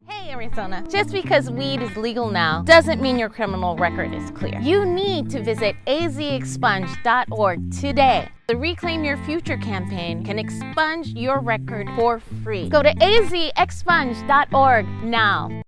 Hey Arizona, just because weed is legal now doesn't mean your criminal record is clear. You need to visit azexpunge.org today. The Reclaim Your Future campaign can expunge your record for free. Go to azexpunge.org now.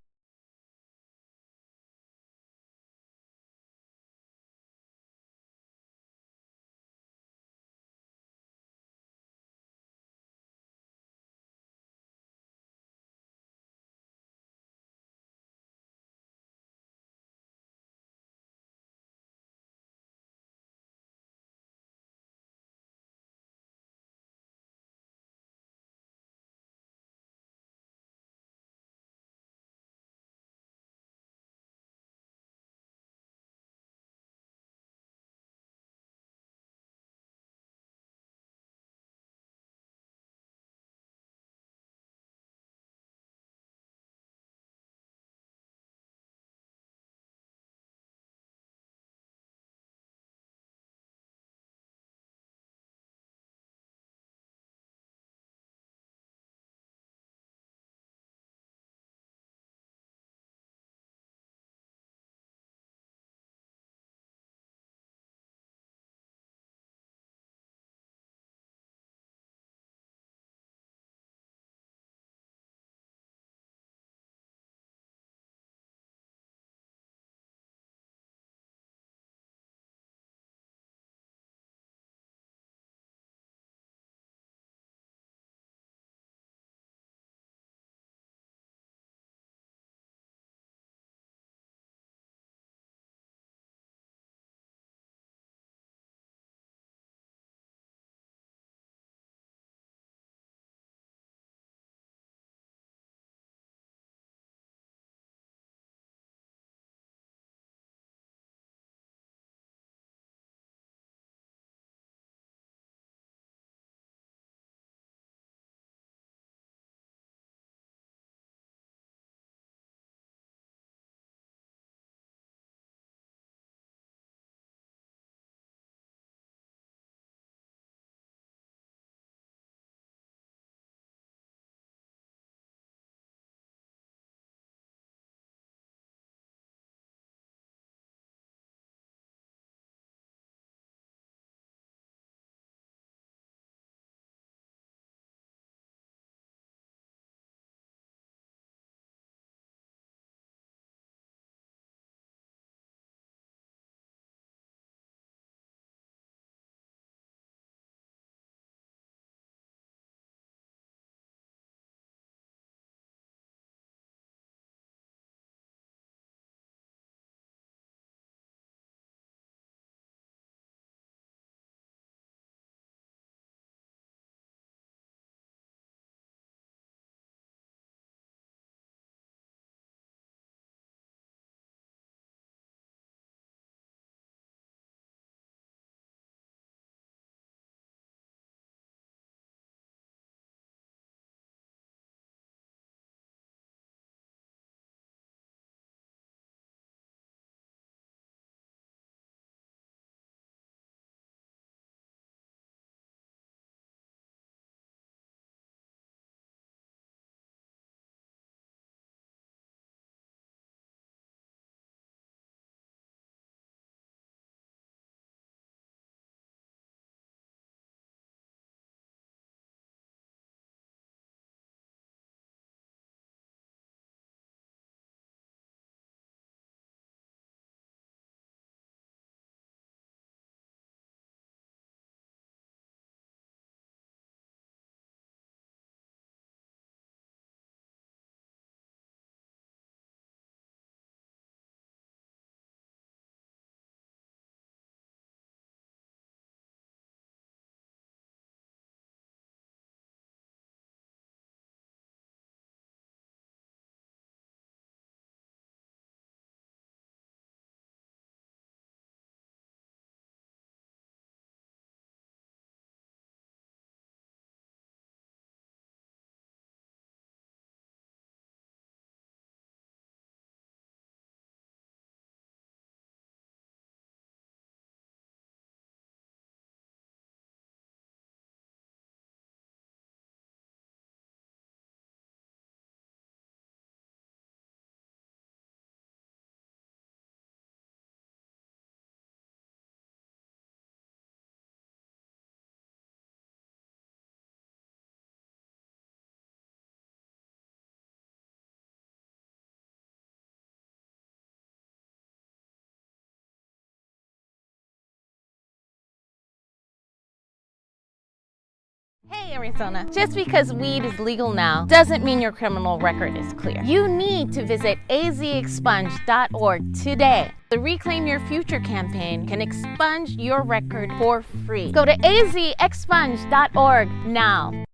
Hey, Arizona. Just because weed is legal now doesn't mean your criminal record is clear. You need to visit azexpunge.org today. The Reclaim Your Future campaign can expunge your record for free. Go to azexpunge.org now.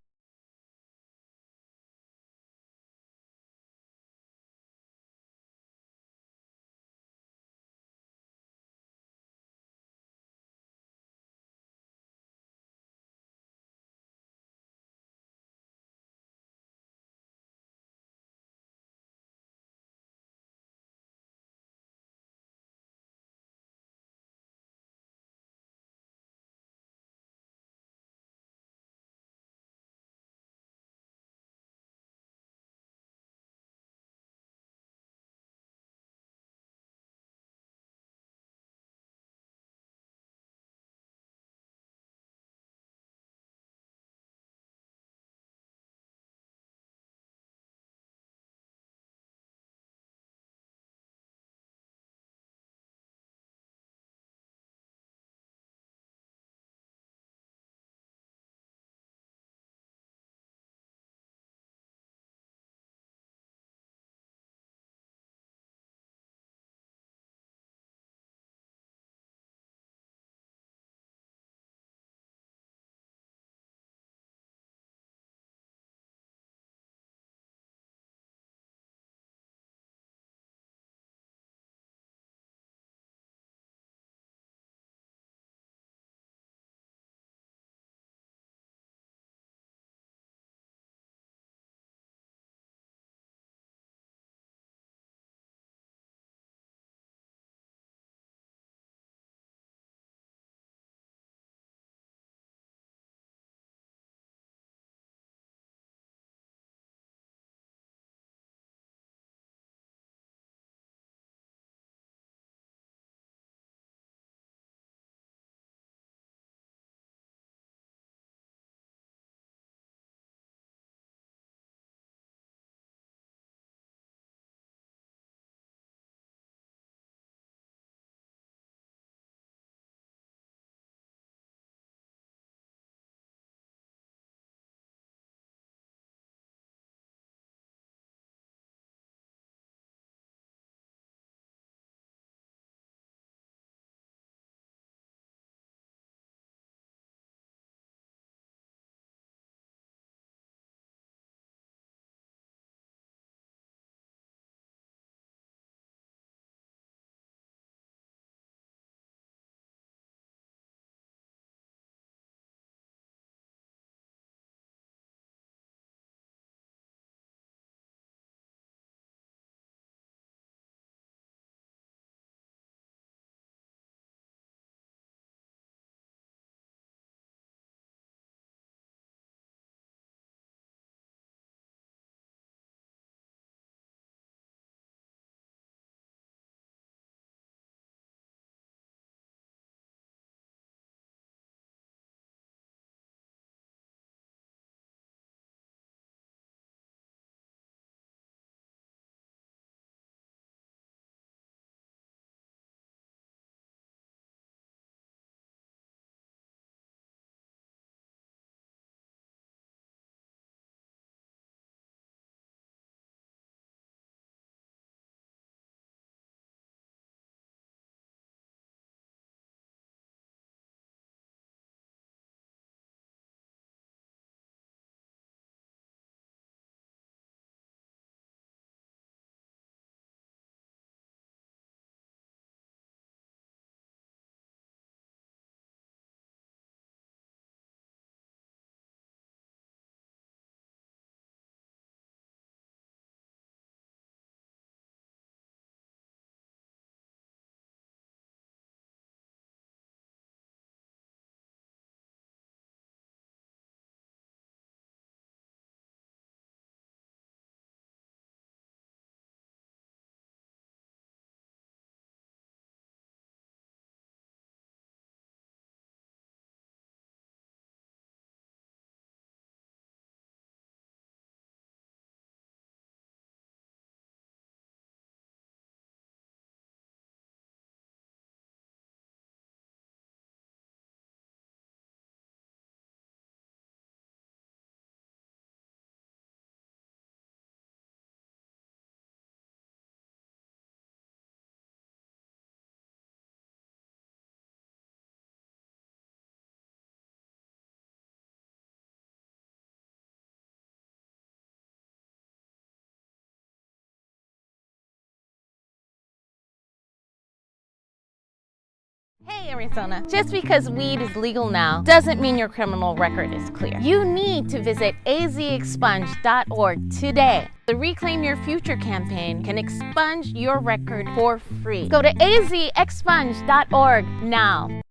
Hey Arizona, just because weed is legal now doesn't mean your criminal record is clear. You need to visit azexpunge.org today. The Reclaim Your Future campaign can expunge your record for free. Go to azexpunge.org now.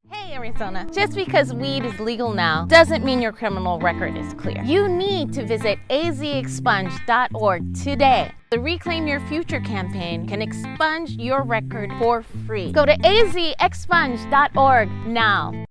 Hey Arizona, just because weed is legal now doesn't mean your criminal record is clear. You need to visit azexpunge.org today. The Reclaim Your Future campaign can expunge your record for free. Go to azexpunge.org now.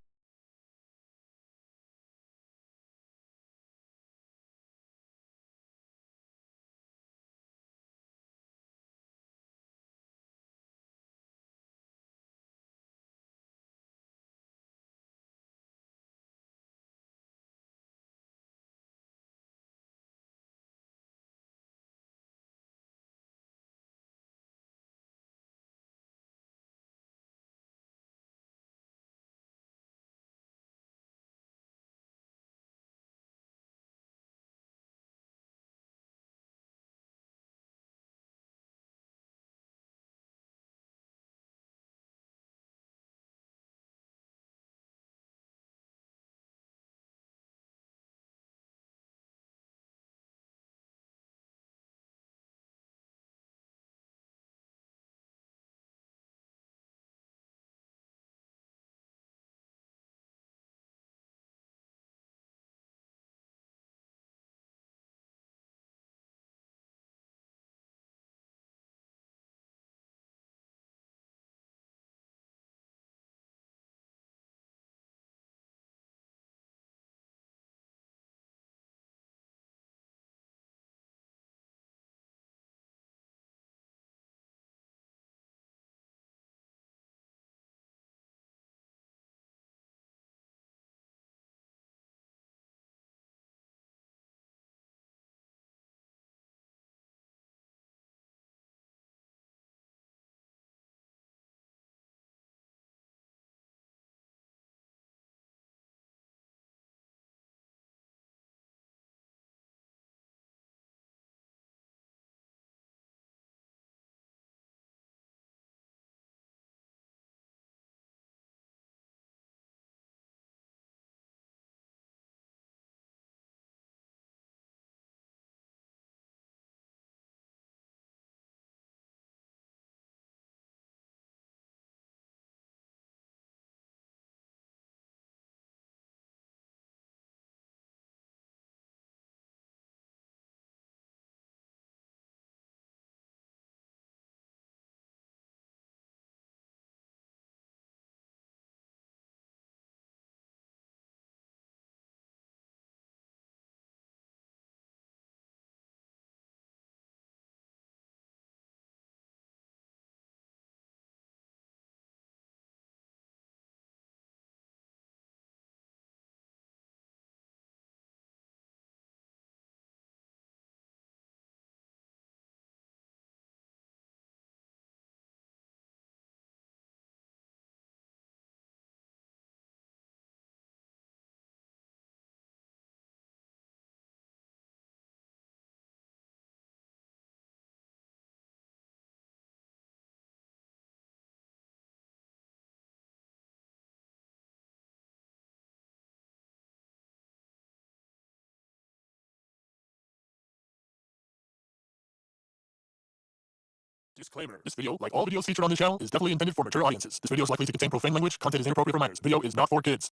Disclaimer. This video, like all videos featured on this channel, is definitely intended for mature audiences. This video is likely to contain profane language. Content is inappropriate for minors. Video is not for kids.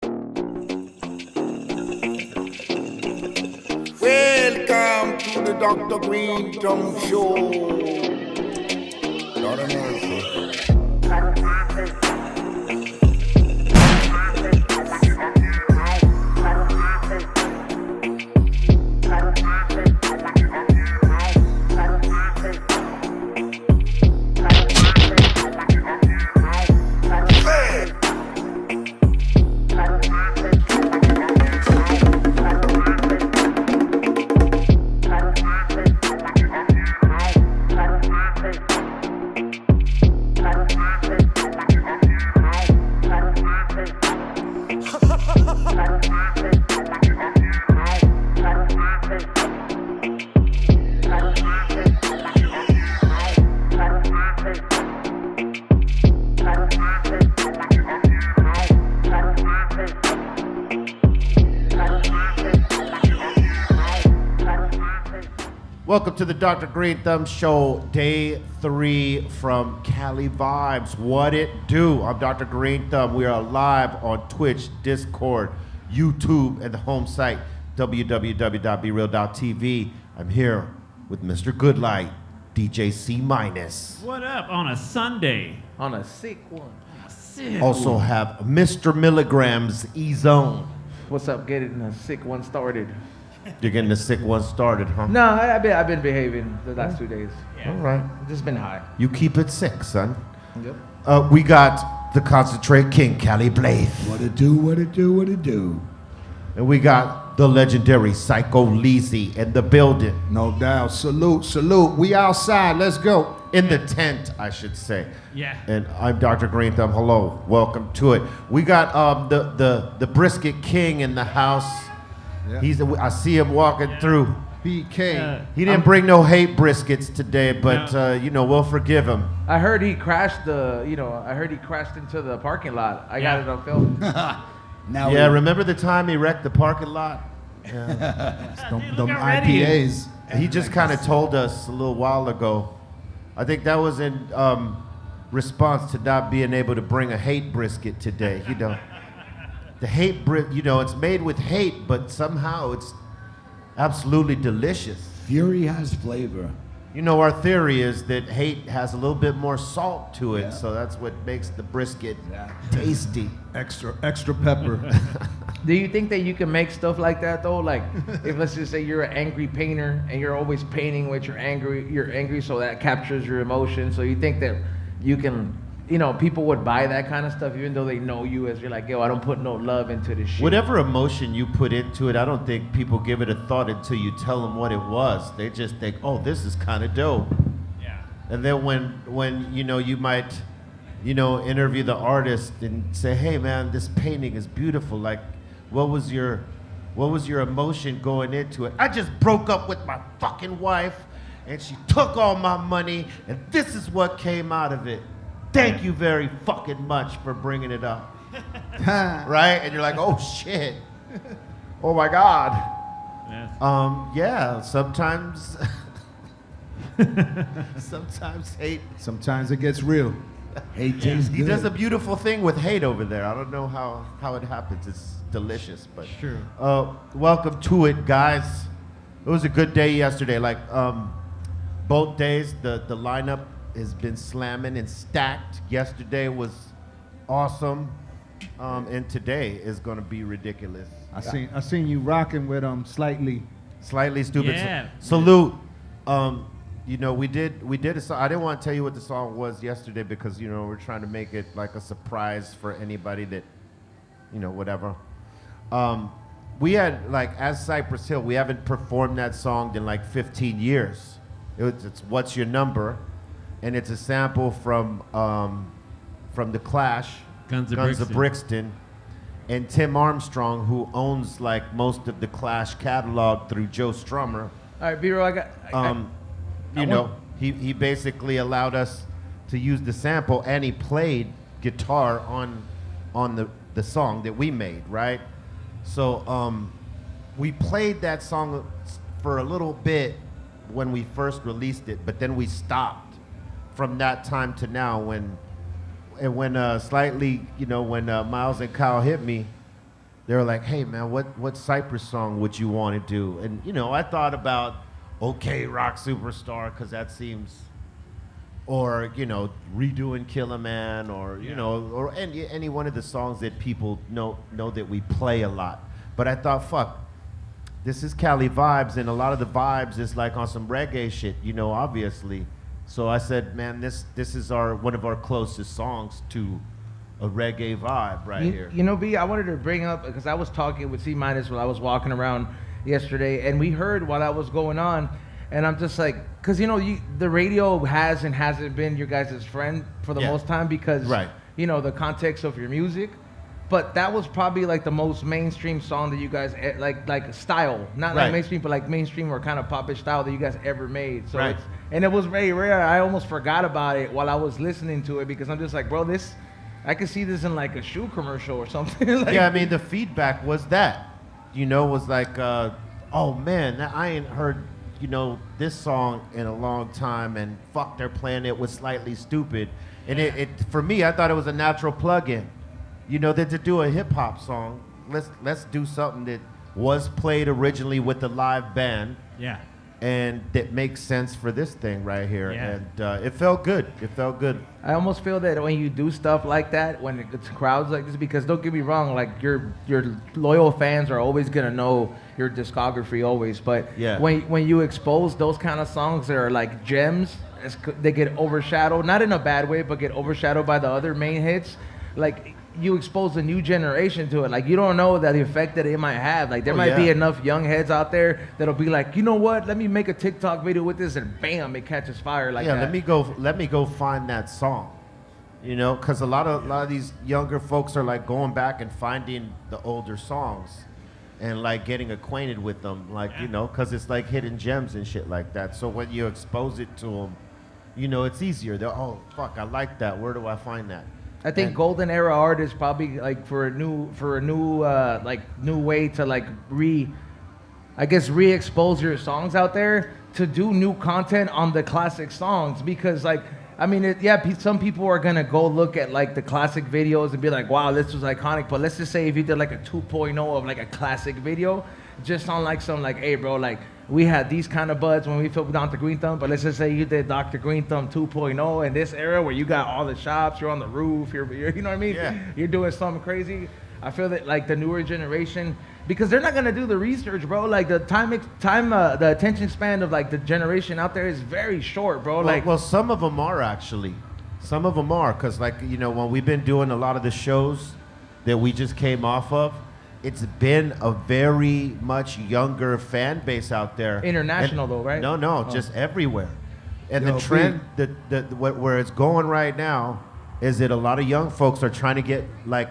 Welcome to the Dr. Greenthumb Show. Lord of mercy. Welcome to the Dr. Greenthumb Show, day 3 from Cali Vibes. What it do? I'm Dr. Greenthumb. We are live on Twitch, Discord, YouTube, and the home site, www.brealtvcontest. I'm here with Mr. Goodlight, DJ C-. What up on a Sunday? On a sick one. Also have Mr. Milligrams E-Zone. What's up? Getting a sick one started. You're getting the sick one started, huh? No, I've been behaving the last 2 days. Yeah. All right. Just been high. You keep it sick, son. Yep. We got the Concentrate King, Cali Blythe. What it do, what it do, what it do. And we got the legendary Psycho Leezy in the building. No doubt. Salute, salute. We outside. Let's go. In the tent, I should say. Yeah. And I'm Dr. Greenthumb. Hello. Welcome to it. We got the Brisket King in the house. Yeah. I see him walking through. BK. He didn't bring no hate briskets today, but we'll forgive him. I heard he crashed into the parking lot. I got it on film. Now Yeah, remember the time he wrecked the parking lot? them how ready he IPAs. He just kind of told us a little while ago. I think that was in response to not being able to bring a hate brisket today. The hate it's made with hate, but somehow it's absolutely delicious. Fury has flavor. Our theory is that hate has a little bit more salt to it, Yeah. so that's what makes the brisket tasty. Extra pepper. Do you think that you can make stuff like that though? Like, if let's just say you're an angry painter and you're always painting with you're angry, so that captures your emotion. So you think that you can, people would buy that kind of stuff even though they know you as you're like, yo, I don't put no love into this shit. Whatever emotion you put into it, I don't think people give it a thought until you tell them what it was. They just think, oh, this is kind of dope. Yeah. And then when you might, interview the artist and say, hey man, this painting is beautiful. Like, what was your emotion going into it? I just broke up with my fucking wife and she took all my money and this is what came out of it. Thank you very fucking much for bringing it up. Right? And you're like, oh shit. Oh my God. Yeah. Sometimes hate. Sometimes it gets real. Hate tastes good. He does a beautiful thing with hate over there. I don't know how it happens. It's delicious, but True. welcome to it, guys. It was a good day yesterday. Like both days, the lineup has been slamming and stacked. Yesterday was awesome, and today is gonna be ridiculous. I seen you rocking with slightly Stupid. Yeah. Salute. We did a song. I didn't want to tell you what the song was yesterday because we're trying to make it like a surprise for anybody that whatever. We had as Cypress Hill, we haven't performed that song in like 15 years. It's What's Your Number, and it's a sample from the Clash, Guns of Brixton, and Tim Armstrong, who owns like most of the Clash catalog through Joe Strummer. All right, B-Roll, He basically allowed us to use the sample, and he played guitar on the song that we made, right? So we played that song for a little bit when we first released it, but then we stopped from that time to now when Miles and Kyle hit me, they were like, hey man, what Cypress song would you want to do? And I thought about OK Rock Superstar, because that seems, or redoing Killer Man, or or any one of the songs that people know that we play a lot. But I thought, fuck, this is Cali Vibes, and a lot of the vibes is like on some reggae shit, obviously. So I said, man, this is one of our closest songs to a reggae vibe right here. B, I wanted to bring up, because I was talking with C- while I was walking around yesterday, and we heard while that was going on, and I'm just like, because the radio has and hasn't been your guys' friend for the most time, because the context of your music. But that was probably like the most mainstream song that you guys like style, not like mainstream, but like mainstream or kind of popish style that you guys ever made. So and it was very rare. I almost forgot about it while I was listening to it, because I'm just like, bro, I could see this in like a shoe commercial or something. Yeah, I mean the feedback was that, was like, oh man, I ain't heard this song in a long time, and fuck, they're playing it with Slightly Stupid. And it for me, I thought it was a natural plug-in. That to do a hip-hop song, let's do something that was played originally with the live band. Yeah. And that makes sense for this thing right here. Yeah. And it felt good. It felt good. I almost feel that when you do stuff like that, when it's crowds like this, because don't get me wrong, like your loyal fans are always gonna know your discography always. But Yeah. when you expose those kind of songs that are like gems, they get overshadowed, not in a bad way, but get overshadowed by the other main hits. Like you expose a new generation to it. Like you don't know that the effect that it might have. Like there might be enough young heads out there that'll be like, you know what? Let me make a TikTok video with this, and bam, it catches fire like that. Let me go find that song. Because a lot of these younger folks are like going back and finding the older songs, and like getting acquainted with them, like because it's like hidden gems and shit like that. So when you expose it to them, it's easier. They're fuck, I like that. Where do I find that? I think golden era artists probably like for a new way to like re-expose your songs out there, to do new content on the classic songs, because like some people are gonna go look at like the classic videos and be like, wow, this was iconic. But let's just say if you did like a 2.0 of like a classic video, just on like some like, hey bro, like we had these kind of buds when we filmed Dr. Greenthumb, but let's just say you did Dr. Greenthumb 2.0 in this era where you got all the shops, you're on the roof, you're you know what I mean? Yeah. You're doing something crazy. I feel that like the newer generation, because they're not gonna do the research, bro. Like the the attention span of like the generation out there is very short, bro. Well, some of them are actually. Some of them are, because like when we've been doing a lot of the shows that we just came off of, it's been a very much younger fan base out there. International though, right? No, just everywhere. And Yo, the trend, where it's going right now, is that a lot of young folks are trying to get like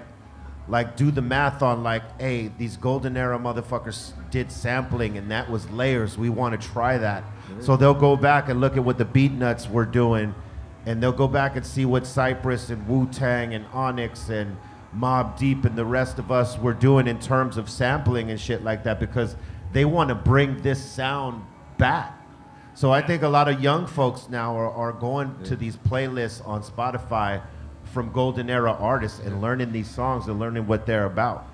do the math on like, hey, these golden era motherfuckers did sampling and that was layers. We want to try that. So they'll go back and look at what the Beat Nuts were doing, and they'll go back and see what Cypress and Wu-Tang and Onyx and Mobb Deep and the rest of us were doing in terms of sampling and shit like that, because they want to bring this sound back. So I think a lot of young folks now are going to these playlists on Spotify from golden era artists and learning these songs and learning what they're about.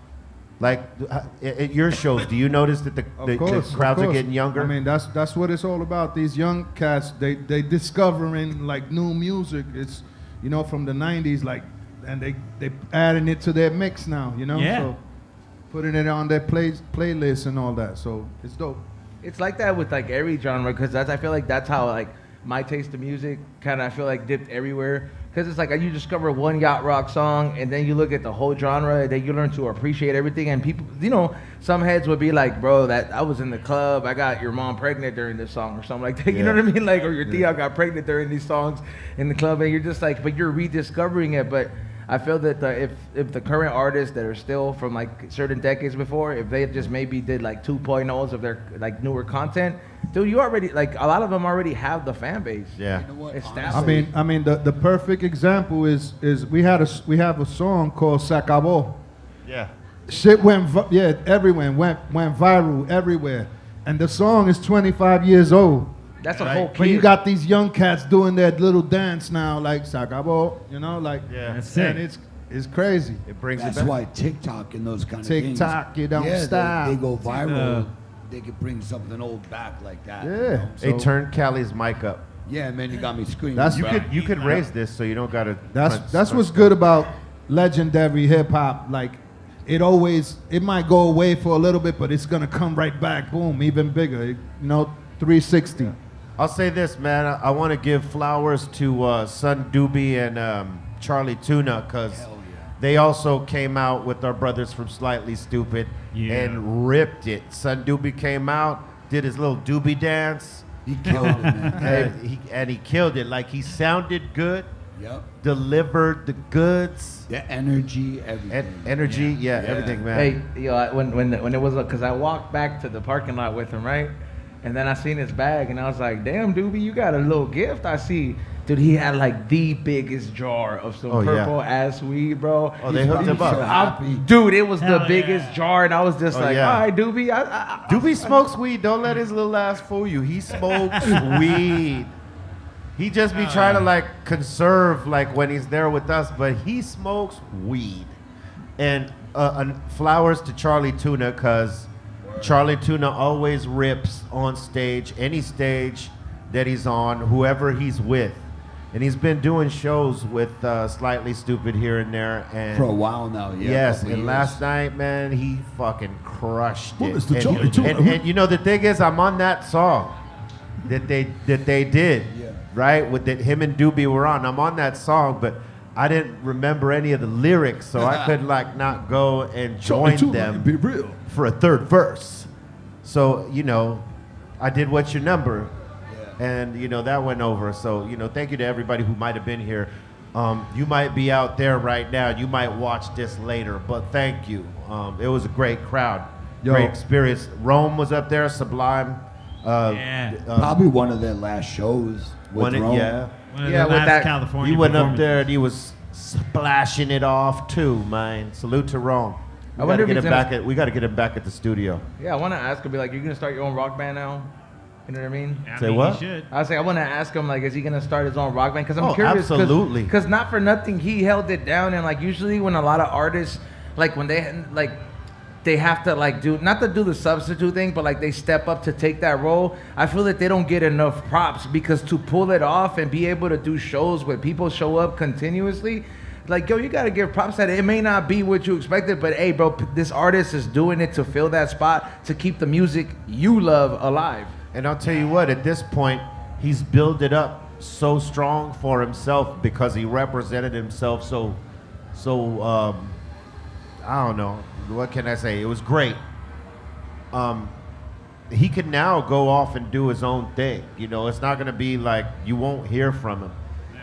Like at your shows, do you notice that the crowds are getting younger? I mean, that's what it's all about. These young cats, they discovering like new music. It's from the 90s, like, and they adding it to their mix now, Yeah. So putting it on their playlist and all that. So it's dope. It's like that with like every genre, because I feel like that's how like my taste of music kind of I feel like dipped everywhere. Because it's like you discover one yacht rock song, and then you look at the whole genre, and then you learn to appreciate everything. And people, some heads would be like, bro, that I was in the club, I got your mom pregnant during this song or something like that. You know what I mean? Like, or your tia got pregnant during these songs in the club, and you're just like, but you're rediscovering it. But I feel that if the current artists that are still from like certain decades before, if they just maybe did like 2.0s of their like newer content, dude, you already like a lot of them already have the fan base. Yeah. You know what? Established. I mean, the perfect example is we have a song called Se Acabó. Yeah. Shit went everywhere, went viral everywhere, and the song is 25 years old. That's a whole kid. But you got these young cats doing that little dance now, like Se Acabó, like, Yeah. That's and sick. it's crazy. It brings That's it back. why TikTok and those kind of things. TikTok, you don't yeah, stop. They go viral. They could bring something old back like that. Yeah. Hey, turn Cali's mic up. Yeah, man, you got me screaming. That's- You could raise this so you don't gotta. That's what's good about legendary hip hop. Like, it might go away for a little bit, but it's gonna come right back, boom, even bigger. 360. I'll say this, man. I want to give flowers to Son Doobie and Charlie Tuna, because they also came out with our brothers from Slightly Stupid and ripped it. Son Doobie came out, did his little doobie dance. He killed it, man. and he killed it. Like, he sounded good, Yep. delivered the goods. The energy, everything. Energy, everything, man. Hey, when it was, because I walked back to the parking lot with him, right? And then I seen his bag, and I was like, damn, Doobie, you got a little gift, I see. Dude, he had like the biggest jar of some purple ass weed, bro. Oh, they hooked him up. Dude, it was the Hell biggest yeah. jar, and I was just like, yeah. all right, Doobie. Doobie smokes weed. Don't let his little ass fool you. He smokes weed. He just be trying to like conserve like when he's there with us, but he smokes weed. And flowers to Charlie Tuna, because Charlie Tuna always rips on stage, any stage that he's on, whoever he's with. And he's been doing shows with Slightly Stupid here and there. And For a while now, yeah. yes, and last night, man, he fucking crushed it. it's the Charlie Tuna. And you know, the thing is, I'm on that song that they did, right? With that him and Doobie were on. I'm on that song, but I didn't remember any of the lyrics, so I could like not go and join them Be real. for a third verse. So, you know, I did What's Your Number? And, you know, that went over. So, you know, thank you to everybody who might have been here. You might be out there right now. You might watch this later, but thank you. It was a great crowd. Great experience. Rome was up there, Sublime. Probably one of their last shows with Rome. Yeah. One of Yeah, the with last that- California He went up performances. there and he was splashing it off too, man. Salute to Rome. I wonder if he's We got to get him back at the studio. Yeah, I want to ask him, be like, you're going to start your own rock band now? You know what I mean? I Say mean, what? He should. I was like, I want to ask him, like, is he going to start his own rock band? Because I'm Oh, curious. absolutely. Because not for nothing, he held it down. And, like, usually when a lot of artists, like, when they, like, they have to, like, do, not to do the substitute thing, but, like, they step up to take that role, I feel that they don't get enough props, because to pull it off and be able to do shows where people show up continuously, like, yo, you got to give props that it may not be what you expected, but, hey, bro, this artist is doing it to fill that spot, to keep the music you love alive. And I'll tell you what, at this point, he's built it up so strong for himself because he represented himself so I don't know, what can I say? It was great. He can now go off and do his own thing. You know, it's not gonna be like you won't hear from him.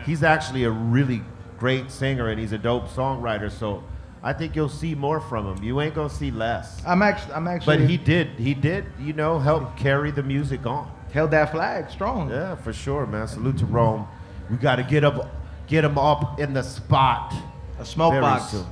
He's actually a really great singer and he's a dope songwriter, so I think you'll see more from him. You ain't gonna see less. I'm actually. But he did, you know, help carry the music on. held that flag strong. Yeah, for sure, man. Salute to Rome. We got to get him up in the spot. A smoke very box. soon.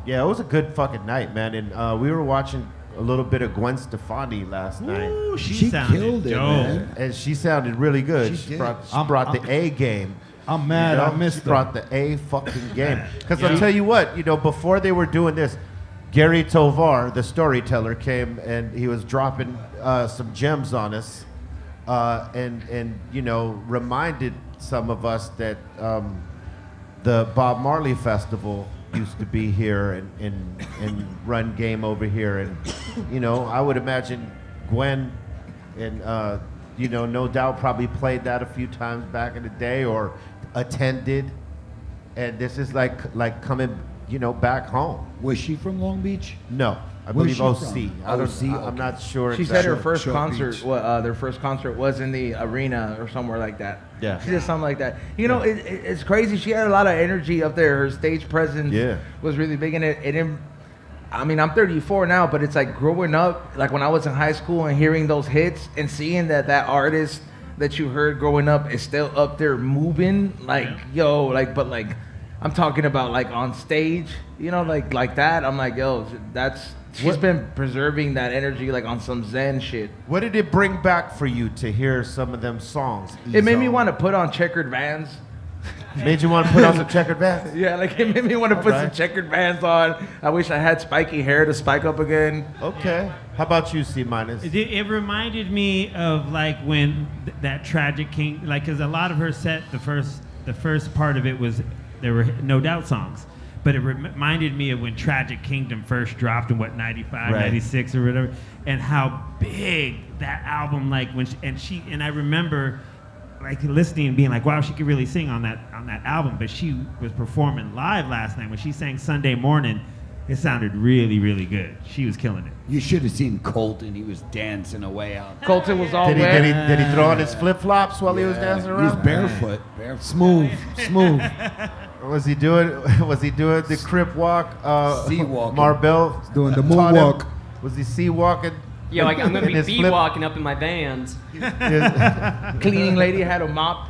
Yeah, it was a good fucking night, man. And we were watching a little bit of Gwen Stefani last night. Ooh, She sounded killed it, dope. man. And she sounded really good. She did. Brought the A game. I'm mad I missed She her. brought the A fucking game. Because Yeah. I'll tell you what, you know, before they were doing this, Gary Tovar, the storyteller, came and he was dropping some gems on us, and you know, reminded some of us that the Bob Marley Festival used to be here and run game over here, and you know, I would imagine Gwen and you know, no doubt probably played that a few times back in the day or attended, and this is like coming, you know, back home. Was she from Long Beach? No, I Where's believe she OC. from? I don't, OC, I'm okay. not sure. She exactly. said her first Short concert, Beach. their first concert was in the arena or somewhere like that. Yeah. She did something like that. You know, it's crazy. She had a lot of energy up there. Her stage presence was really big in it. I mean, I'm 34 now, but it's like growing up, like when I was in high school and hearing those hits and seeing that artist that you heard growing up is still up there moving, like, yo, like, but like, I'm talking about like on stage, you know, like that. I'm like, yo, she's been preserving that energy like on some Zen shit. What did it bring back for you to hear some of them songs? It made me E-Zone? want to put on checkered Vans. Made you want to put on some checkered bands? Yeah, like it made me want to put some Alright. checkered Vans on. I wish I had spiky hair to spike up again. Okay. How about you, C minus? It reminded me of like when that Tragic King, like, because a lot of her set, the first part of it was, there were No Doubt songs, but it reminded me of when Tragic Kingdom first dropped in 95, Right. 96 or whatever, and how big that album, like when and I remember like listening and being like, wow, she could really sing on that album, but she was performing live last night when she sang Sunday Morning. It sounded really, really good. She was killing it. You should have seen Colton. He was dancing away out. Colton was all Did he, wet. did he throw on his flip flops while he was dancing He was around? barefoot. Smooth. Was he doing the crip walk? Sea walking. Marbell Doing the taught him? moonwalk. Was he sea walking? Yo, I'm gonna In be his beat flip- walking up in my Vans. Cleaning lady had a mop.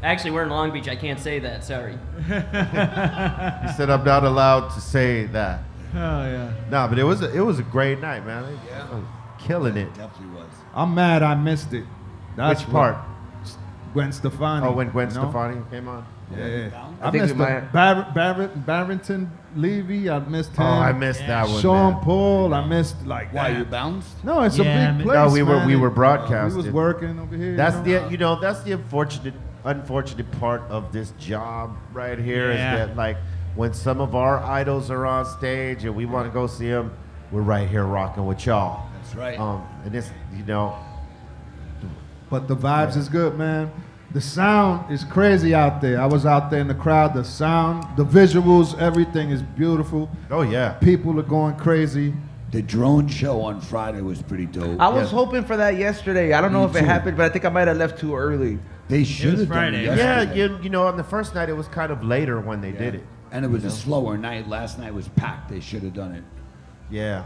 Actually, we're in Long Beach. I can't say that. Sorry. He said I'm not allowed to say that. Oh yeah. No, but it was a great night, man. Killing it. Definitely was. I'm mad I missed it. That's Which part? Gwen Stefani. Oh, when Gwen you know? Stefani came on. Yeah. I I think missed we might- Barrington Levy. I missed him. Oh, I missed that one. Sean man. Paul. I missed like Why that. you bounced? No, it's Yeah, a big man. place. No, we man. were We broadcasting. was working over here. That's you know? that's the unfortunate part of this job right here is Yeah. that like when some of our idols are on stage and we want to go see them, we're right here rocking with y'all. That's right. And it's But the vibes is good, man. The sound is crazy out there. I was out there in the crowd. The sound, the visuals, everything is beautiful. oh yeah. People are going crazy. The drone show on Friday was pretty dope. I was hoping for that yesterday. I don't know Me if it too. happened, but I think I might have left too early. They should have done Friday. it Yeah, yesterday. on the first night it was kind of later when they did it. And it was a slower night. Last night was packed. They should have done it. Yeah.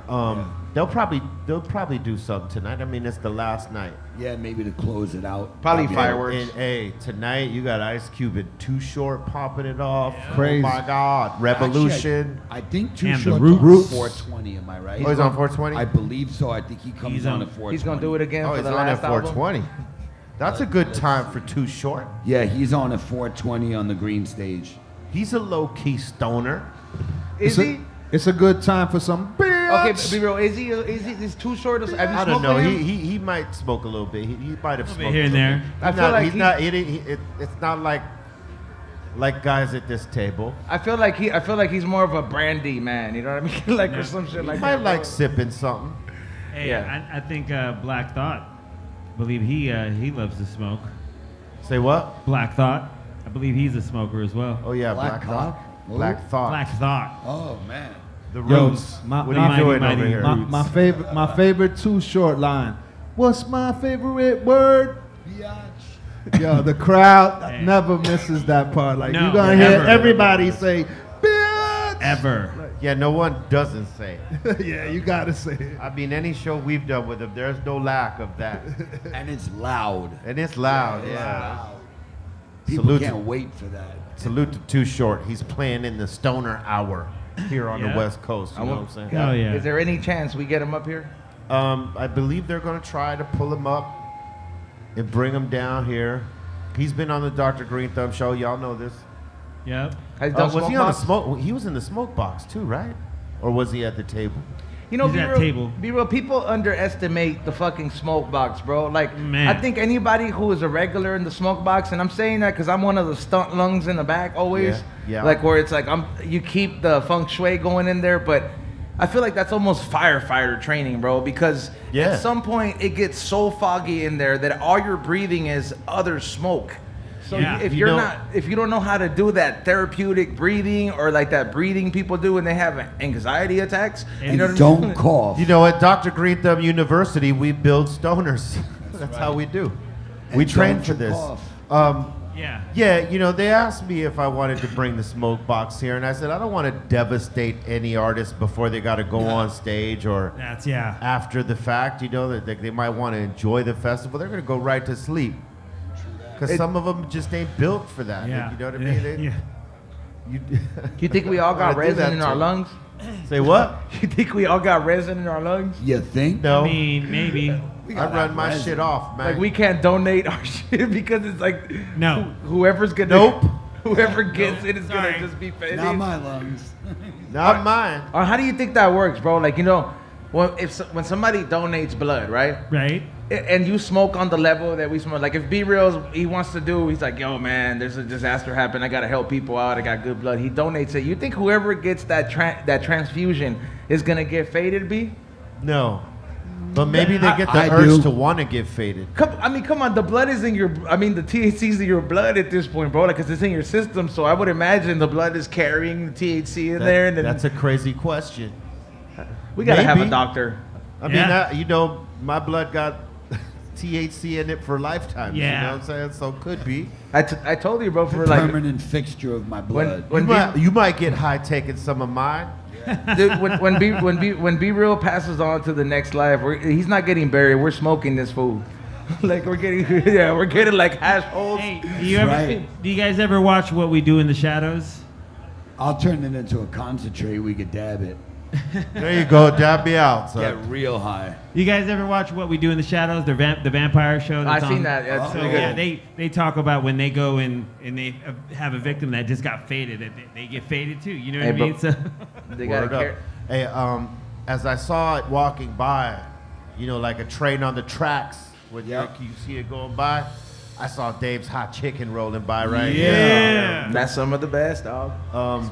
They'll probably do something tonight. I mean, it's the last night. Yeah, maybe to close it out. Probably Yeah. fireworks. And hey, tonight you got Ice Cube and Too Short popping it off. Crazy. Oh my God, Revolution. Actually, I think Too And the Short Roots. 420. Am I right? Oh, he's on 420? I believe so. I think he comes He's on on- at 420. He's gonna do it again Oh, for he's the on at last album. 420. That's a good time for Too Short. Yeah, he's on at 420 on the green stage. He's a low-key stoner. Is he? It's a good time for some bitch. Okay, be real. Is he? Is Too Short? Have you I don't smoked know. with him? He might smoke a little bit. He might have bit smoked here and there. I feel like he's not. It's not like guys at this table. I feel like he's more of a brandy man. You know what I mean? Like or some shit He like might that. like sipping something. Hey, Yeah. I think Black Thought. I believe he loves to smoke. Say what? Black Thought. I believe he's a smoker as well. Oh yeah, Black Black Thought. Thought? Black Thought. Black Thought. Oh, man. The Yo, Roots. my- what the are you mighty, doing mighty over here? Roots. My favorite Too Short line. What's my favorite word? Yo, the crowd Hey. never misses that part. Like No, you're gonna hear never. everybody say, "Bitch." Ever. Yeah, no one doesn't say it. Yeah, you gotta say it. I mean, any show we've done with him, there's no lack of that. And it's loud. And it's loud, It's yeah. loud. People Salute can't to- wait for that. Salute to Too Short. He's playing in the Stoner Hour here on Yeah. the West Coast. You know what I'm saying? Oh yeah. Is there any chance we get him up here? I believe they're going to try to pull him up and bring him down here. He's been on the Dr. Greenthumb show. Y'all know this. Yep. Has he done Was he Smoke on the Box? smoke? He was in the smoke box too, right? Or was he at the table? You know, He's be at real, table. be real. People underestimate the fucking smoke box, bro. Like, Man. I think anybody who is a regular in the smoke box, and I'm saying that because I'm one of the stunt lungs in the back always. Yeah. Like where it's like you keep the feng shui going in there, but I feel like that's almost firefighter training, bro. Because Yeah. at some point it gets so foggy in there that all you're breathing is other smoke. So Yeah. if You you're know- not, if you don't know how to do that therapeutic breathing or like that breathing people do when they have anxiety attacks, you And know what I don't mean? cough. You know, at Dr. Greenthumb University, we build stoners. That's how we do. We And train don't for you this. cough. Yeah. Yeah, you know, they asked me if I wanted to bring the smoke box here, and I said I don't want to devastate any artist before they got to go on stage or That's yeah. after the fact. You know, that they might want to enjoy the festival. They're going to go right to sleep because some of them just ain't built for that. Yeah. You know what I mean? They- Yeah. You, Do you think we all got Wanna do that resin in our too. lungs? Say what? You think we all got resin in our lungs? You think? No, I mean, maybe. I run my shit off, man. Like we can't donate our shit because it's like No. whoever's gonna Nope. whoever gets it is Sorry. gonna just be faded. Not my lungs. Not mine. Or how do you think that works, bro? Like when somebody donates blood, right? Right. And you smoke on the level that we smoke. Like if B Real he wants to do, he's like, yo man, there's a disaster happened. I gotta help people out. I got good blood. He donates it. You think whoever gets that transfusion is gonna get faded, B? No. But maybe they get the I urge do. to want to get faded. Come on. The blood is in your. I mean, the THC's in your blood at this point, bro. Like, 'cause it's in your system. So I would imagine the blood is carrying the THC in there, and then That's a crazy question. we gotta have a maybe. doctor. I Yeah. mean, you know, my blood got THC in it for lifetime. You Yeah. know what I'm saying? So could be. I told you, bro, for like Permanent fixture of my blood. You might get high taking some of mine. dude, when B Real passes on to the next life, he's not getting buried. We're smoking this food. Like we're getting like hash holes. Hey, do you guys ever watch What We Do in the Shadows? I'll turn it into a concentrate. We could dab it. There you go. Dab me out, son. Get real high. You guys ever watch What We Do in the Shadows, the vampire show? I've seen that. Yeah, it's So pretty yeah, good. they talk about when they go in and they have a victim that just got faded, that they get faded too. You know what I mean? So They got Word up. Hey, as I saw it walking by, you know, like a train on the tracks, when you see it going by, I saw Dave's Hot Chicken rolling by right yeah. That's some of the best, dog.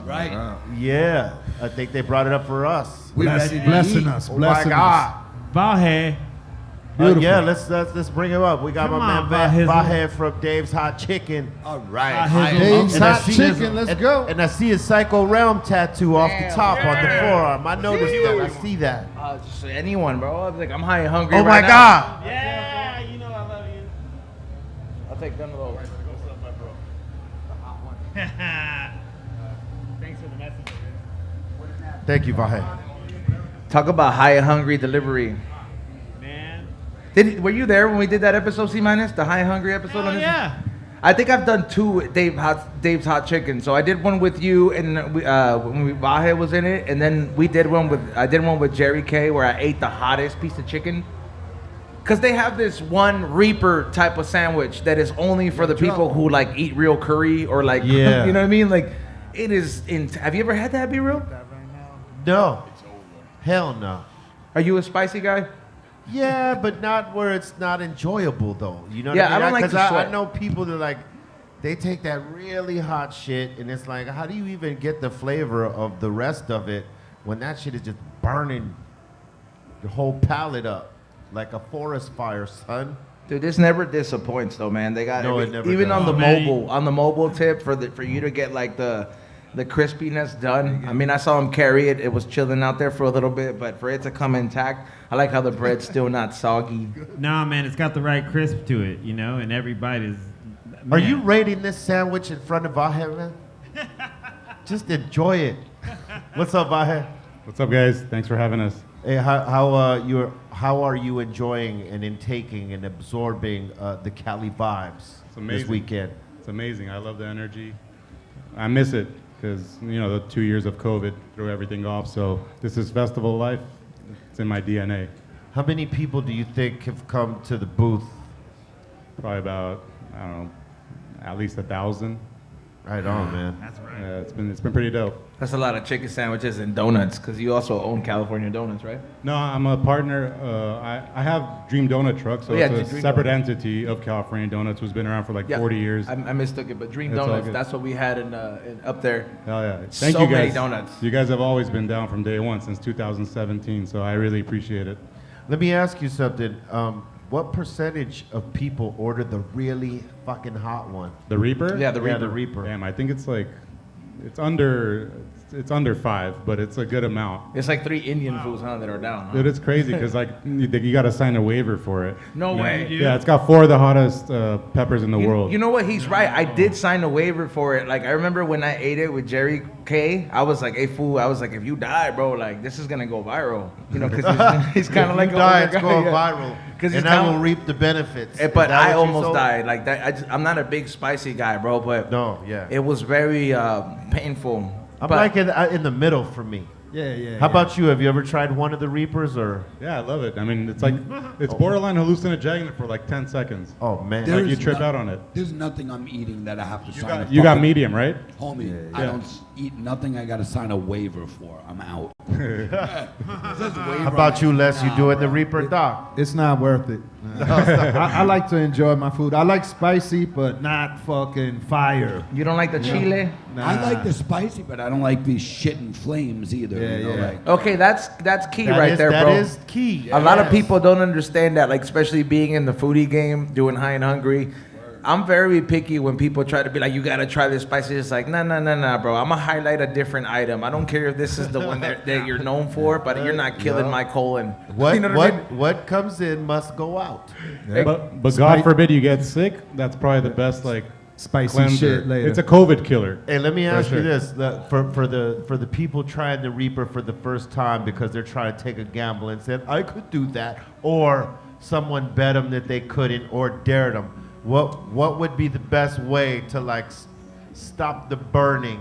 Right. Yeah, I think they brought it up for us. We ready to Blessing eat. us. Oh my Blessing us. God. Vahe. Beautiful. Yeah, let's bring him up. We got Come my on, man Vahe. Vahe from Dave's Hot Chicken. All right. Dave's And I Hot see his- Chicken, let's and- go. And I see his Psycho Realm tattoo off the top on the forearm. I noticed that. I see that. Just anyone, bro. I was like, I'm high and hungry. Oh right my now. God. Yeah, you know I love you. I'll take one of those. Thanks for the message. Thank you, Vahe. Talk about high and hungry delivery. Man. Were you there when we did that episode, C minus the high and hungry episode? Oh on this? yeah. I think I've done two with Dave's Hot Chicken. So I did one with you, and when Vahe was in it, and then I did one with Jerry K, where I ate the hottest piece of chicken. Cause they have this one Reaper type of sandwich that is only for the people who like eat real curry or like, Yeah. you know what I mean? Like, it is. Have you ever had that? Be real? No. Hell no. Are you a spicy guy? Yeah, but not where it's not enjoyable though. You know what Yeah, I mean? I don't like Because to I sweat. know people that like, they take that really hot shit and it's like, how do you even get the flavor of the rest of it when that shit is just burning your whole palate up like a forest fire, son? Dude, this never disappoints though, man. They got No, it never even does. on the Oh, man. mobile tip for you to get like the crispiness done. I mean, I saw him carry it. It was chilling out there for a little bit, but for it to come intact, I like how the bread's still not soggy. Nah, man, it's got the right crisp to it, you know, and every bite is. Are man. you rating this sandwich in front of Vahe, man? Just enjoy it. What's up, Vahe? What's up, guys? Thanks for having us. Hey, how are you enjoying and intaking and absorbing the Cali vibes It's amazing. this weekend? It's amazing. I love the energy. I miss it because, you know, the 2 years of COVID threw everything off. So this is festival life. It's in my DNA. How many people do you think have come to the booth? Probably about, I don't know, at least 1,000. Right on, man. That's right. It's been pretty dope. That's a lot of chicken sandwiches and donuts, because you also own California Donuts, right? No, I'm a partner. I have Dream Donut Truck, so Oh, yeah, it's a Dream separate Donut. entity of California Donuts, who's been around for like 40 years. I mistook it, but Dream It's all Donuts, good. that's what we had in up there. Hell yeah. Thank So you guys. many donuts. You guys have always been down from day one since 2017, so I really appreciate it. Let me ask you something. What percentage of people order the really fucking hot one? The Reaper? Yeah, the Reaper. Yeah, the Reaper. Damn, I think it's like, it's under 5, but it's a good amount. It's like 3 Indian foods, huh, that are down. Huh? Dude, it's crazy because like you got to sign a waiver for it. No You know? way. Yeah, it's got 4 of the hottest peppers in the world. You know what? He's right. I did sign a waiver for it. Like, I remember when I ate it with Jerry K, I was like, hey, fool, I was like, if you die, bro, like, this is going to go viral. You know, because he's kind of like you die, an it's older going guy, viral. Because And I will reap the benefits. Is But that I what you almost sold? died. Like, that. I'm not a big spicy guy, bro, but No, yeah. it was very painful. I'm But- like in the middle for me. Yeah. How about you? Have you ever tried one of the Reapers or? Yeah, I love it. I mean, it's like, it's borderline hallucinogenic for like 10 seconds. Oh man. Like There you is trip no- out on it. There's nothing I'm eating that I have to sign. You got medium, right? Homie, I Yeah. don't eat nothing I got to sign a waiver for. I'm out. How about you, Les? You doing the Reaper, Doc? It's not worth it. I like to enjoy my food. I like spicy, but not fucking fire. You don't like the chile? I like the spicy, but I don't like these shit in flames either. Yeah, you know, yeah. like Okay, that's key right there, That bro. is key. A lot of Yes. people don't understand that, like, especially being in the foodie game, doing high and hungry. I'm very picky when people try to be like, you gotta try this spicy. It's like, nah, bro. I'm gonna highlight a different item. I don't care if this is the one that you're known for, but you're not killing Yeah. my colon. What You know what I mean? what comes in must go out. But God forbid you get sick. That's probably the best like Spicy cleanser. shit later. It's a COVID killer. Hey, let me For ask you sure. this: for the people trying the Reaper for the first time because they're trying to take a gamble and said I could do that, or someone bet them that they couldn't or dared them, what would be the best way to like stop the burning?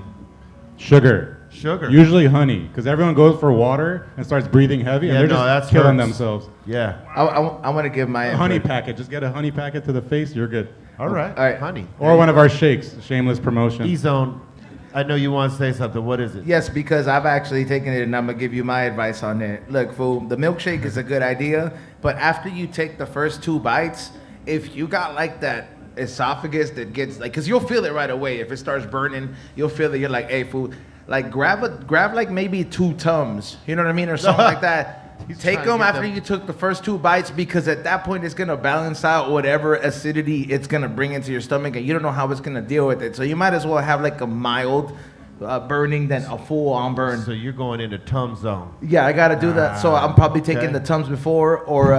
Sugar. Sugar. Usually honey, because everyone goes for water and starts breathing heavy, and they're just killing themselves. Yeah. I want to give my A honey packet. Just get a honey packet to the face. You're good. All right. All right. Honey. Or one of our shakes. Shameless promotion. E-Zone, I know you want to say something. What is it? Yes, because I've actually taken it and I'm going to give you my advice on it. Look, fool, the milkshake is a good idea, but after you take the first 2 bites, if you got like that esophagus that gets like, because you'll feel it right away. If it starts burning, you'll feel it. You're like, hey, fool, like grab like maybe 2 Tums, you know what I mean? Or something like that. Take them after you took the first 2 bites, because at that point it's gonna balance out whatever acidity it's gonna bring into your stomach, and you don't know how it's gonna deal with it. So you might as well have like a mild burning than a full-on burn. So you're going into Tum zone. Yeah, I gotta do that. So I'm probably taking the Tums before or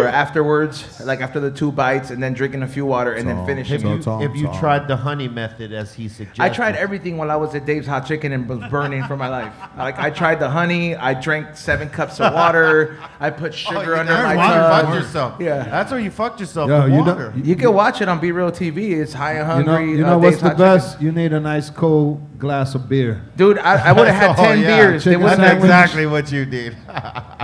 afterwards, like after the 2 bites, and then drinking a few water and then finishing. Have you tried the honey method as he suggested? I tried everything while I was at Dave's Hot Chicken and was burning for my life. Like I tried the honey, I drank 7 cups of water, I put sugar under my You tongue. fucked yourself. Yeah. That's where you fucked yourself. Yo, the you water. You can watch it on Be Real TV. It's High and Hungry. You know what's Dave's the Hot best? Chicken. You need a nice cold glass of beer. Dude, I would have had 10 beers. They Chicken wouldn't That's have exactly what you did.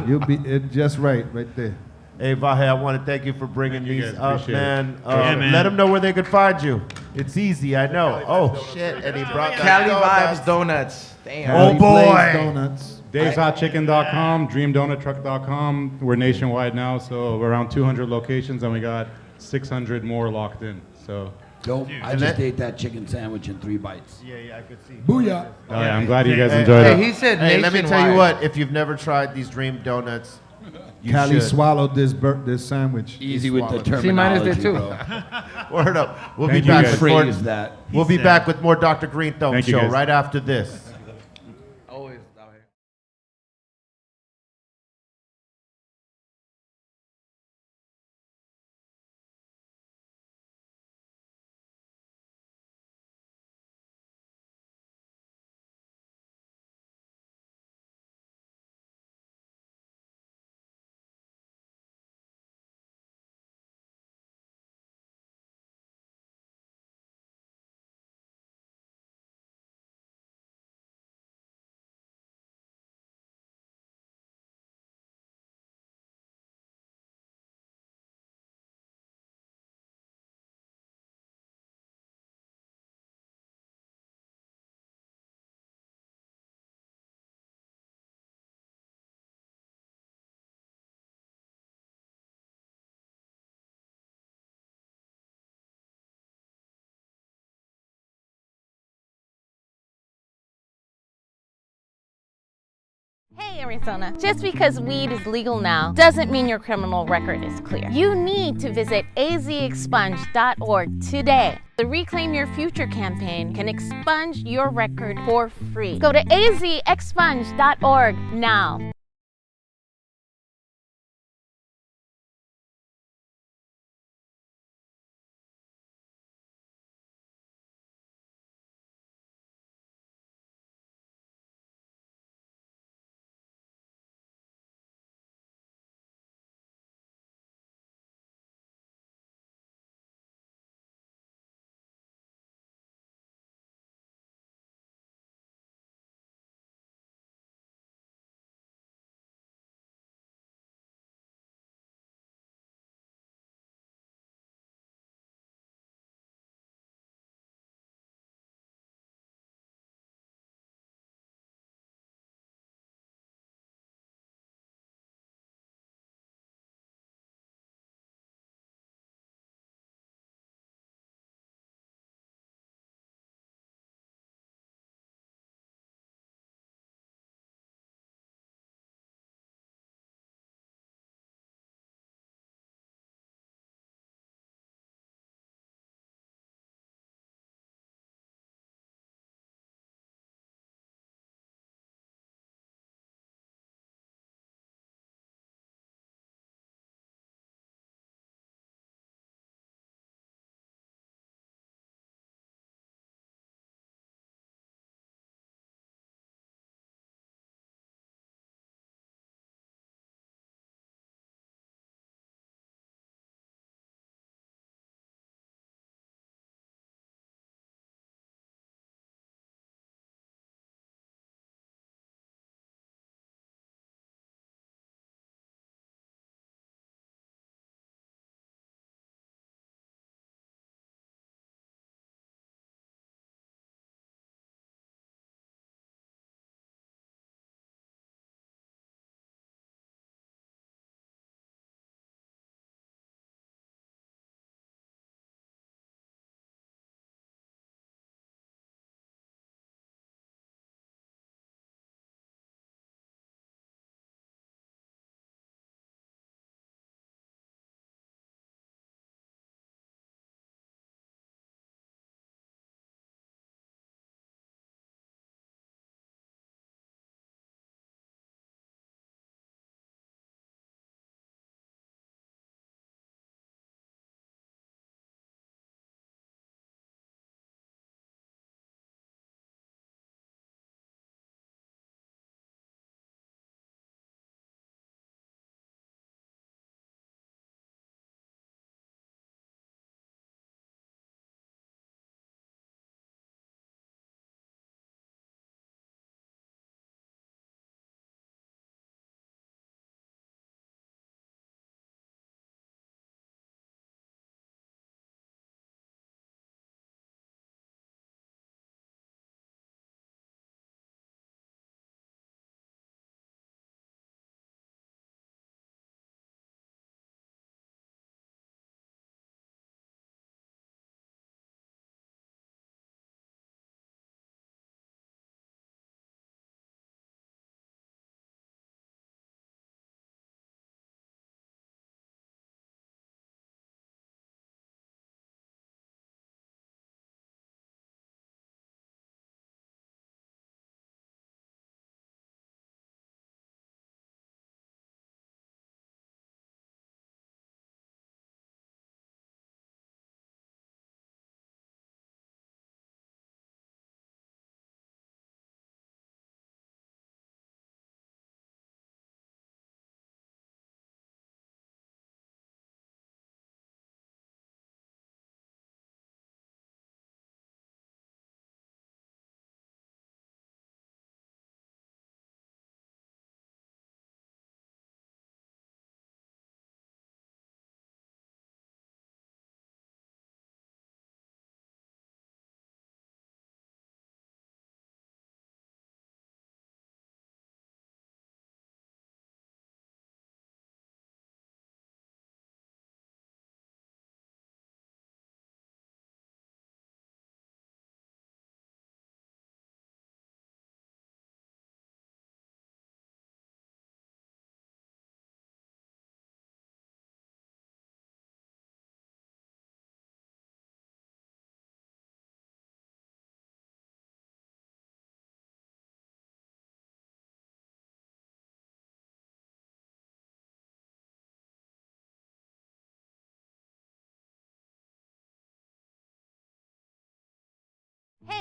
You'll be it just right there. Hey, Vahe, I want to thank you for bringing you these guys. up, Appreciate it. man. Yeah, man. Let them know where they could find you. It's easy, I know. Oh, shit, and he brought that Cali donuts. Vibes Donuts. Damn. Cali Oh, boy. Blaze Donuts. Dave'sHotChicken.com, DreamDonutTruck.com. We're nationwide now, so we're around 200 locations, and we got 600 more locked in. So, Dope. I just ate that chicken sandwich in 3 bites. Yeah, I could see. Booyah. oh, yeah, I'm glad you guys enjoyed Hey, it. he said Hey, let me tell you nationwide. what. If you've never tried these Dream Donuts, you Cali should. swallowed this sandwich. Easy with the swallowed. terminology, C-minus did too. bro. Word up. We'll Thank be you, back guys. with more. Phrase that. We'll be said- back with more Dr. Greenthumb Thank you, show guys. right after this. Hey Arizona, just because weed is legal now doesn't mean your criminal record is clear. You need to visit azexpunge.org today. The Reclaim Your Future campaign can expunge your record for free. Go to azexpunge.org now.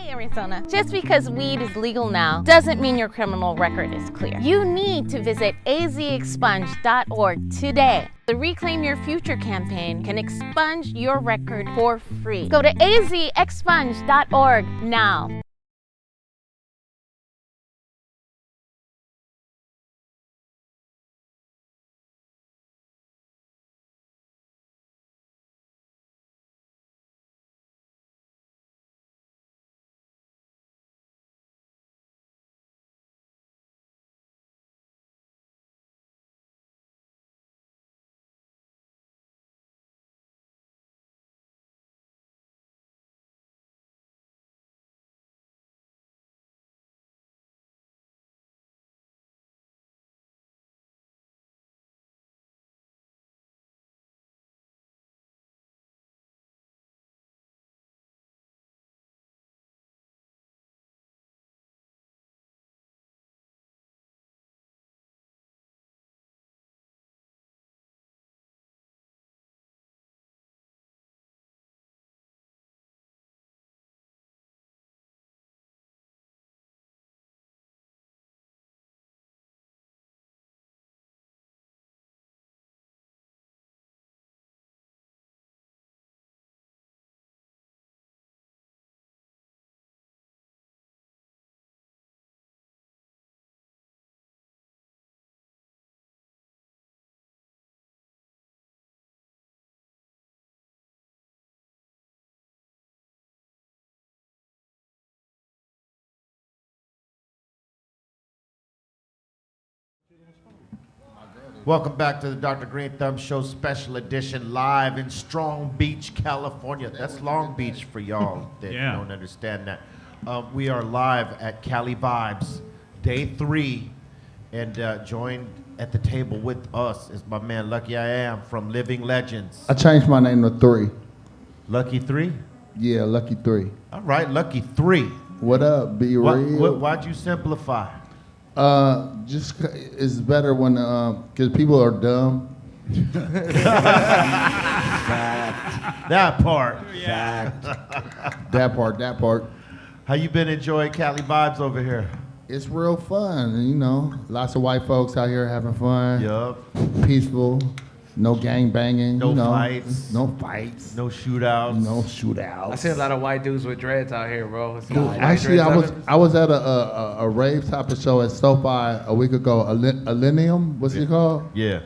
Hey, Arizona. Just because weed is legal now doesn't mean your criminal record is clear. You need to visit azexpunge.org today. The Reclaim Your Future campaign can expunge your record for free. Go to azexpunge.org now. Welcome back to the Dr. Greenthumb Show Special Edition, live in Strong Beach, California. That's Long Beach for y'all that don't understand that. We are live at Cali Vibes, day 3, and joined at the table with us is my man Lucky I Am from Living Legends. I changed my name to 3. Lucky 3? Yeah, Lucky 3. All right, Lucky 3. What up, be real? Why'd you simplify? Just it's better when because people are dumb. That part. That part. How you been enjoying Cali Vibes over here? It's real fun, you know. Lots of white folks out here having fun. Yup. Peaceful. No gang banging. No you know. fights. No fights. No shootouts. No shootouts. I see a lot of white dudes with dreads out here, bro. Actually, I was at a rave type of show at SoFi a week ago. Millennium, what's it called? Yeah.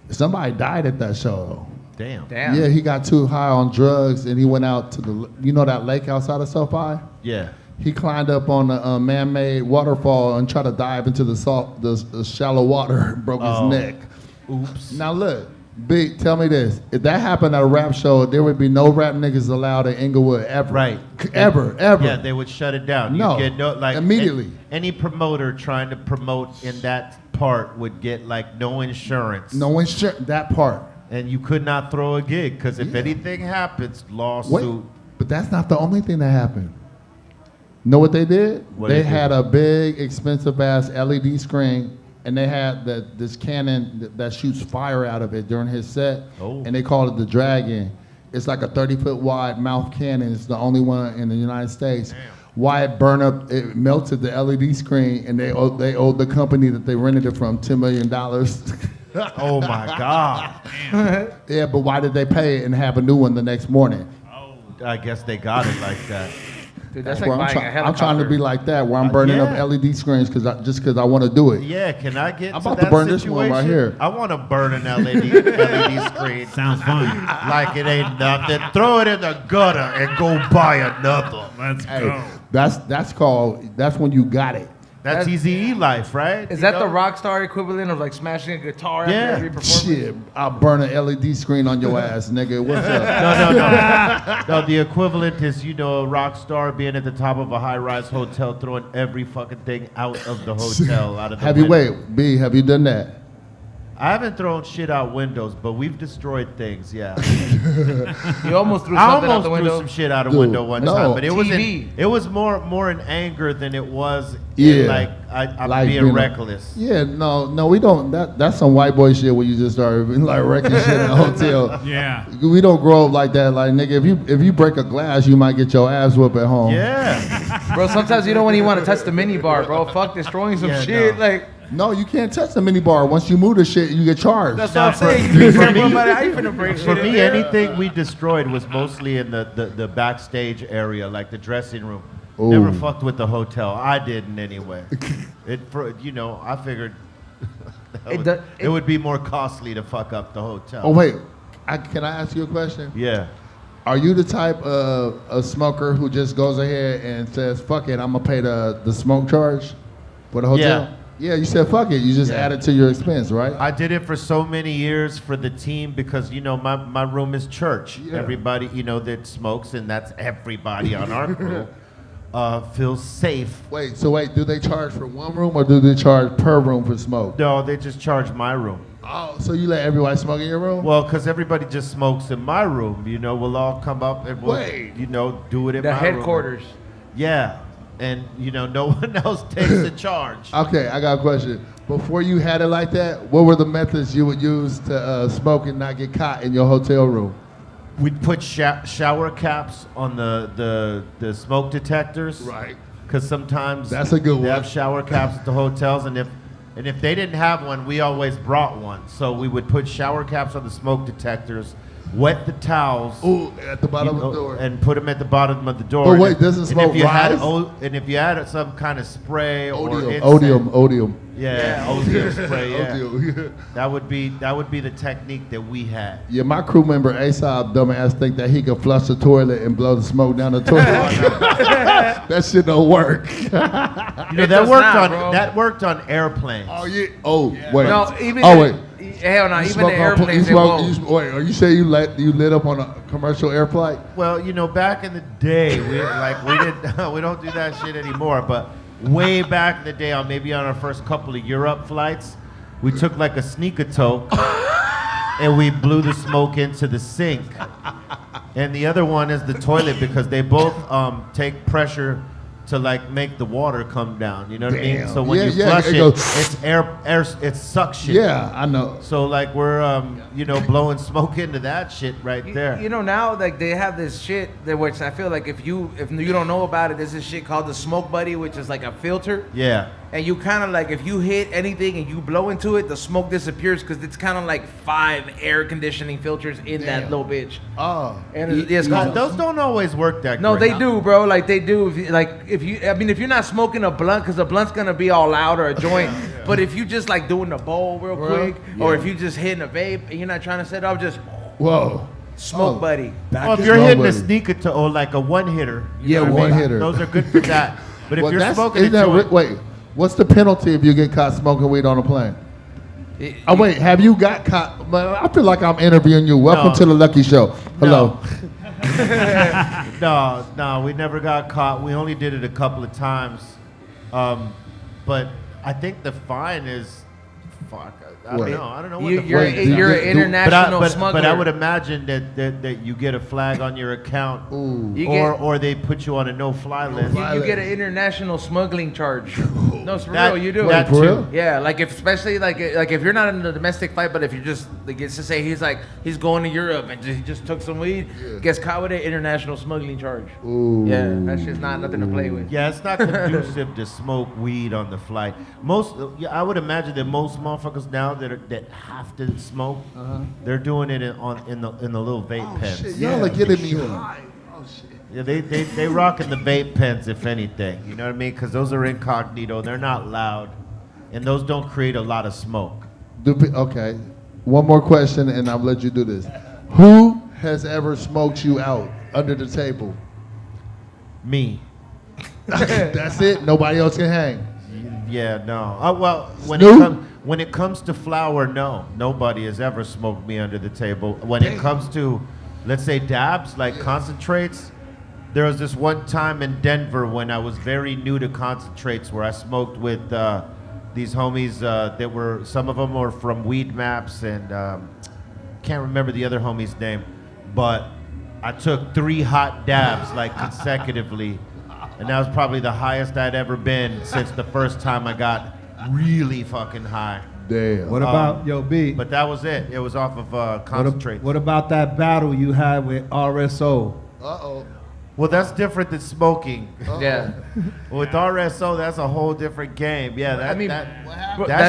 Somebody died at that show. Damn. Yeah, he got too high on drugs and he went out to that lake outside of SoFi? Yeah. He climbed up on a man-made waterfall and tried to dive into the shallow water, broke his neck. Oops. Now look, B, tell me this. If that happened at a rap show, there would be no rap niggas allowed in Inglewood ever. Right. Ever. Yeah, they would shut it down. No. You'd get immediately. Any promoter trying to promote in that part would get no insurance. No insurance, that part. And you could not throw a gig because if anything happens, lawsuit. Wait, but that's not the only thing that happened. Know what they did? They had a big, expensive ass LED screen, and they had this cannon that shoots fire out of it during his set, and they called it the Dragon. It's like a 30-foot wide mouth cannon. It's the only one in the United States. Damn. Why it burned up? It melted the LED screen, and they owed the company that they rented it from $10 million. Oh my God. Yeah, but why did they pay it and have a new one the next morning? I guess they got it like that. Dude, that's like buying a helicopter. I'm trying to be like that, where I'm burning up LED screens just because I want to do it. Yeah, can I get I'm to about that to burn situation? this one right here. I want to burn an LED screen. Sounds fun. Like it ain't nothing. Throw it in the gutter and go buy another. Let's go. That's when you got it. That's Eazy-E life, right? Is that the rock star equivalent of like smashing a guitar after every performance? Shit, I'll burn an LED screen on your ass, nigga. What's up? No, the equivalent is, a rock star being at the top of a high-rise hotel, throwing every fucking thing out of the hotel, out of the window. Have you done that? I haven't thrown shit out windows, but we've destroyed things. Yeah. You almost threw I something out almost the window. threw some shit out a window one time, but it TV. was more in anger than it was Yeah. in like I'm Like being reckless. Yeah, no, we don't. That's some white boy shit where you just start like wrecking shit in a hotel. Yeah. We don't grow up like that. Like nigga, if you break a glass, you might get your ass whooped at home. Yeah. Bro, sometimes you don't even want to touch the mini bar, bro. Fuck destroying some shit. No. Like, No, you can't touch the mini bar. Once you move the shit, you get charged. that's what I'm saying. You be careful about it. How you finna break For shit me, in there? anything we destroyed was mostly in the backstage area, like the dressing room. Ooh. Never fucked with the hotel. I didn't anyway. I figured it would be more costly to fuck up the hotel. Oh wait, can I ask you a question? Yeah. Are you the type of a smoker who just goes ahead and says, "Fuck it, I'm gonna pay the smoke charge for the hotel"? Yeah, you said fuck it. You just add it to your expense, right? I did it for so many years for the team because, my room is church. Yeah. Everybody, that smokes, and that's everybody on our crew, feels safe. Wait, do they charge for one room or do they charge per room for smoke? No, they just charge my room. Oh, so you let everybody smoke in your room? Well, because everybody just smokes in my room. We'll all come up and we'll, do it in The my room. headquarters. Yeah. And, no one else takes the charge. Okay, I got a question. Before you had it like that, what were the methods you would use to smoke and not get caught in your hotel room? We'd put shower caps on the smoke detectors. Right. Because sometimes That's a good they one. have shower caps at the hotels, and if they didn't have one, we always brought one. So we would put shower caps on the smoke detectors, wet the towels. Ooh, at the bottom of the door. And put them at the bottom of the door. But wait, doesn't smoke rise? And if you had some kind of spray or Odium. Yeah, odium spray. Yeah. Odium. That would be the technique that we had. Yeah, my crew member Aesop, dumbass, think that he could flush the toilet and blow the smoke down the toilet. That shit don't work. That worked on airplanes. Oh yeah. Oh wait. No, even wait. Hell no, You even smoke the on airplanes. wait, are you saying you lit up on a commercial air flight? Well, back in the day, we don't do that shit anymore. But way back in the day, maybe on our first couple of Europe flights, we took like a sneaker toke and we blew the smoke into the sink. And the other one is the toilet because they both take pressure to like make the water come down. You know what I mean? So when you flush it's air, it's suction. Yeah, I know. So like we're blowing smoke into that shit right there. Now like they have this shit that which I feel like if you don't know about it, there's this shit called the Smoke Buddy, which is like a filter. Yeah. And you kind of like if you hit anything and you blow into it, the smoke disappears because it's kind of like 5 air conditioning filters in that little bitch. Oh. And it's called, those don't always work that no, great. they do, bro. Like they do. If you're not smoking a blunt, because a blunt's gonna be all loud or a joint. But if you just like doing the bowl real quick, or if you just hitting a vape and you're not trying to set it up, just Smoke Buddy. Well, if you're hitting a sneaker to or like a one hitter, one hitter. Those are good for that. But if you're smoking a isn't that joint, wait, what's the penalty if you get caught smoking weed on a plane? Wait, have you got caught? I feel like I'm interviewing you. Welcome to the Lucky Show. Hello. No, we never got caught. We only did it a couple of times. But I think the fine is, I don't know. What you're an international smuggler. But I would imagine that you get a flag on your account, or they put you on a no-fly list. You get an international smuggling charge. No, it's for real. You do. Wait, for real? Yeah, like especially like if you're not in a domestic flight, but if you're just like it's to say he's going to Europe and he just took some weed, gets caught with an international smuggling charge. Ooh. Yeah, that's just nothing to play with. Yeah, it's not conducive to smoke weed on the flight. I would imagine that most motherfuckers now that have to smoke, they're doing it in the little vape pens. Shit, y'all are getting me high. Oh shit. Yeah, they rocking the vape pens, if anything. You know what I mean? Because those are incognito. They're not loud, and those don't create a lot of smoke. Okay, one more question, and I'll let you do this. Who has ever smoked you out under the table? Me. That's it. Nobody else can hang. Yeah, no. Well, when it comes to flower, no. Nobody has ever smoked me under the table. When it comes to, let's say, dabs, like concentrates, there was this one time in Denver when I was very new to concentrates where I smoked with these homies that were, some of them were from Weed Maps, and can't remember the other homie's name, but I took 3 hot dabs like consecutively, and that was probably the highest I'd ever been since the first time I got really fucking high. Damn. What about B? But that was it. It was off of concentrate. What about that battle you had with RSO? Uh-oh. Well, that's different than smoking. Yeah. With RSO, that's a whole different game. Yeah, that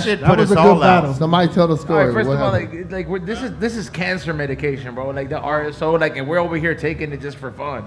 shit That put was us a good all battle. out. Somebody tell the All story. right, first What of all, happened? this is cancer medication, bro. Like the RSO, like, and we're over here taking it just for fun.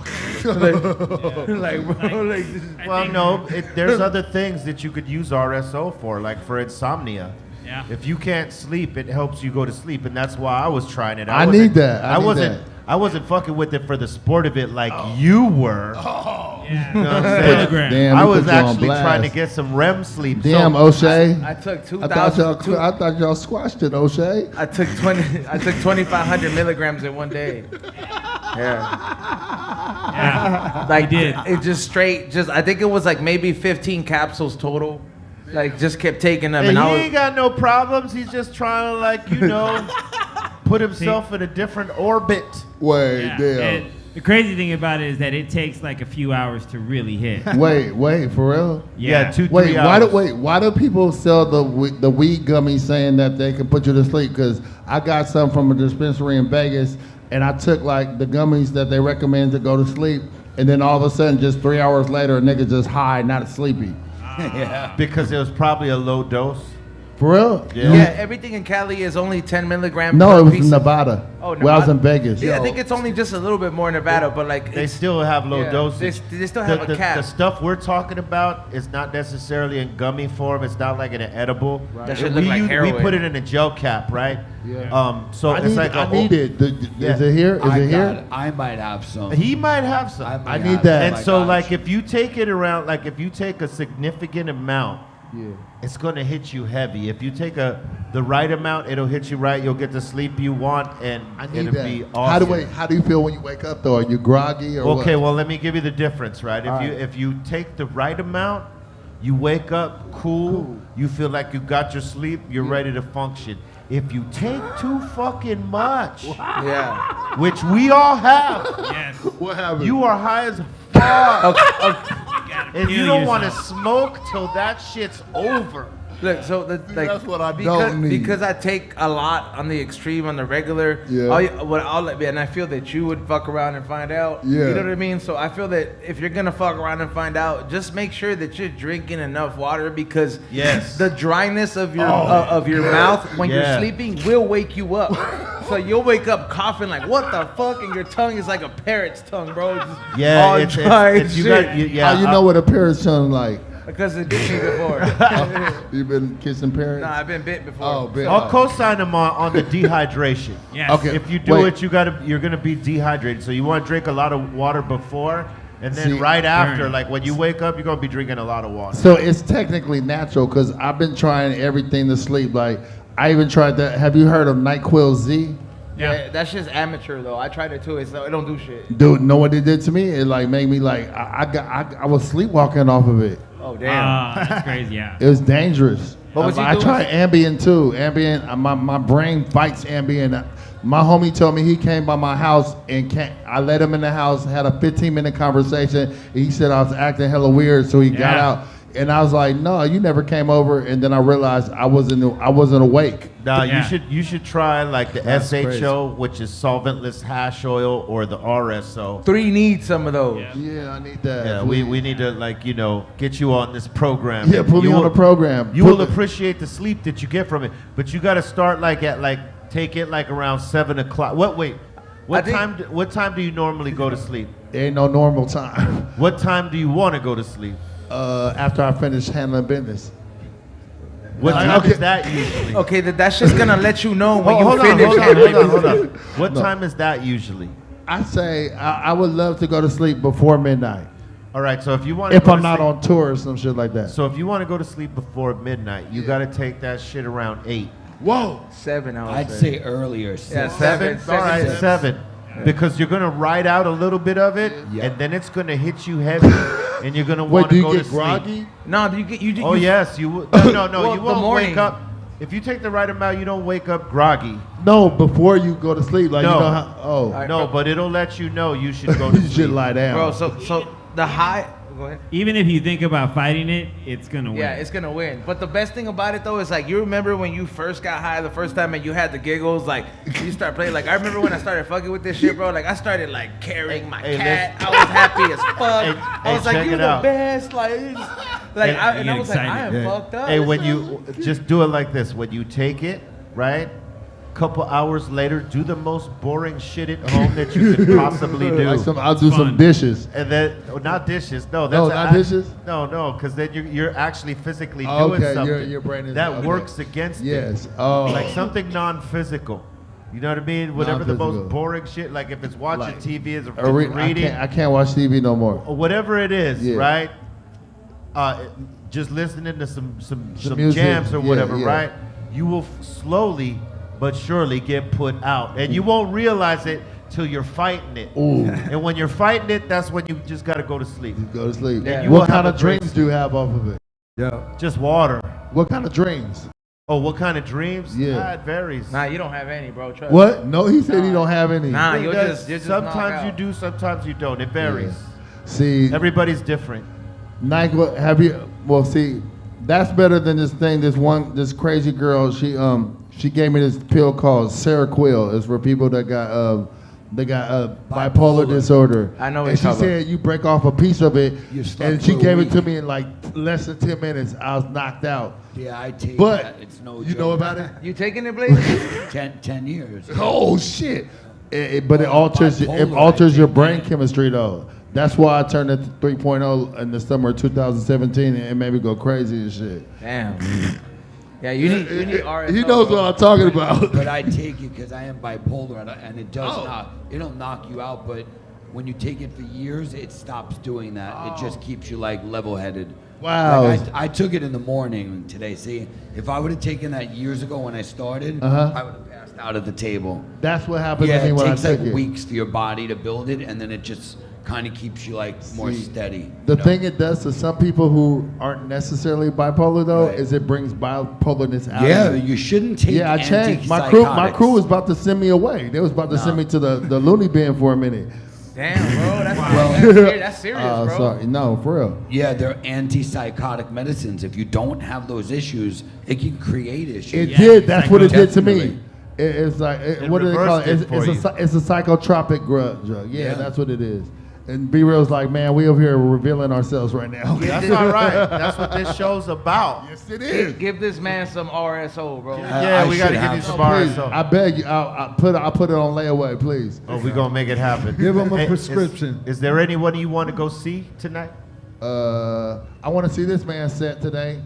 Well, no, there's other things that you could use RSO for, like for insomnia. Yeah. If you can't sleep, it helps you go to sleep, and that's why I was trying it. I need that. I wasn't fucking with it for the sport of it like you were. Yeah. You know what I'm saying? Damn, I we was put you on actually blast. trying to get some REM sleep. Damn, So, O'Shea. I took I thought 2,000. y'all squashed it, O'Shea. I took 2,500 milligrams in one day. Yeah. Yeah. Like I did. It just straight. I think it was like maybe 15 capsules total. Like just kept taking them, and and he I was. ain't got no problems. He's just trying to, like, put himself in a different orbit. Wait, Yeah. damn. And the crazy thing about it is that it takes like a few hours to really hit. Wait, for real? Yeah, 2-3 Wait, hours. why do people sell the weed gummies saying that they can put you to sleep? Because I got some from a dispensary in Vegas, and I took like the gummies that they recommend to go to sleep, and then all of a sudden, just 3 hours later, a nigga just high, not sleepy. Yeah. Because it was probably a low dose. For real? Yeah, everything in Cali is only 10 milligrams. No, per it was piece in of- Nevada. Oh, Where I was in Vegas. Yeah, I think it's only just a little bit more in Nevada, but like They it's- still have low yeah, dosage. They still have the, a cap. The stuff we're talking about is not necessarily in gummy form. It's not like in an edible. That should look like we heroin. put it in a gel cap, right? Yeah. So I it's need, like I need it. Yeah. Is it here? Is it here? I might have some. He might have some. I need that. And so, like, if you take it around, like, if you take a significant amount, it's gonna hit you heavy. If you take the right amount, it'll hit you right. You'll get the sleep you want, and I need it'll that. be awesome. How do you feel when you wake up though? Are you groggy or what? Okay, well, let me give you the difference, right? All If you take the right amount, you wake up cool. You feel like you got your sleep. You're ready to function. If you take too fucking much, yeah, which we all have, Yes. What happened? you are high as fuck, and you kill don't want to yourself. smoke till that shit's over. Look, so that's what I because, don't need. because I take a lot on the extreme, on the regular. Yeah. And I feel that you would fuck around and find out. Yeah. You know what I mean? So I feel that if you're gonna fuck around and find out, just make sure that you're drinking enough water, because Yes. the dryness of your mouth when Yeah. you're sleeping will wake you up. So you'll wake up coughing like, what the fuck, and your tongue is like a parrot's tongue, bro. Just Yeah, all it's dry and you shit. got yeah. How you know what a parrot's sound like? Because it bit me before. You been kissing parrots? Nah, I've been bit before. Oh, bit. I'll co-sign him on the dehydration. Yes. Okay. If you do Wait. it, you're gonna be dehydrated. So you want to drink a lot of water before, and then See, right after, burn. like when you wake up, you're gonna be drinking a lot of water. So it's technically natural because I've been trying everything to sleep. Like I even tried that. Have you heard of NyQuil Z? Yeah, that's just amateur though. I tried it too. It don't do shit. Dude, know what it did to me? It like made me like I was sleepwalking off of it. Oh damn. That's crazy. Yeah. It was dangerous. What was you I doing? tried Ambien too. Ambien, my brain fights Ambien. My homie told me he came by my house and I let him in the house, had a 15-minute conversation. He said I was acting hella weird, so he got Yeah. out. And I was like, no, you never came over. And then I realized I wasn't awake. Nah, Yeah. you should try like the That's SHO, which is solventless hash oil, or the RSO. 3 need some of those. Yeah. Yeah, I need that. Yeah, we need to, like, get you on this program. Yeah, put me You on will- the program. You Put will the- appreciate the sleep that you get from it, but you got to start take it like around 7 o'clock. What time do you normally go to sleep? There ain't no normal time. What time do you want to go to sleep? After I finish handling business. What time okay. is that usually? Okay, that's just gonna let you know when you Hold on, finish. hold on. What No. time is that usually? I say I would love to go to sleep before midnight. All right, so if you want If I'm not on tour or some shit like that. So if you want to go to sleep before midnight, you got to take that shit around 8. Whoa. 7 hours. I'd say earlier. Yeah, 7. 7. All right, 7. Because you're going to ride out a little bit of it, Yeah. and then it's going to hit you heavy. and you're gonna Wait, want do to you go get to groggy? sleep. No, you. Oh yes, you would. No, Well, you the won't morning. wake up. If you take the right amount, you don't wake up groggy. No, before you go to sleep, like No. you know how. Oh, No, but it'll let you know you should go to you sleep. should lie down. Bro, so the high. Go ahead. Even if you think about fighting it, it's gonna win. Yeah, it's gonna win. But the best thing about it though is like you remember when you first got high the first time and you had the giggles, like you start playing. Like I remember when I started fucking with this shit, bro. Like I started like carrying my cat. I was happy as fuck. I was like, check you're it the out. best. Like, and I get was like, I am excited. fucked up. Hey, when you just do it like this, when you take it, right? Couple hours later, do the most boring shit at home that you could possibly do. Like I'll do some dishes. And then, not dishes. No, that's No, not dishes? No, because then you're actually physically Oh, doing okay, something your brain is- that okay. works against Yes. it. Oh. Like something non-physical. You know what I mean? Whatever the most Non-physical. boring shit, like if it's watching Like, TV, is I reading, can't watch TV no more. or whatever it is, Yeah. right? Just listening to some music, jams or yeah, whatever, yeah. right? You will slowly but surely get put out, and you won't realize it till you're fighting it. Ooh. And when you're fighting it, that's when you just gotta go to sleep. Go to sleep. And you will What kind have of a great dreams do you have off of it? Yeah. Just water. What kind of dreams? Oh, what kind of dreams? Yeah. It varies. Nah, you don't have any, bro. Trust What? No, he said he don't have any. Nah, It you're does. just Sometimes you do, sometimes you don't. It varies. See, Everybody's different. Nike, have you? Well, see, that's better than this thing. This crazy girl. She gave me this pill called Seroquel. It's for people that got bipolar disorder. I know what And you're she talking said you break off a piece of it, You're stuck and she for a gave it week. to me in like less than 10 minutes. I was knocked out. Yeah, I take But that. It's no you joke. know about it? You taking it, Blaze? 10 years. Oh shit! But it alters bipolar, I your take brain that. chemistry though. That's why I turned it to 3.0 in the summer of 2017, and it made me go crazy and shit. Damn. Yeah, you need RSO. He knows what I'm talking about. But I take it because I am bipolar, and it does not. It'll knock you out, but when you take it for years, it stops doing that. It just keeps you like level-headed. Wow. Like I took it in the morning today. See, if I would have taken that years ago when I started, I would have passed out at the table. That's what happened Yeah, to me it when I takes took like it. weeks for your body to build it, and then it just kind of keeps you like more steady. The you know? thing it does to some people who aren't necessarily bipolar though Right. is it brings bipolarness out. Yeah, of you. you shouldn't take. Yeah, I changed. My crew antipsychotics. was about to send me away. They was about to send me to the loony bin for a minute. Damn, bro. That's serious, bro. Sorry, no, for real. Yeah, they're antipsychotic medicines. If you don't have those issues, it can create issues. It did. That's what it did to Definitely. me. It's like It what do they call it? reversed it It's for a psychotropic drug. Yeah, Yeah. that's what it is. And B Real's like, man, we over here revealing ourselves right now. That's all right. That's what this show's about. Yes, it is. Give this man some RSO, bro. Yeah, we gotta give you some Please, RSO. I beg you. I'll put it on layaway, please. Oh, we're gonna make it happen. Give him a Hey, prescription. Is there anyone you want to go see tonight? I want to see this man set today.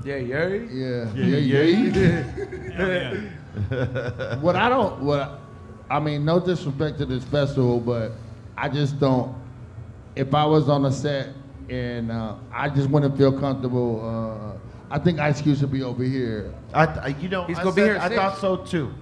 Yeah, yeah. Yeah. I mean, no disrespect to this festival, but I just don't. If I was on a set and I just wouldn't feel comfortable, I think Ice Cube should be over here. He's gonna be here at I 6. thought so too.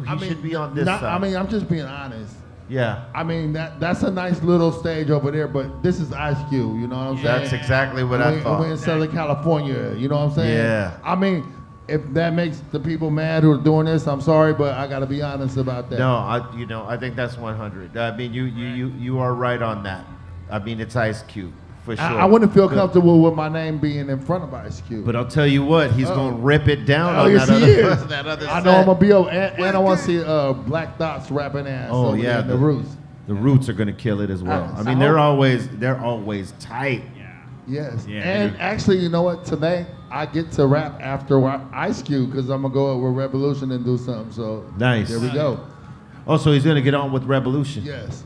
He should be on this side. I mean, I'm just being honest. Yeah. I mean, that's a nice little stage over there, but this is Ice Cube, you know what I'm saying? That's exactly what I thought. We're in Southern California, you know what I'm saying? Yeah. I mean, if that makes the people mad who are doing this, I'm sorry, but I got to be honest about that. No, I think that's 100. I mean, you are right on that. I mean, it's Ice Cube for sure. I wouldn't feel comfortable with my name being in front of Ice Cube. But I'll tell you what, he's gonna rip it down Oh, on yes, that he other, is. that other I set. know I'm gonna be over, and I want to see Black Thoughts rapping ass. Oh over yeah, there in the Roots. The Roots are gonna kill it as well. I mean, they're always tight. Yes. Yeah, And actually, you know what? Today I get to rap after Ice Cube because I'm gonna go with Revolution and do something. So Nice. there we go. Oh, so he's gonna get on with Revolution. Yes.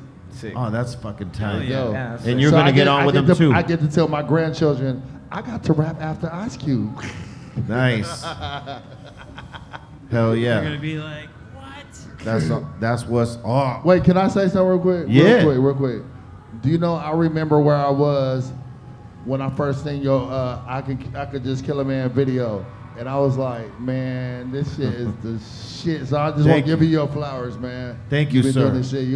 Oh, that's fucking tight. Yo. Yeah, that's And you're So gonna I get on with him too. I get to tell my grandchildren I got to rap after Ice Cube. Nice. Hell You're gonna yeah. be like, what? That's what's up. Wait, can I say something real quick? Yeah. Real quick. Do you know I remember where I was when I first seen your I could just kill a man video. And I was like, man, this shit is the shit. So I just want Thank to give you. you your flowers, man. Thank you, You've been sir. doing this shit.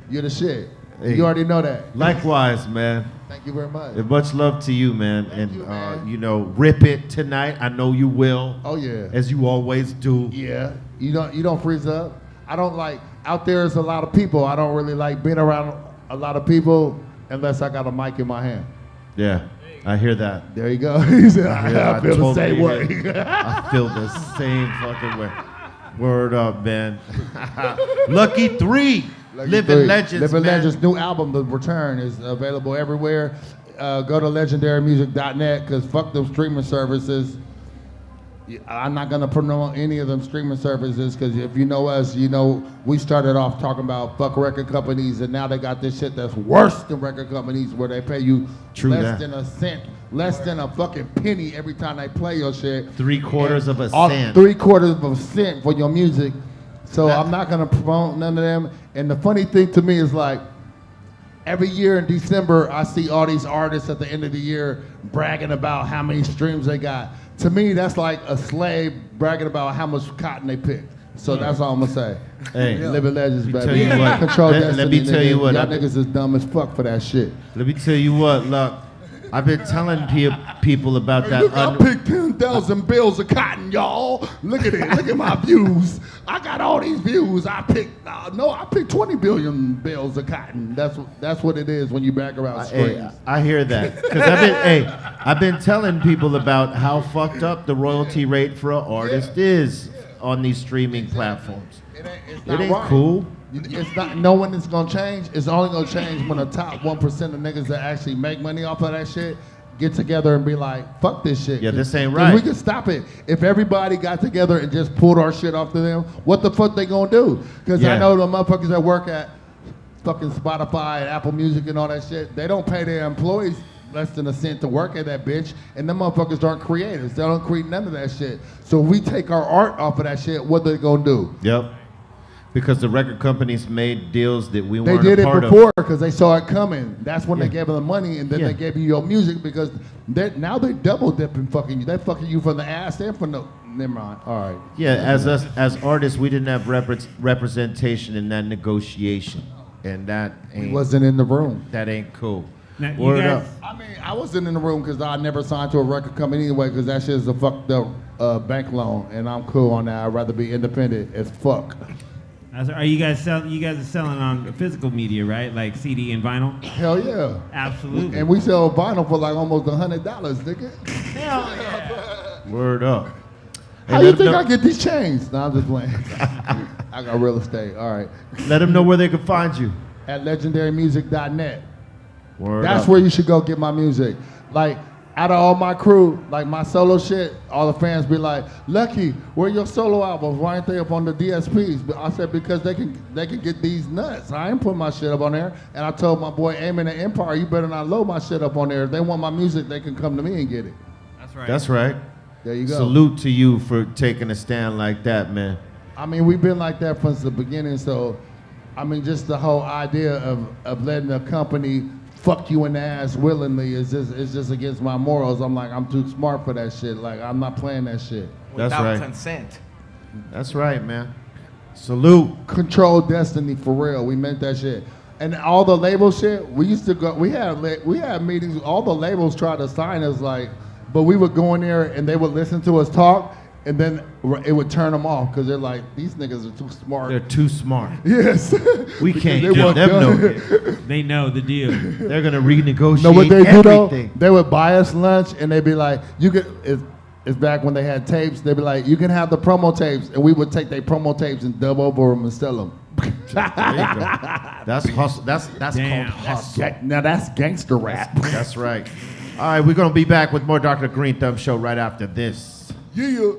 You're the shit. Hey, You already know that. Likewise, man. Thank you very much. And much love to you, man. You know, rip it tonight. I know you will. Oh yeah. As you always do. Yeah. You don't freeze up. I don't like out there is a lot of people. I don't really like being around a lot of people unless I got a mic in my hand. Yeah. I hear that. There you go. He said, I feel the same way. I feel the same fucking way. Word up, man. Lucky 3. Living Legends, Living man. Legends new album, The Return, is available everywhere. Go to legendarymusic.net because fuck them streaming services. I'm not gonna promote any of them streaming services because if you know us, you know we started off talking about fuck record companies and now they got this shit that's worse than record companies where they pay you less than a cent, less than a fucking penny every time they play your shit. 3/4 of a cent. 3/4 of a cent for your music. So I'm not gonna promote none of them. And the funny thing to me is like, every year in December, I see all these artists at the end of the year bragging about how many streams they got. To me, that's like a slave bragging about how much cotton they picked. So that's all I'm gonna say. Hey, Living Legends, baby. tell you what, Control let Destiny. me tell you what, Y'all niggas is dumb as fuck for that shit. Let me tell you what, look. I've been telling people about that. Look, I picked 10,000 bales of cotton, y'all. Look at it. Look at my views. I got all these views. I picked 20 billion bales of cotton. That's what it is when you brag about streams. I hear that because I've been telling people about how fucked up the royalty rate for an artist is on these streaming platforms. It ain't cool. It's not. No one is gonna change. It's only gonna change when the top 1% of niggas that actually make money off of that shit get together and be like, "Fuck this shit." Yeah, this ain't right. We can stop it. If everybody got together and just pulled our shit off to them, what the fuck they gonna do? Because I know the motherfuckers that work at fucking Spotify and Apple Music and all that shit, they don't pay their employees less than a cent to work at that bitch, and them motherfuckers aren't creators. They don't create none of that shit. So if we take our art off of that shit, what they gonna do? Yep. Because the record companies made deals that we weren't They did a part it before because they saw it coming. That's when they gave them the money, and then they gave you your music because now they double dipping fucking you. They're fucking you from the ass and from the. Never mind. All right. Yeah, as artists, we didn't have representation in that negotiation, and that ain't. We wasn't in the room. That ain't cool. Now, Word up. I mean, I wasn't in the room because I never signed to a record company anyway because that shit is a fucked up bank loan, and I'm cool on that. I'd rather be independent as fuck. Are you guys selling? You guys are selling on physical media, right? Like CD and vinyl. Hell yeah. Absolutely. And we sell vinyl for like almost $100, nigga. Hell yeah. Word up. How you think I get these chains? No, I'm just playing. I got real estate. All right. Let them know where they can find you. At legendarymusic.net. Word That's up. where you should go get my music. Like, out of all my crew, like my solo shit, all the fans be like, "Lucky, where your solo albums? Why ain't they up on the DSPs?" But I said because they can get these nuts. I ain't putting my shit up on there. And I told my boy Aiming the Empire, you better not load my shit up on there. If they want my music, they can come to me and get it. That's right. That's right. There you go. Salute to you for taking a stand like that, man. I mean, we've been like that since the beginning. So, I mean, just the whole idea of letting a company fuck you in the ass willingly is just against my morals. I'm like, I'm too smart for that shit. Like, I'm not playing that shit. That's Without right. consent. That's right, man. Salute. Control Destiny for real. We meant that shit. And all the label shit, we used to go. We had meetings. All the labels tried to sign us, like, but we would go in there and they would listen to us talk, and then it would turn them off because they're like, these niggas are too smart. They're too smart. Yes. We can't They give want them no. They know the deal. They're gonna renegotiate Know what they do though? everything. They would buy us lunch and they'd be like, you could. It's back when they had tapes. They'd be like, you can have the promo tapes, and we would take their promo tapes and dub over them and sell them. There you go. That's hustle. That's Damn. called hustle. Now that's gangster rap. That's right. All right, we're gonna be back with more Dr. Greenthumb show right after this. Yeah.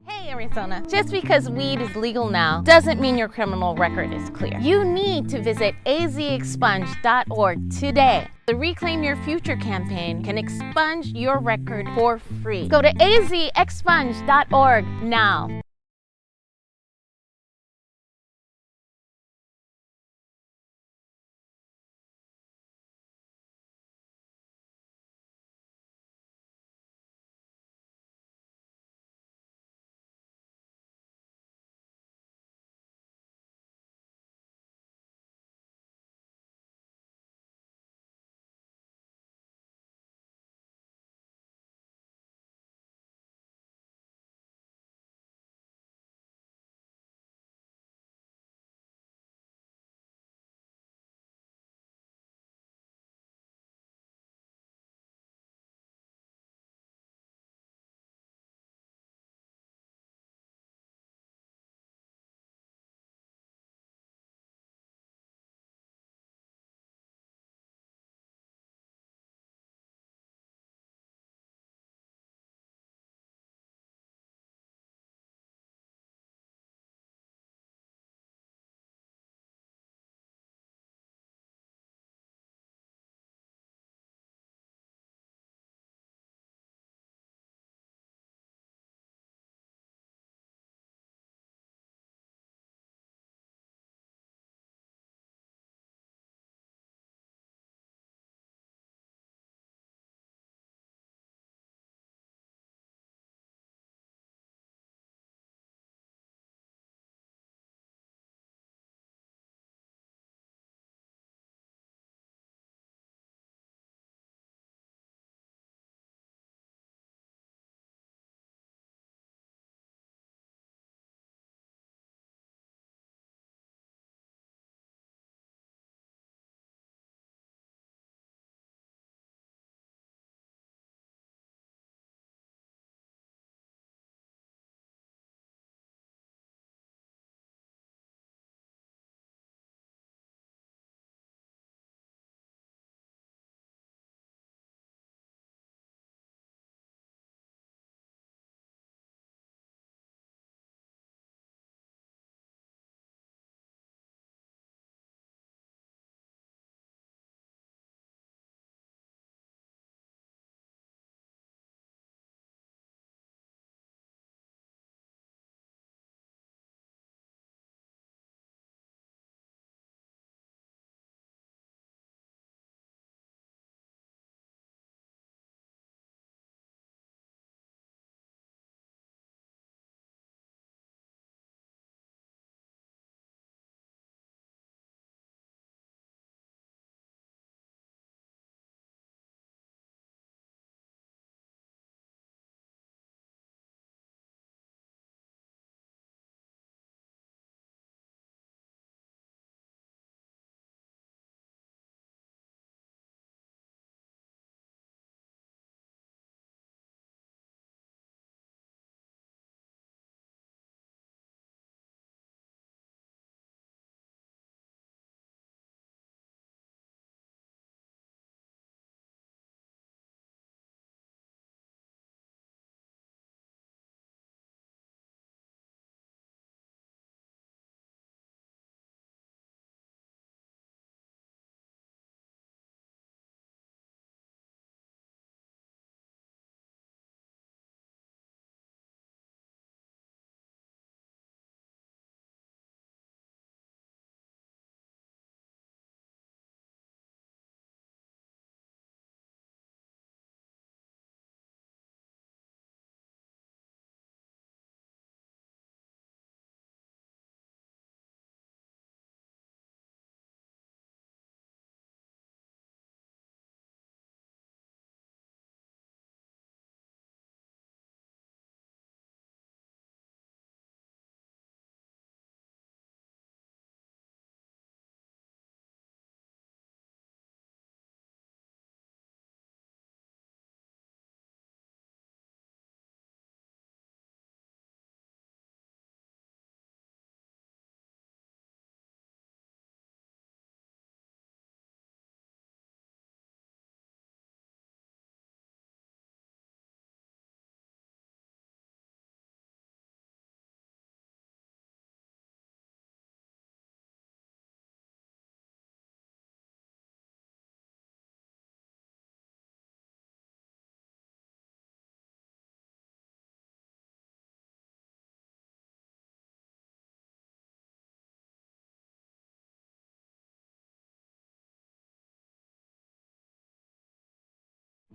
Hey Arizona, just because weed is legal now doesn't mean your criminal record is clear. You need to visit azexpunge.org today. The Reclaim Your Future campaign can expunge your record for free. Go to azexpunge.org now.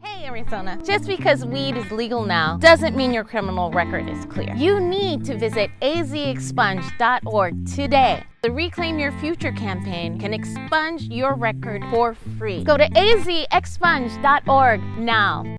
Hey Arizona, just because weed is legal now doesn't mean your criminal record is clear. You need to visit azexpunge.org today. The Reclaim Your Future campaign can expunge your record for free. Go to azexpunge.org now.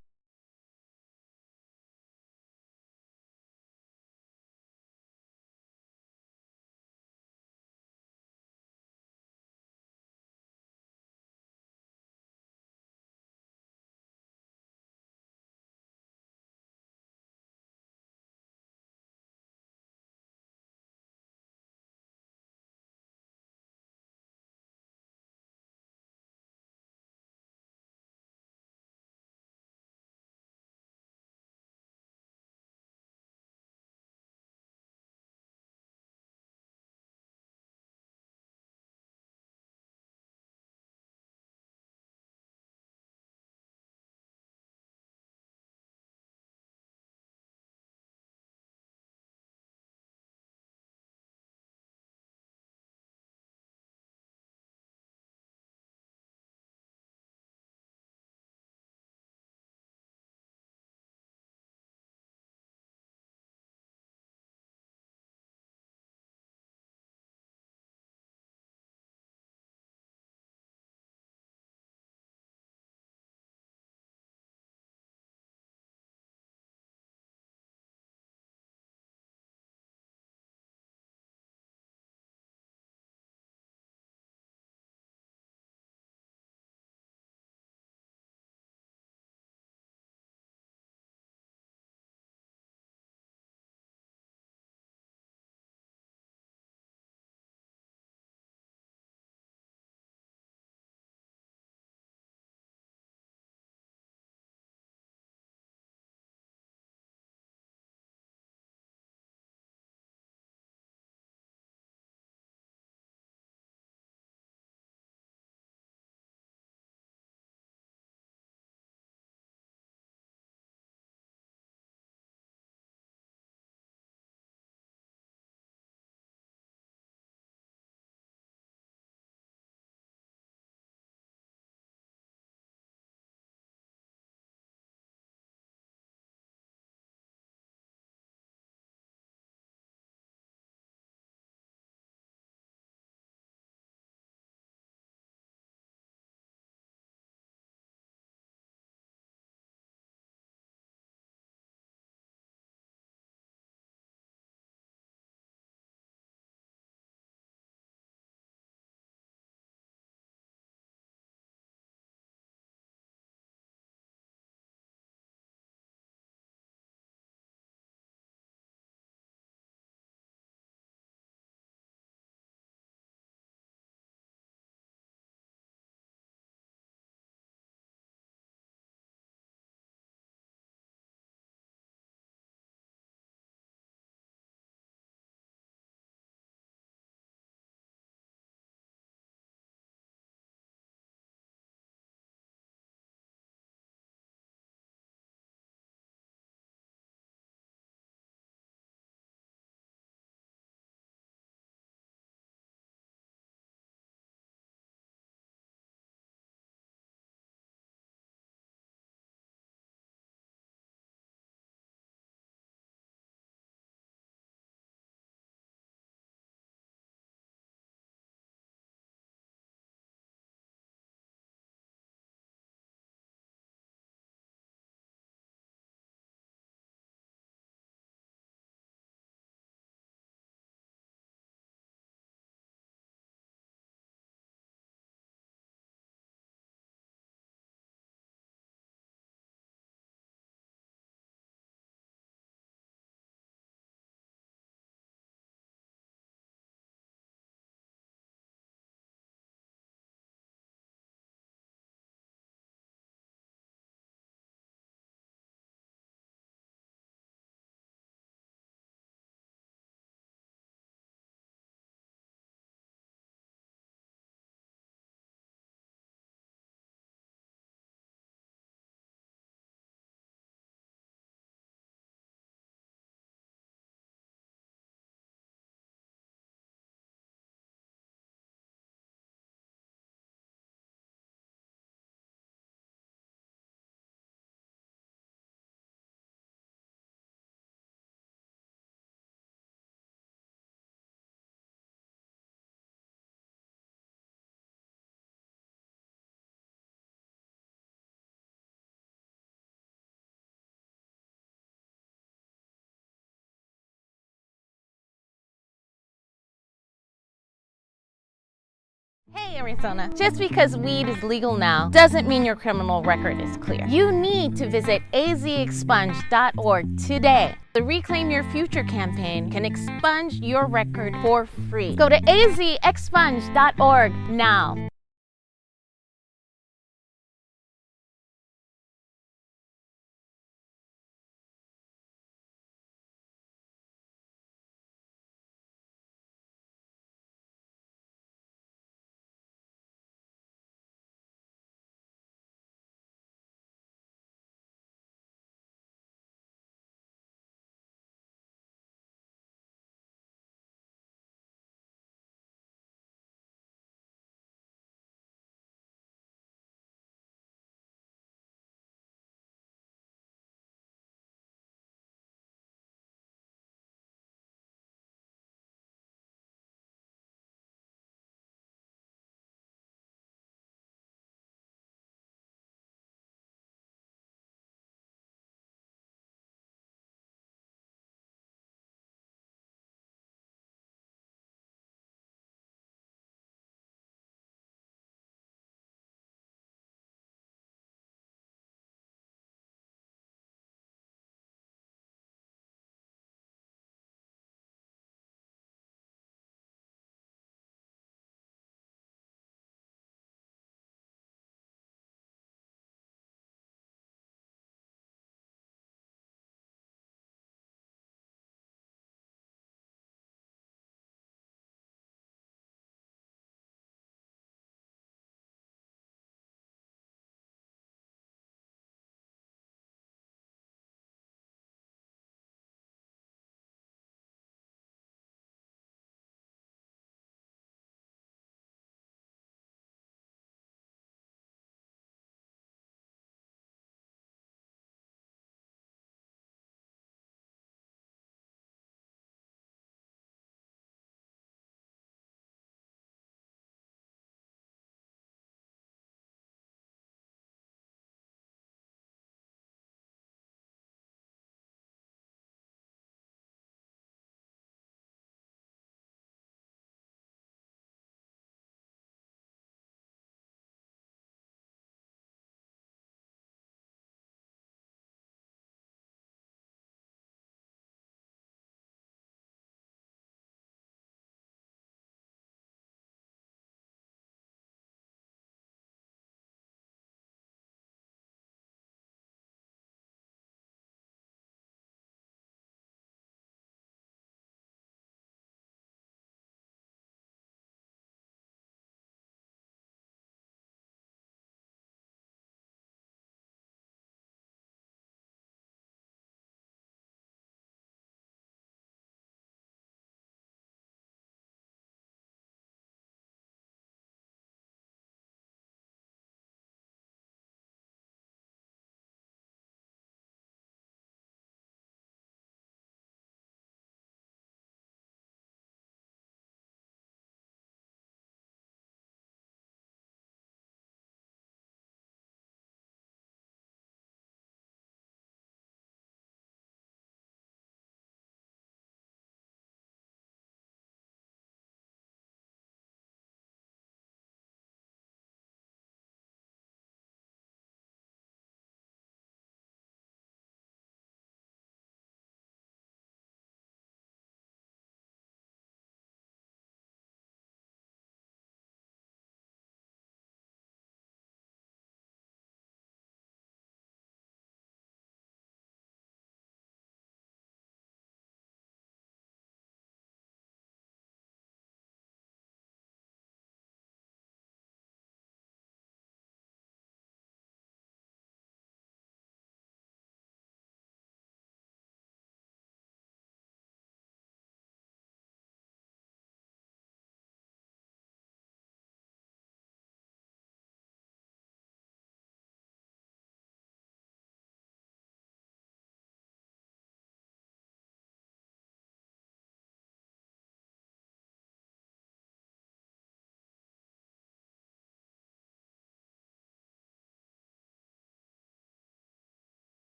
Hey, Arizona. Just because weed is legal now doesn't mean your criminal record is clear. You need to visit azexpunge.org today. The Reclaim Your Future campaign can expunge your record for free. Go to azexpunge.org now.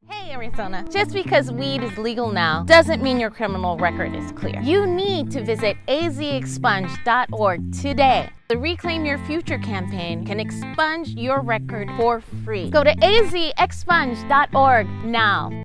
Hey Arizona, just because weed is legal now doesn't mean your criminal record is clear. You need to visit azexpunge.org today. The Reclaim Your Future campaign can expunge your record for free. Go to azexpunge.org now.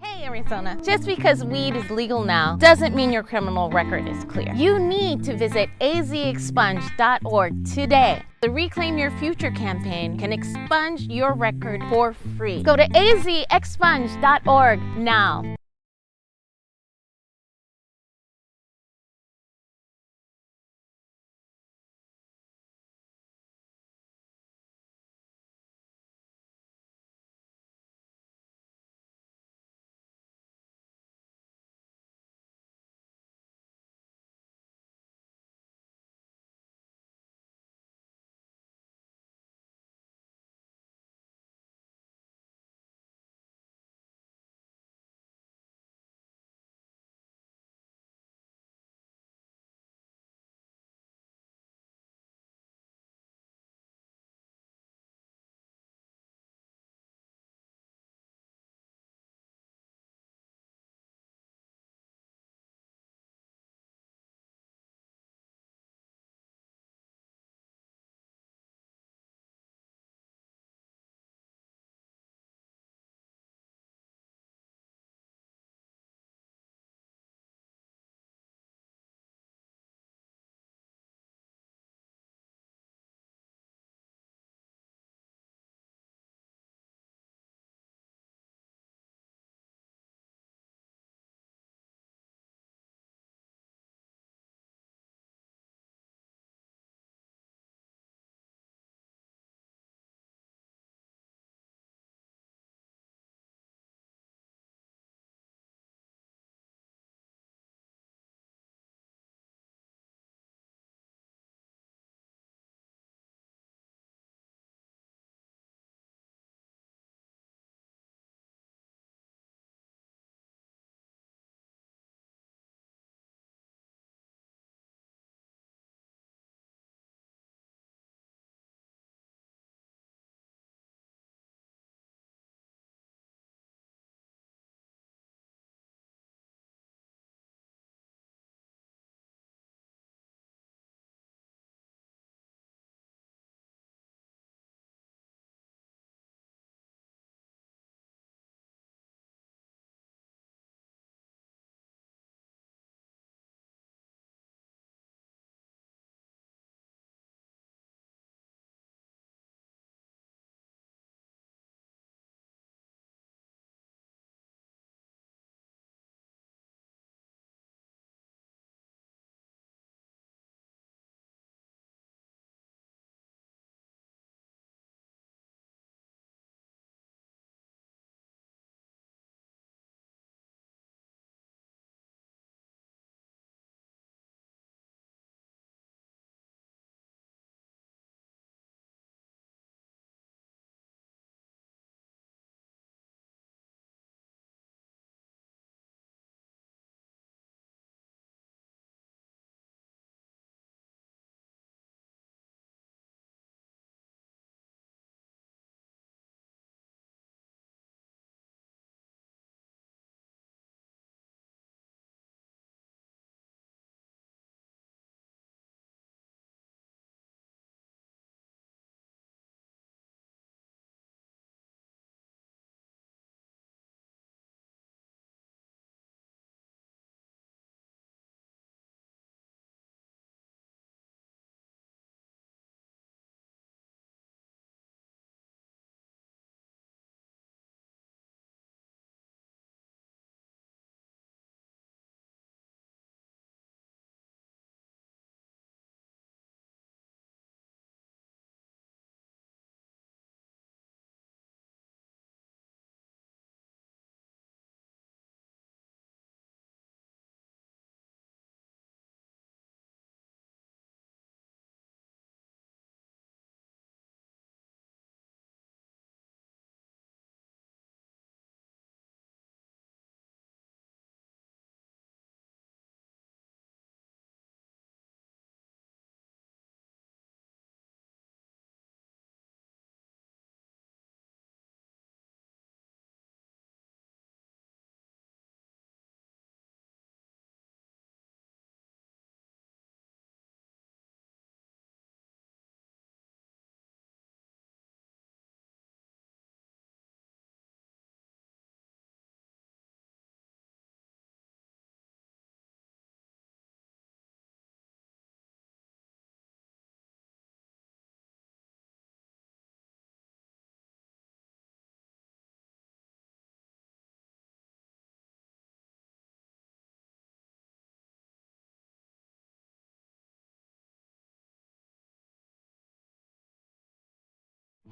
Hey Arizona, just because weed is legal now doesn't mean your criminal record is clear. You need to visit azexpunge.org today. The Reclaim Your Future campaign can expunge your record for free. Go to azexpunge.org now.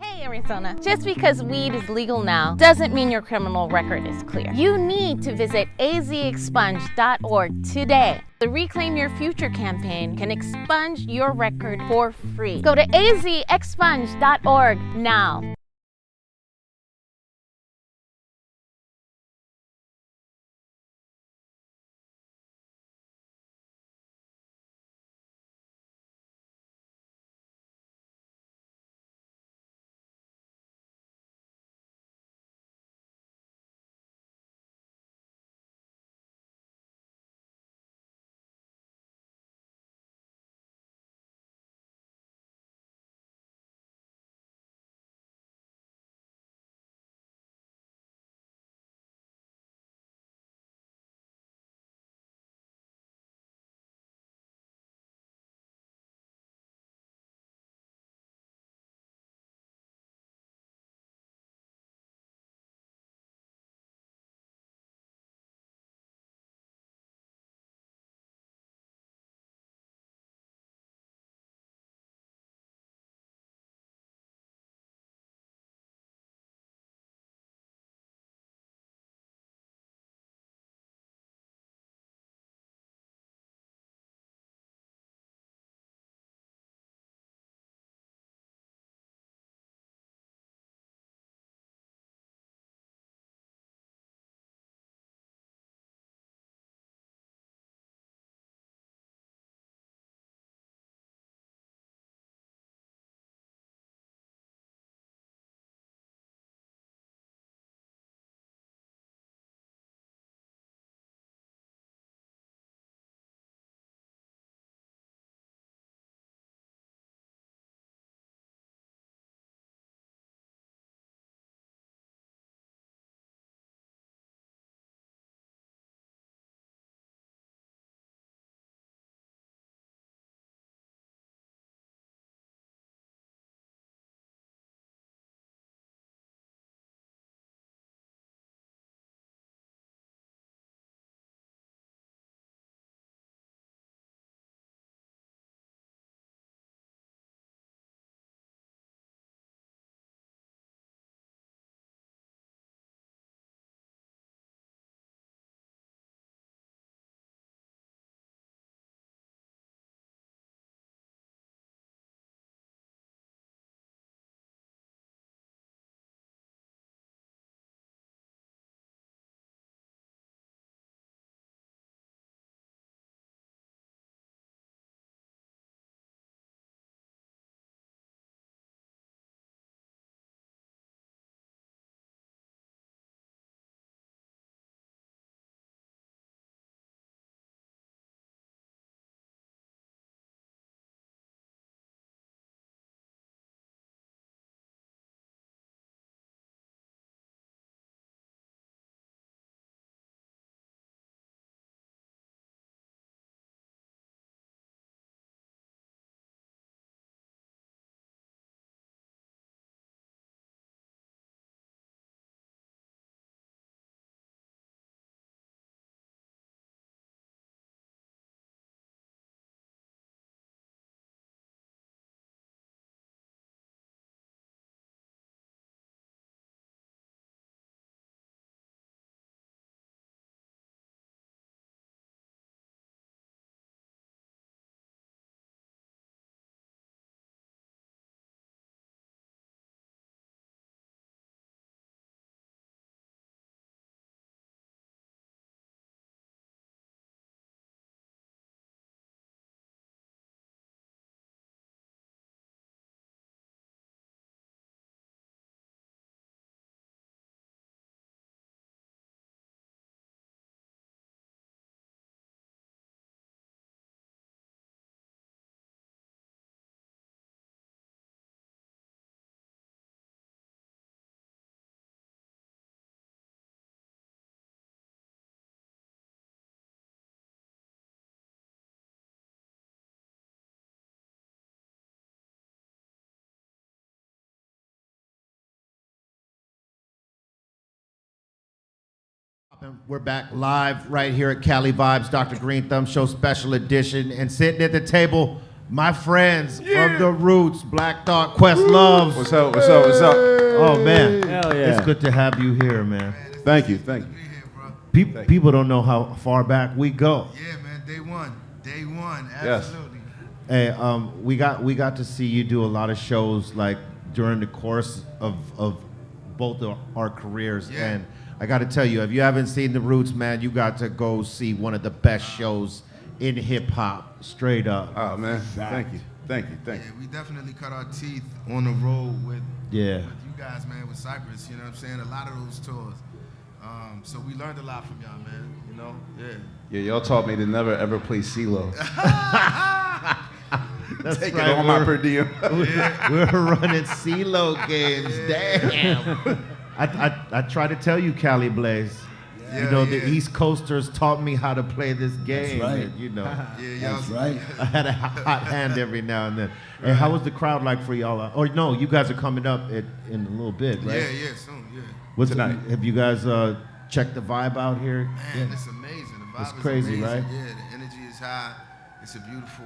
Hey Arizona, just because weed is legal now doesn't mean your criminal record is clear. You need to visit azexpunge.org today. The Reclaim Your Future campaign can expunge your record for free. Go to azexpunge.org now. We're back live right here at Cali Vibes, Dr. Greenthumb Show Special Edition. And sitting at the table, My friends from the Roots, Black Thought, Quest Loves. What's up? What's up? What's up? Oh man, Hell yeah. It's good to have you here, man. Thank you. Thank you. People don't know how far back we go. Yeah, man. Day one. Yes. Absolutely. Hey, we got to see you do a lot of shows like during the course of both of our careers, Yeah. and I got to tell you, if you haven't seen the Roots, man, you got to go see one of the best shows in hip hop, straight up. Oh man, thank you. Yeah, we definitely cut our teeth on the road with Yeah. you guys, man, with Cypress. You know what I'm saying? A lot of those tours. So we learned a lot from y'all, man. You know? Yeah. Yeah, y'all taught me to never ever play CeeLo. That's Take right, it on my per diem. We're running CeeLo games. Damn. I try to tell you, Cali Blaze. You know, the East Coasters taught me how to play this game. right. And, you know, That's right. I had a hot hand every now and then. Hey, how was the crowd like for y'all? Or no, you guys are coming up in a little bit, right? Yeah, soon, yeah. What's Tonight. Have you guys checked the vibe out here? Man, it's amazing. The vibe It's is crazy, amazing. right? Yeah, the energy is high. It's a beautiful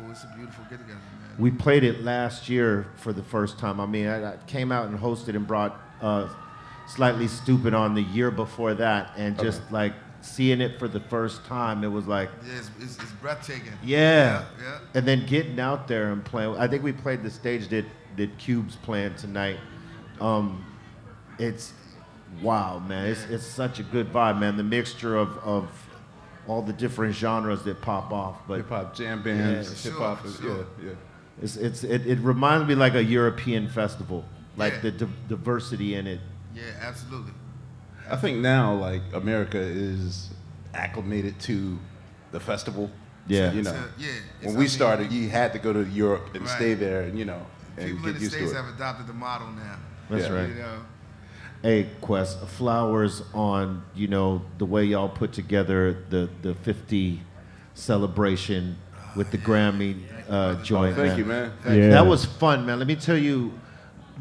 get together, man. We played it last year for the first time. I mean, I came out and hosted and brought Slightly Stupid on the year before that, and just like seeing it for the first time, it was like, Yeah, it's breathtaking. yeah. Yeah. And then getting out there and playing. I think we played the stage that Cube's playing tonight. It's wow, man. It's such a good vibe, man. The mixture of all the different genres that pop off, but Hip hop jam bands, Yeah, hip hop, sure. yeah. it reminds me like a European festival, like Yeah. the diversity in it. Yeah, absolutely. I think now, like, America is acclimated to the festival. Yeah. You know, Yeah. when we started, you had to go to Europe and Right. stay there, and you know, and People in get the used to States it. have adopted the model now. That's Yeah. right. You know? Hey, Quest, flowers on, you know, the way y'all put together the 50 celebration with the Grammy joint. Thank you, man. Thank Yeah. That was fun, man. Let me tell you,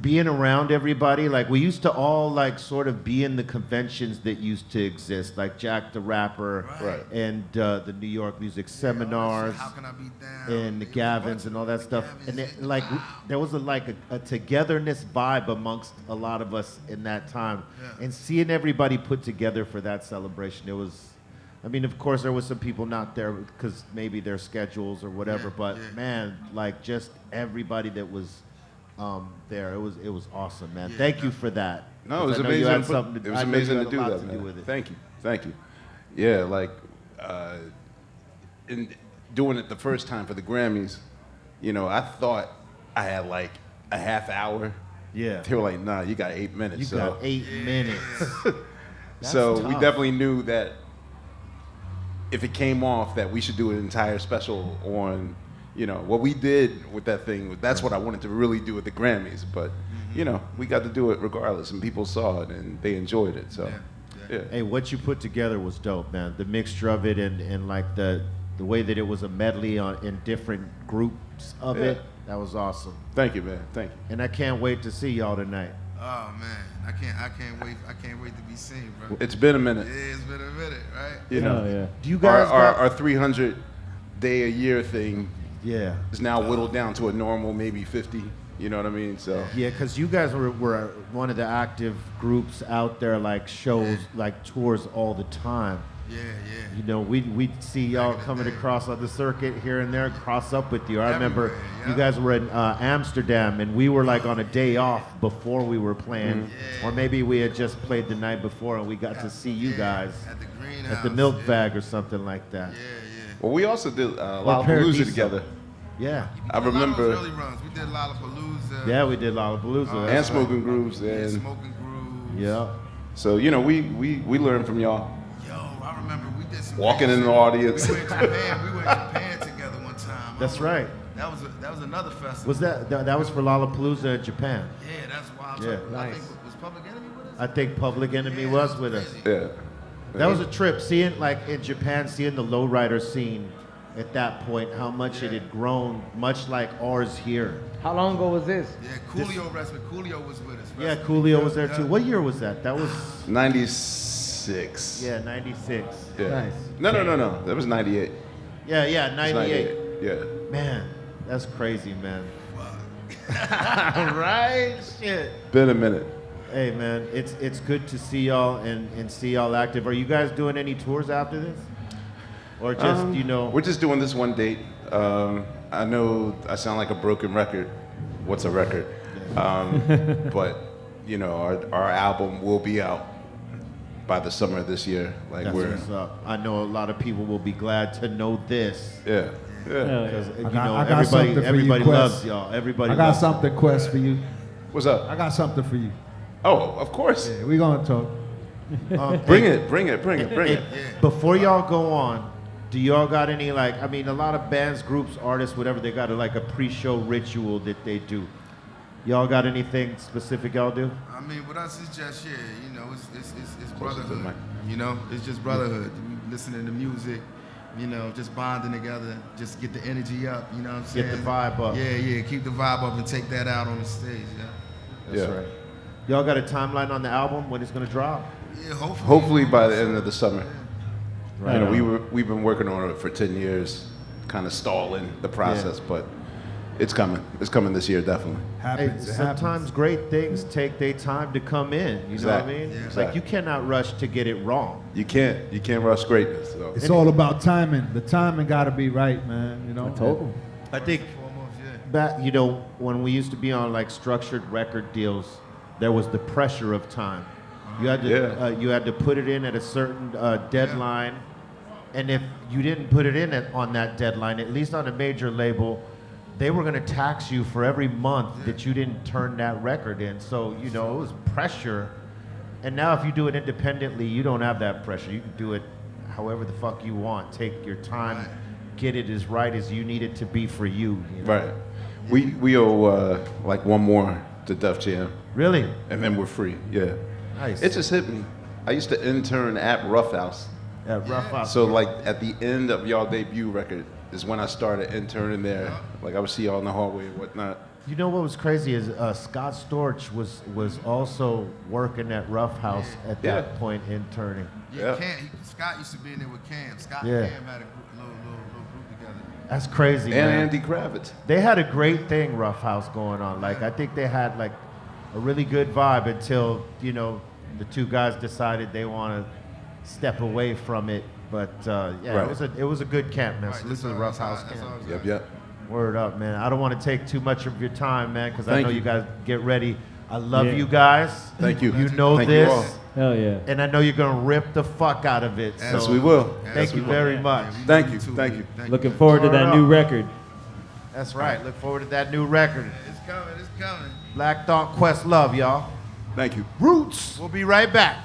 being around everybody, like we used to all like sort of be in the conventions that used to exist, like Jack the Rapper Right. and the New York Music Seminars How can I be down? and the Gavins and all that stuff. And it, like there was a togetherness vibe amongst a lot of us in that time. Yeah. And seeing everybody put together for that celebration, it was, I mean, of course there was some people not there because maybe their schedules or whatever, Yeah, but yeah. man, like just everybody that was there, it was awesome, man. Thank you for that. No, it was 'Cause I know you amazing. had something It was I know amazing you to had do a lot that, to man. do with it. Thank you. Yeah, like, in doing it the first time for the Grammys, you know, I thought I had like a half hour. Yeah. They were like, nah, you got 8 minutes. You so. got 8 minutes. So That's we tough. definitely knew that if it came off, that we should do an entire special on, you know, what we did with that thing. That's what I wanted to really do with the Grammys. But, you know, we got to do it regardless, and people saw it and they enjoyed it. So, yeah. Hey, what you put together was dope, man. The mixture of it and like the way that it was a medley in different groups of it, that was awesome. Thank you, man. Thank you. And I can't wait to see y'all tonight. Oh man, I can't wait to be seen, bro. It's been a minute. Yeah, it's been a minute, right? You know, yeah. Do you guys our 300 day a year thing Yeah. is now whittled down to a normal maybe 50. You know what I mean? So Yeah, because you guys were one of the active groups out there, like shows, like tours all the time. Yeah. You know, we'd see y'all coming across on the circuit here and there, cross up with you. I remember Everywhere, you guys were in Amsterdam, and we were like on a day off before we were playing, or maybe we had just played the night before, and we got to see you guys At the greenhouse. at the Milk Bag or something like that. well, we also did Or Lollapalooza Paradiso. together. Yeah. I A lot of remember. those early runs. We did Lollapalooza. Yeah, we did Lollapalooza. And that's right. Smoking Grooves, Yeah, and Smoking Grooves. Yeah. so you know we learned from y'all. Yo, I remember we did some Walking in the crazy audience. shit. We went to Japan together one time. That's right. That was another festival. Was that was for Lollapalooza in Japan? Yeah, that's wild. Yeah. I think was Public Enemy with us? I think Public Enemy was with us. Yeah. That was a trip, seeing like in Japan, seeing the lowrider scene at that point, how much it had grown, much like ours here. How long ago was this? Yeah, Coolio Coolio was with us. Yeah, Coolio was there too. What year was that? That was 96. yeah, 96. Yeah. Nice. No. That was 98. Yeah, It was 98. Yeah. Man, That's crazy, man. Right? Shit. Been a minute. Hey, man, it's good to see y'all and see y'all active. Are you guys doing any tours after this? Or just, We're just doing this one date. I know I sound like a broken record. What's a record? But, our album will be out by the summer of this year. That's what's up. I know a lot of people will be glad to know this. Yeah. Because, I got something for you, everybody Quest. loves y'all. Everybody I got loves something, Quest, for you. What's up? I got something for you. Oh, of course. Yeah, we gonna talk. Bring it. Before y'all go on, do y'all got any, a lot of bands, groups, artists, whatever, they got a pre-show ritual that they do. Y'all got anything specific y'all do? I mean, with us, it's just, it's brotherhood. It's just brotherhood. We listening to music, just bonding together, just get the energy up, you know what I'm saying? Get the vibe up. Yeah, keep the vibe up and take that out on the stage, That's right. Y'all got a timeline on the album, when it's gonna drop? Yeah, hopefully. Hopefully by the end of the summer. Right. We've been working on it for 10 years, kind of stalling the process, but it's coming. It's coming this year, definitely. Sometimes great things take their time to come in. You know what I mean? Yeah. It's like you cannot rush to get it wrong. You can't rush greatness. So. It's all about timing. The timing got to be right, man. I told them. I think back, when we used to be on structured record deals, there was the pressure of time. You had to you had to put it in at a certain deadline, and if you didn't put it in on that deadline, at least on a major label, they were going to tax you for every month that you didn't turn that record in. So, it was pressure. And now if you do it independently, you don't have that pressure. You can do it however the fuck you want. Take your time, get it as right as you need it to be for you. Right. We owe one more to Def Jam. Really? And then we're free. Yeah. Nice. It just hit me. I used to intern at Rough House. At Rough House. So at the end of y'all debut record is when I started interning there. I would see y'all in the hallway and whatnot. You know what was crazy is Scott Storch was also working at Rough House at that point interning. Scott used to be in there with Cam. Scott Yeah. and Cam had a little group together. That's crazy, And man. Andy Kravitz. They had a great thing, Rough House, going on. I think they had a really good vibe until the two guys decided they want to step away from it. But it was a good camp, man. So this is a Rough House camp. Yep. Word up, man. I don't want to take too much of your time, man, because I Thank know you. you guys get ready. I love Yeah. you guys. Thank you. You know Thank you this. all. Hell yeah. And I know you're going to rip the fuck out of it. Yes, so we will. Thank you very much. Thank you. Looking forward to that new record. That's right. Look forward to that new record. It's coming. Black Thought Quest Love, y'all. Thank you. Roots. We'll be right back.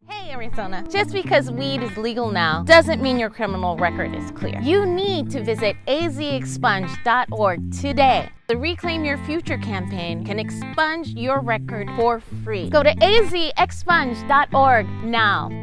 Hey Arizona, just because weed is legal now doesn't mean your criminal record is clear. You need to visit azexpunge.org today. The Reclaim Your Future campaign can expunge your record for free. Go to azexpunge.org now.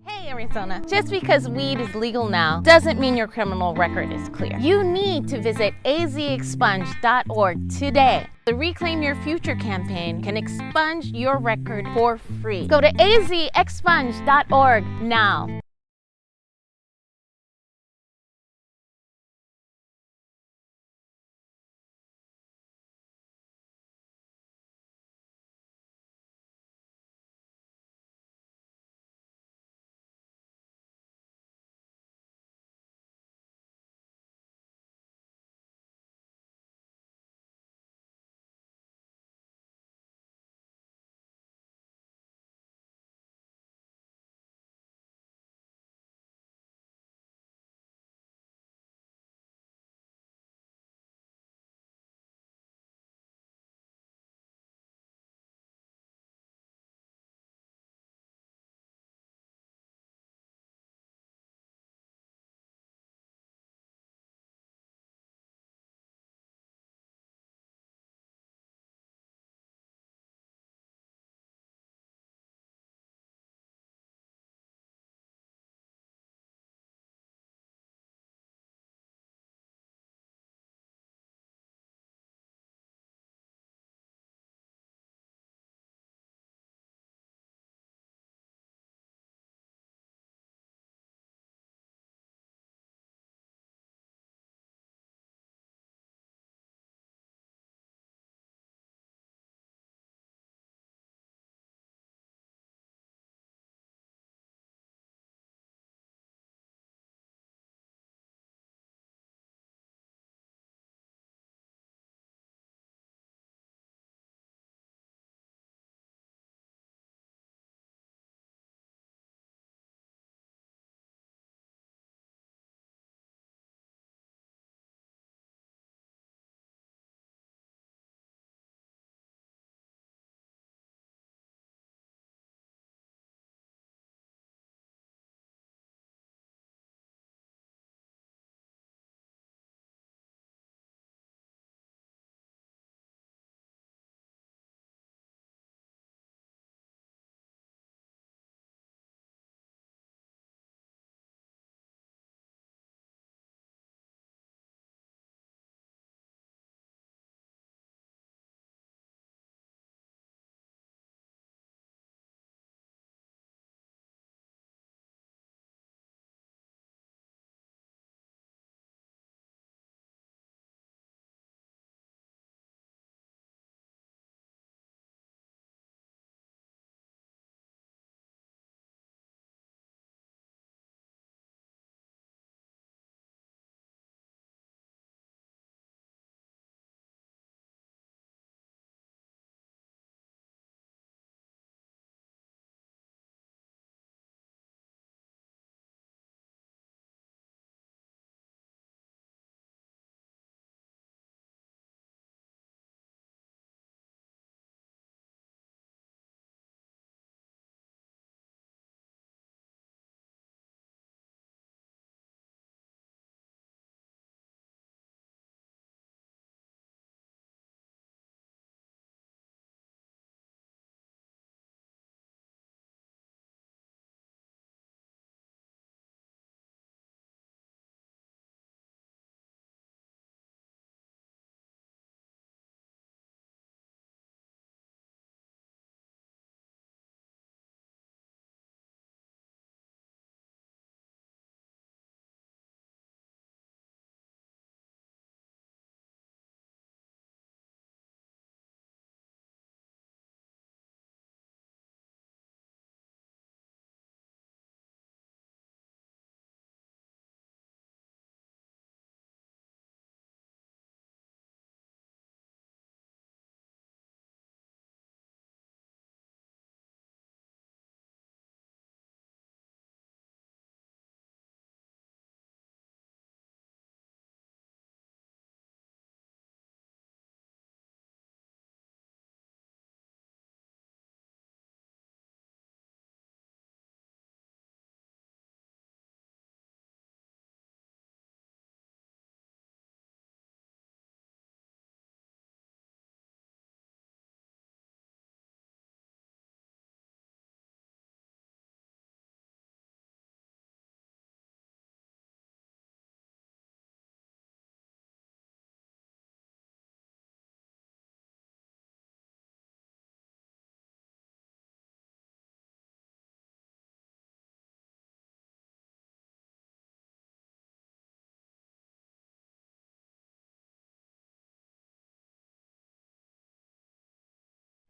Hey Arizona, just because weed is legal now doesn't mean your criminal record is clear. You need to visit azexpunge.org today. The Reclaim Your Future campaign can expunge your record for free. Go to azexpunge.org now.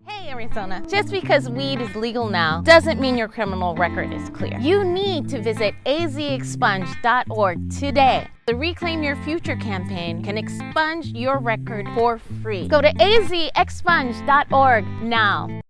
Hey Arizona, just because weed is legal now doesn't mean your criminal record is clear. You need to visit azexpunge.org today. The Reclaim Your Future campaign can expunge your record for free. Go to azexpunge.org now.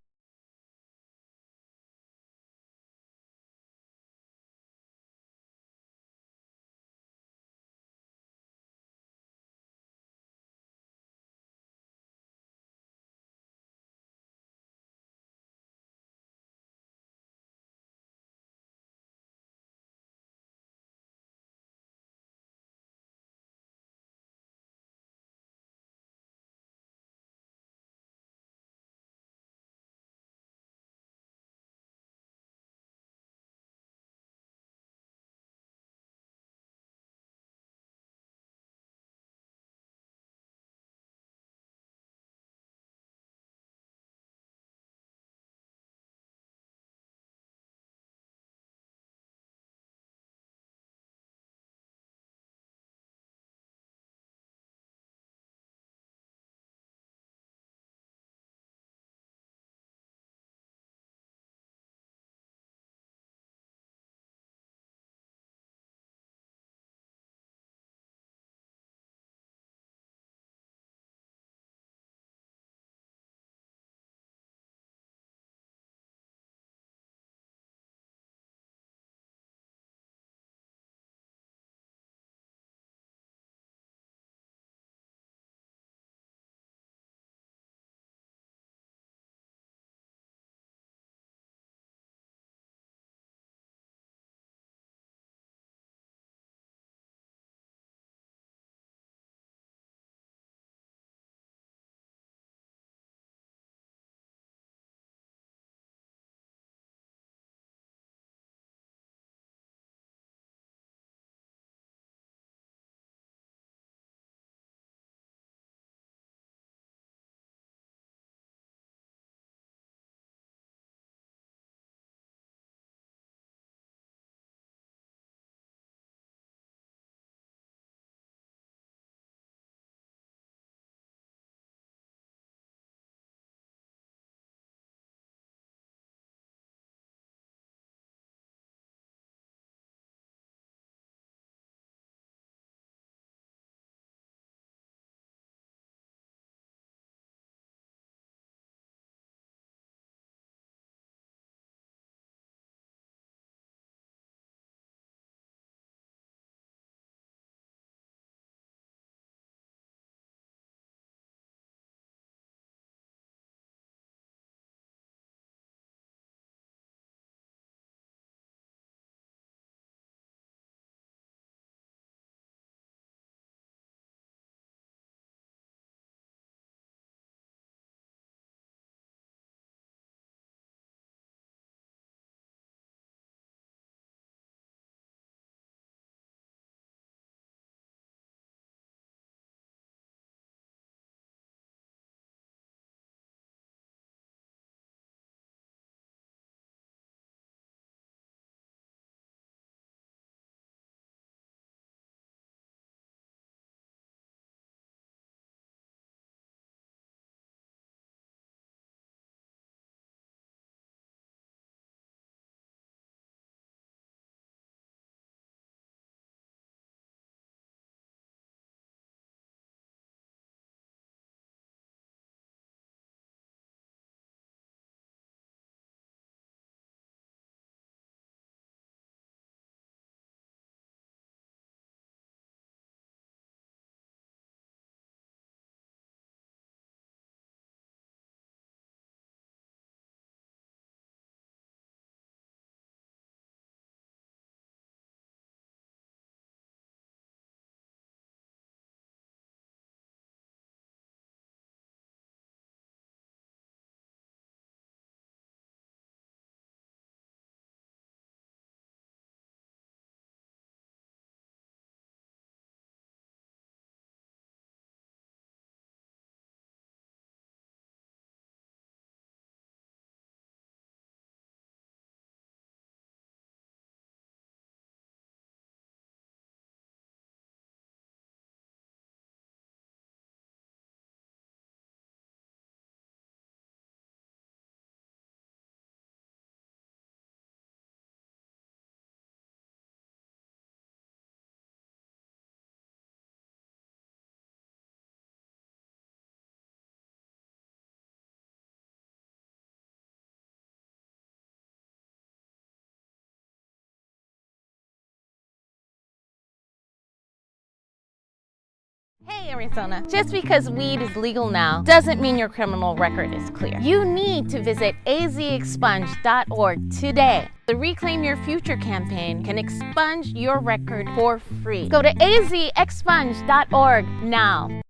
Hey Arizona, just because weed is legal now doesn't mean your criminal record is clear. You need to visit azexpunge.org today. The Reclaim Your Future campaign can expunge your record for free. Go to azexpunge.org now.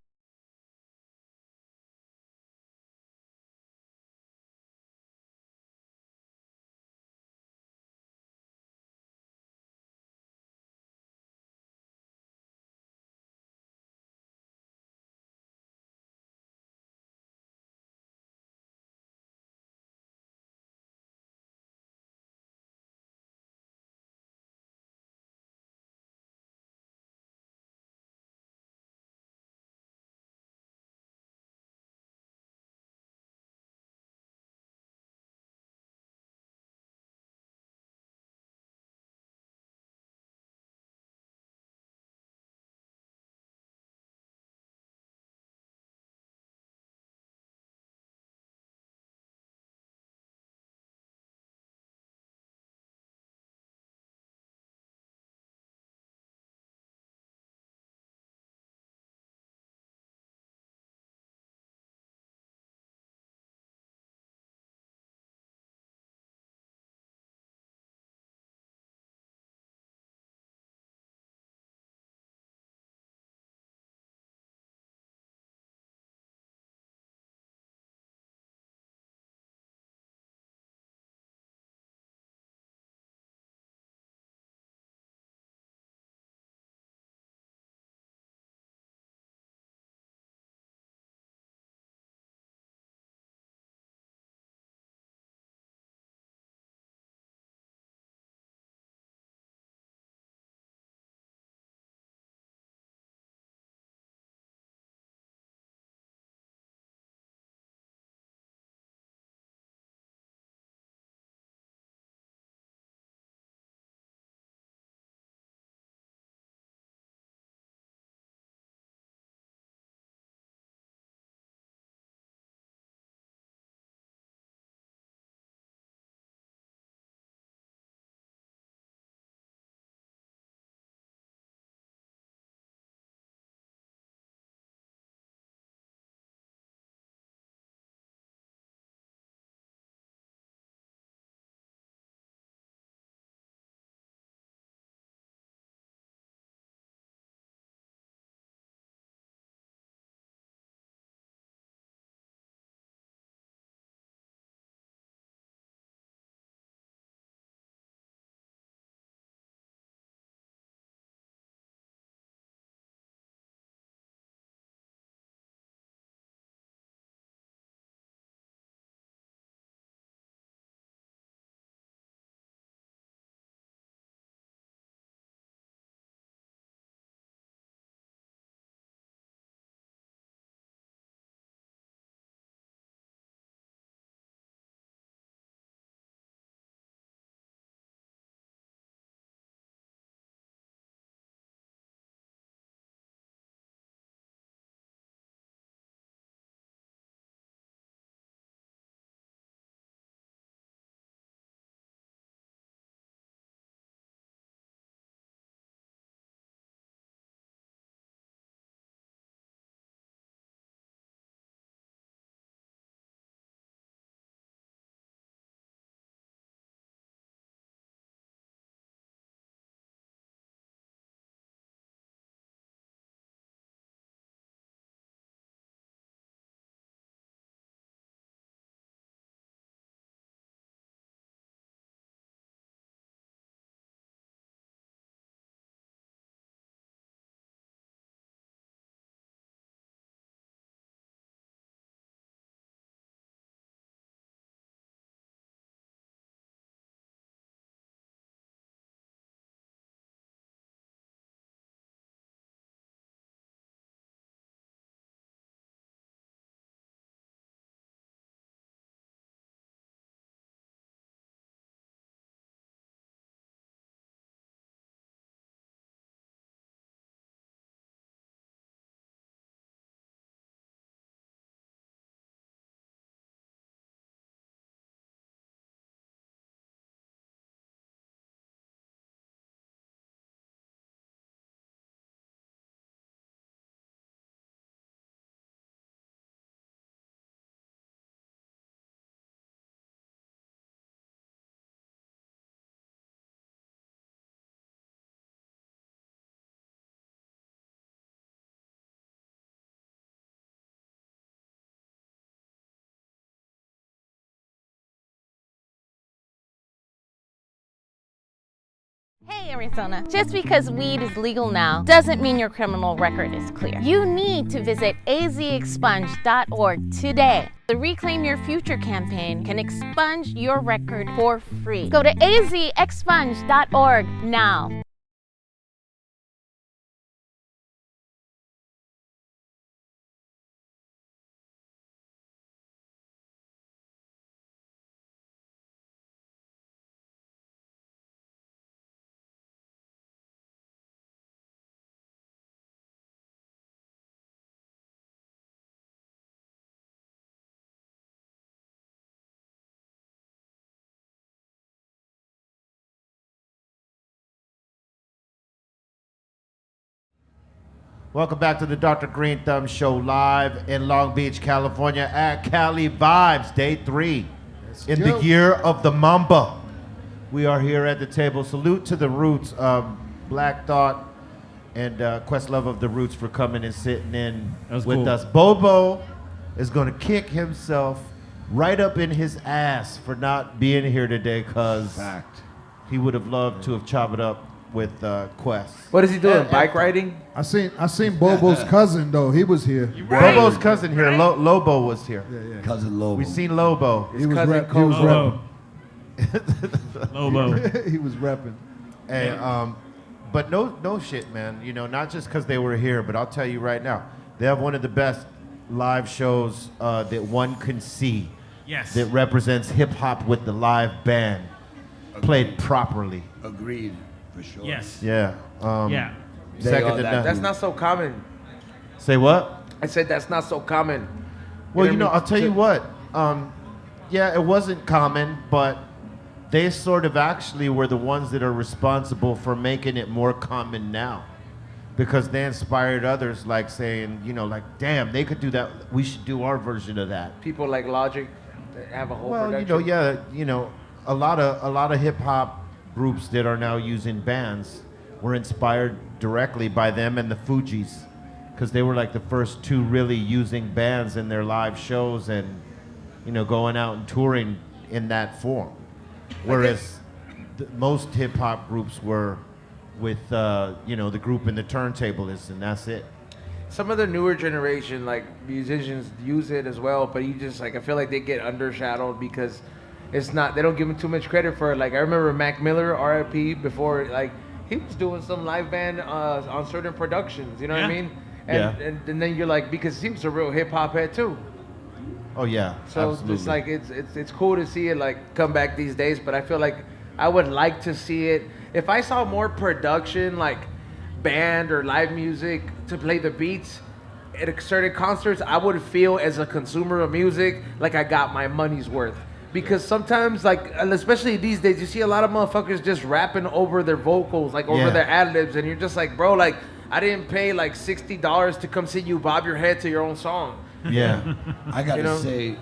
Hey Arizona, just because weed is legal now doesn't mean your criminal record is clear. You need to visit azexpunge.org today. The Reclaim Your Future campaign can expunge your record for free. Go to azexpunge.org now. Welcome back to the Dr. Greenthumb Show live in Long Beach, California at Cali Vibes, day 3 in the year of the Mamba. We are here at the table. Salute to the Roots, Black Thought and Questlove of the Roots for coming and sitting in with us. Bobo is going to kick himself right up in his ass for not being here today because he would have loved to have chopped it up with Quest. What is he doing? Bike riding? I seen Bobo's cousin though. He was here. Bobo's cousin here. Lobo was here. Yeah. Cousin Lobo. We seen Lobo. He was repping. Lobo. He was repping. And but no shit, man. You know, not just because they were here, but I'll tell you right now, they have one of the best live shows that one can see. Yes. That represents hip hop with the live band played properly. Agreed. For sure. Yes. Yeah. Yeah. Second to none. That's not so common. Say what? I said that's not so common. Well, you know, I'll tell you what. Yeah, it wasn't common, but they sort of actually were the ones that are responsible for making it more common now. Because they inspired others, like saying, you know, like, damn, they could do that. We should do our version of that. People like Logic that have a whole Well, production. you know, a lot of hip hop groups that are now using bands were inspired directly by them and the Fugees, because they were like the first two really using bands in their live shows and, you know, going out and touring in that form. Whereas most hip hop groups were with, you know, the group and the turntablists, and that's it. Some of the newer generation, like musicians, use it as well, but you just like I feel like they get undershadowed because it's not. They don't give them too much credit for it. Like I remember Mac Miller, R.I.P. Before, like he was doing some live band on certain productions. You know what I mean? And then you're like, because he was a real hip hop head too. Oh yeah. So absolutely. it's like it's cool to see it like come back these days. But I feel like I would like to see it if I saw more production, like band or live music to play the beats at certain concerts. I would feel as a consumer of music like I got my money's worth. Because sometimes, like, especially these days, you see a lot of motherfuckers just rapping over their vocals, like over their ad-libs, and you're just like, bro, like, I didn't pay like $60 to come see you bob your head to your own song. Yeah. I gotta say,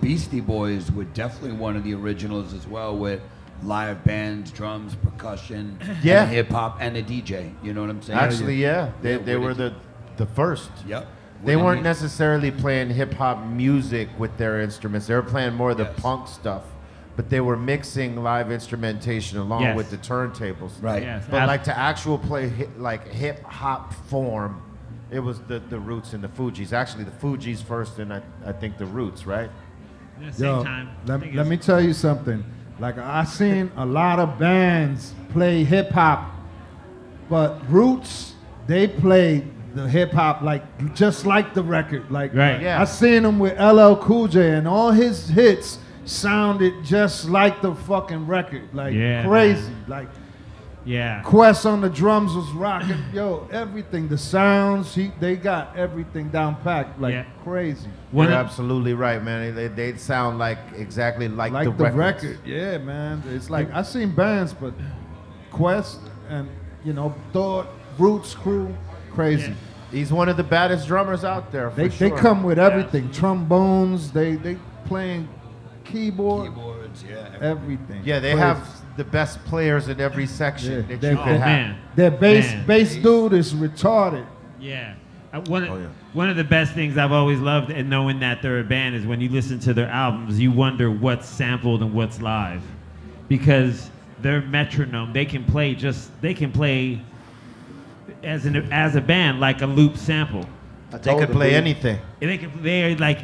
Beastie Boys were definitely one of the originals as well, with live bands, drums, percussion, and hip hop, and a DJ. You know what I'm saying? Actually, yeah. They were the first. Yep. They weren't necessarily playing hip hop music with their instruments. They were playing more of the punk stuff, but they were mixing live instrumentation along with the turntables. Right. Yes. But like to actual play like hip hop form, it was the Roots and the Fugees. Actually, the Fugees first, and I think the Roots, right? At the same time. Let me tell you something. Like I seen a lot of bands play hip hop, but Roots, they played the hip hop like just like the record. Like I seen him with LL Cool J, and all his hits sounded just like the fucking record. Like crazy. Man. Like Quest on the drums was rocking. Yo, everything. The sounds, they got everything down packed like crazy. You're absolutely right, man. They sound like exactly like the record. Yeah, man. It's like I seen bands, but Quest and Thought, Roots crew, crazy. Yeah. He's one of the baddest drummers out there. They come with everything. Trombones. They playing keyboards. Everything. Yeah, they have the best players in every section that you could have. Man. Their bass dude is retarded. Yeah. One of the best things I've always loved and knowing that they're a band is when you listen to their albums, you wonder what's sampled and what's live. Because their metronome. They can play as a band like a loop sample. They could play anything. And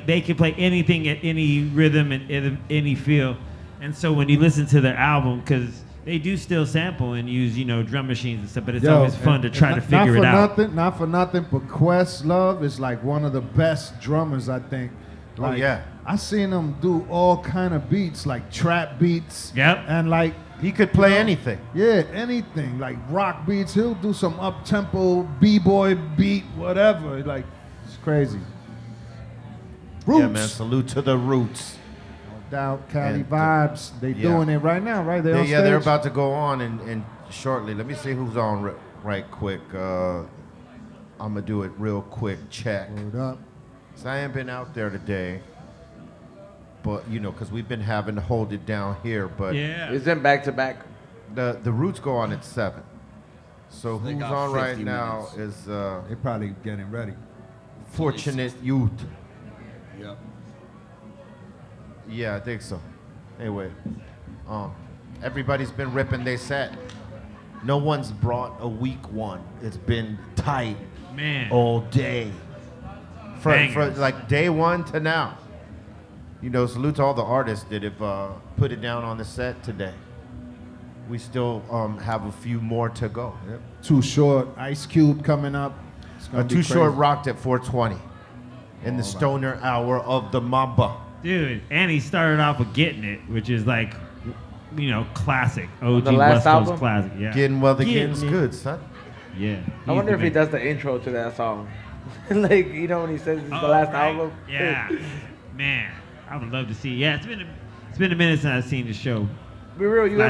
they can play anything at any rhythm and any feel. And so when you listen to their album, because they do still sample and use drum machines and stuff, but it's always fun to try to figure it out. Not for nothing, but Questlove is like one of the best drummers, I think. Like, I seen him do all kind of beats, like trap beats. Yep. And like he could play anything. Yeah, anything. Like rock beats. He'll do some up-tempo B-boy beat, whatever. Like, it's crazy. Roots. Yeah, man. Salute to the Roots. No doubt. Cali vibes. They doing it right now, right? Yeah, they're about to go on and shortly. Let me see who's on right quick. I'm gonna do it real quick. Check. Hold up. So I ain't been out there today, but because we've been having to hold it down here. But is it back to back? The Roots go on at 7. So who's on right now is they're probably getting ready. Fortunate Youth. Yep. Yeah, I think so. Anyway, everybody's been ripping their set. No one's brought a weak one. It's been tight, man, all day. For like day one to now. Salute to all the artists that have put it down on the set today. We still have a few more to go. Yep. Too Short, Ice Cube coming up. Too Short rocked at 420 in the stoner hour of the Mamba. Dude, and he started off with Getting It, which is like, classic. OG The last West Coast album? classic. Yeah. Getting well, the getting's good, son. Yeah. I wonder if he does the intro to that song. Like, when he says it's the last album. Yeah. Man, I would love to see. Yeah, it's been a minute since I've seen the show. Be real, you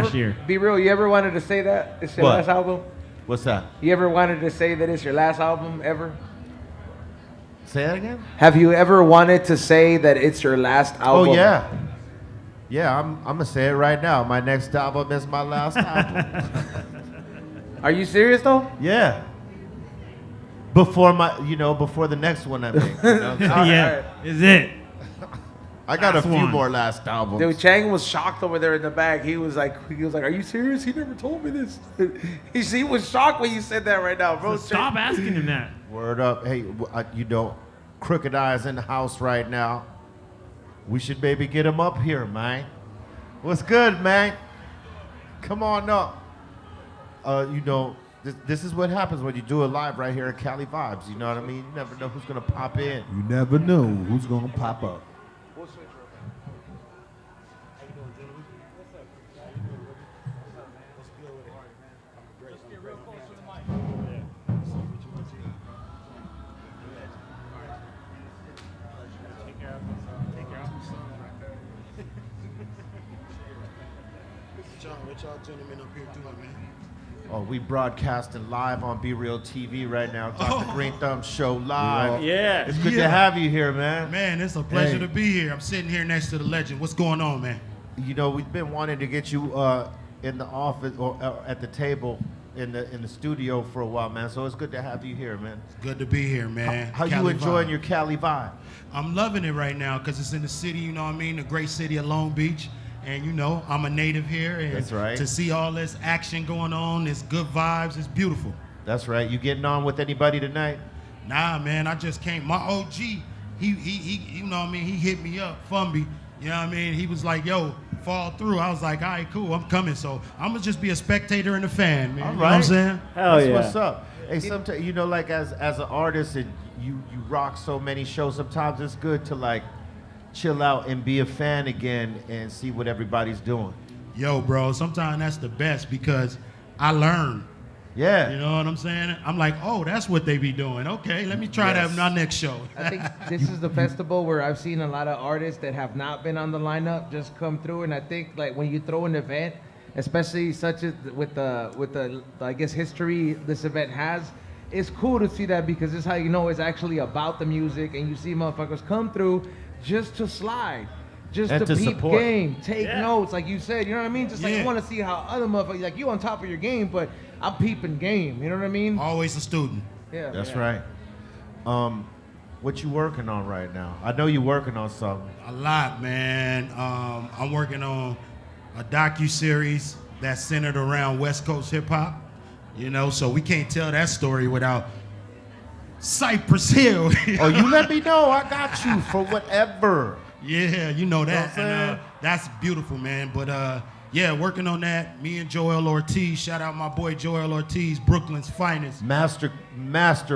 ever wanted to say that it's your last album? What's that? You ever wanted to say that it's your last album ever? Say that again? Have you ever wanted to say that it's your last album? Oh yeah. Yeah, I'm gonna say it right now. My next album is my last album. Are you serious though? Yeah. Before before the next one I make. Yeah. Is it? I got a few more last albums. Dude, Chang was shocked over there in the back. He was like, "Are you serious? He never told me this." He was shocked when you said that right now, bro. So stop asking him that. Word up. Hey, Crooked Eye's in the house right now. We should maybe get him up here, man. What's good, man? Come on up. This is what happens when you do it live right here at Cali Vibes. You know what I mean? You never know who's gonna pop in. You never know who's gonna pop up. What y'all gentlemen up here doing, man? Oh, we broadcasting live on Be Real TV right now. Dr. Greenthumb Show live. Yeah. It's good to have you here, man. Man, it's a pleasure to be here. I'm sitting here next to the legend. What's going on, man? We've been wanting to get you in the office or at the table in the studio for a while, man. So it's good to have you here, man. It's good to be here, man. How you enjoying your Cali vibe? I'm loving it right now because it's in the city, you know what I mean? The great city of Long Beach. And I'm a native here. And that's right. To see all this action going on, this good vibes, it's beautiful. That's right. You getting on with anybody tonight? Nah, man, I just came. My OG, he you know what I mean? He hit me up, Fumby. You know what I mean? He was like, yo, fall through. I was like, all right, cool, I'm coming. So I'm going to just be a spectator and a fan, man. All right. You know what I'm saying? That's what's up. Hey, sometimes, like as an artist, and you rock so many shows, sometimes it's good to chill out and be a fan again and see what everybody's doing. Yo, bro, sometimes that's the best because I learn. Yeah. You know what I'm saying? I'm like, oh, that's what they be doing. Okay, let me try that in my next show. I think this is the festival where I've seen a lot of artists that have not been on the lineup just come through, and I think when you throw an event, especially such as with the I guess history this event has, it's cool to see that because this is how you know it's actually about the music, and you see motherfuckers come through just to slide, just and to peep support. Game, take notes, like you said, you know what I mean? Just I want to see how other motherfuckers, you on top of your game, but I'm peeping game, you know what I mean? Always a student. Yeah. That's right. What you working on right now? I know you're working on something. A lot, man. I'm working on a docu-series that's centered around West Coast hip hop. You know, so we can't tell that story without Cypress Hill. Oh, you let me know. I got you for whatever. Yeah, you know that. You know And that's beautiful, man. But yeah, working on that. Me and Joel Ortiz. Shout out my boy Joel Ortiz, Brooklyn's finest. Master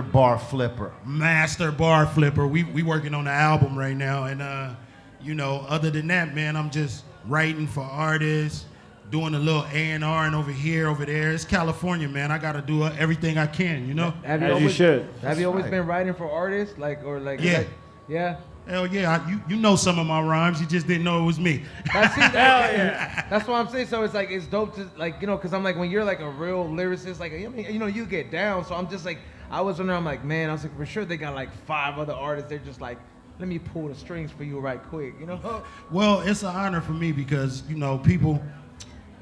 bar flipper. Master bar flipper. We working on the album right now. And you know, other than that, man, I'm just writing for artists, doing a little A&R and over here, over there. It's California, man. I got to do everything I can, you know? Have you always been writing for artists? Yeah. Yeah? Hell yeah. You know some of my rhymes. You just didn't know it was me. That's what I'm saying. So it's like, it's dope to, like, you know, because I'm like, when you're like a real lyricist, like, I mean, you know, you get down. So I'm just like, I was wondering, I'm like, man, I was like, for sure they got like 5 other artists. They're just like, let me pull the strings for you right quick, you know? Well, it's an honor for me because, you know, people,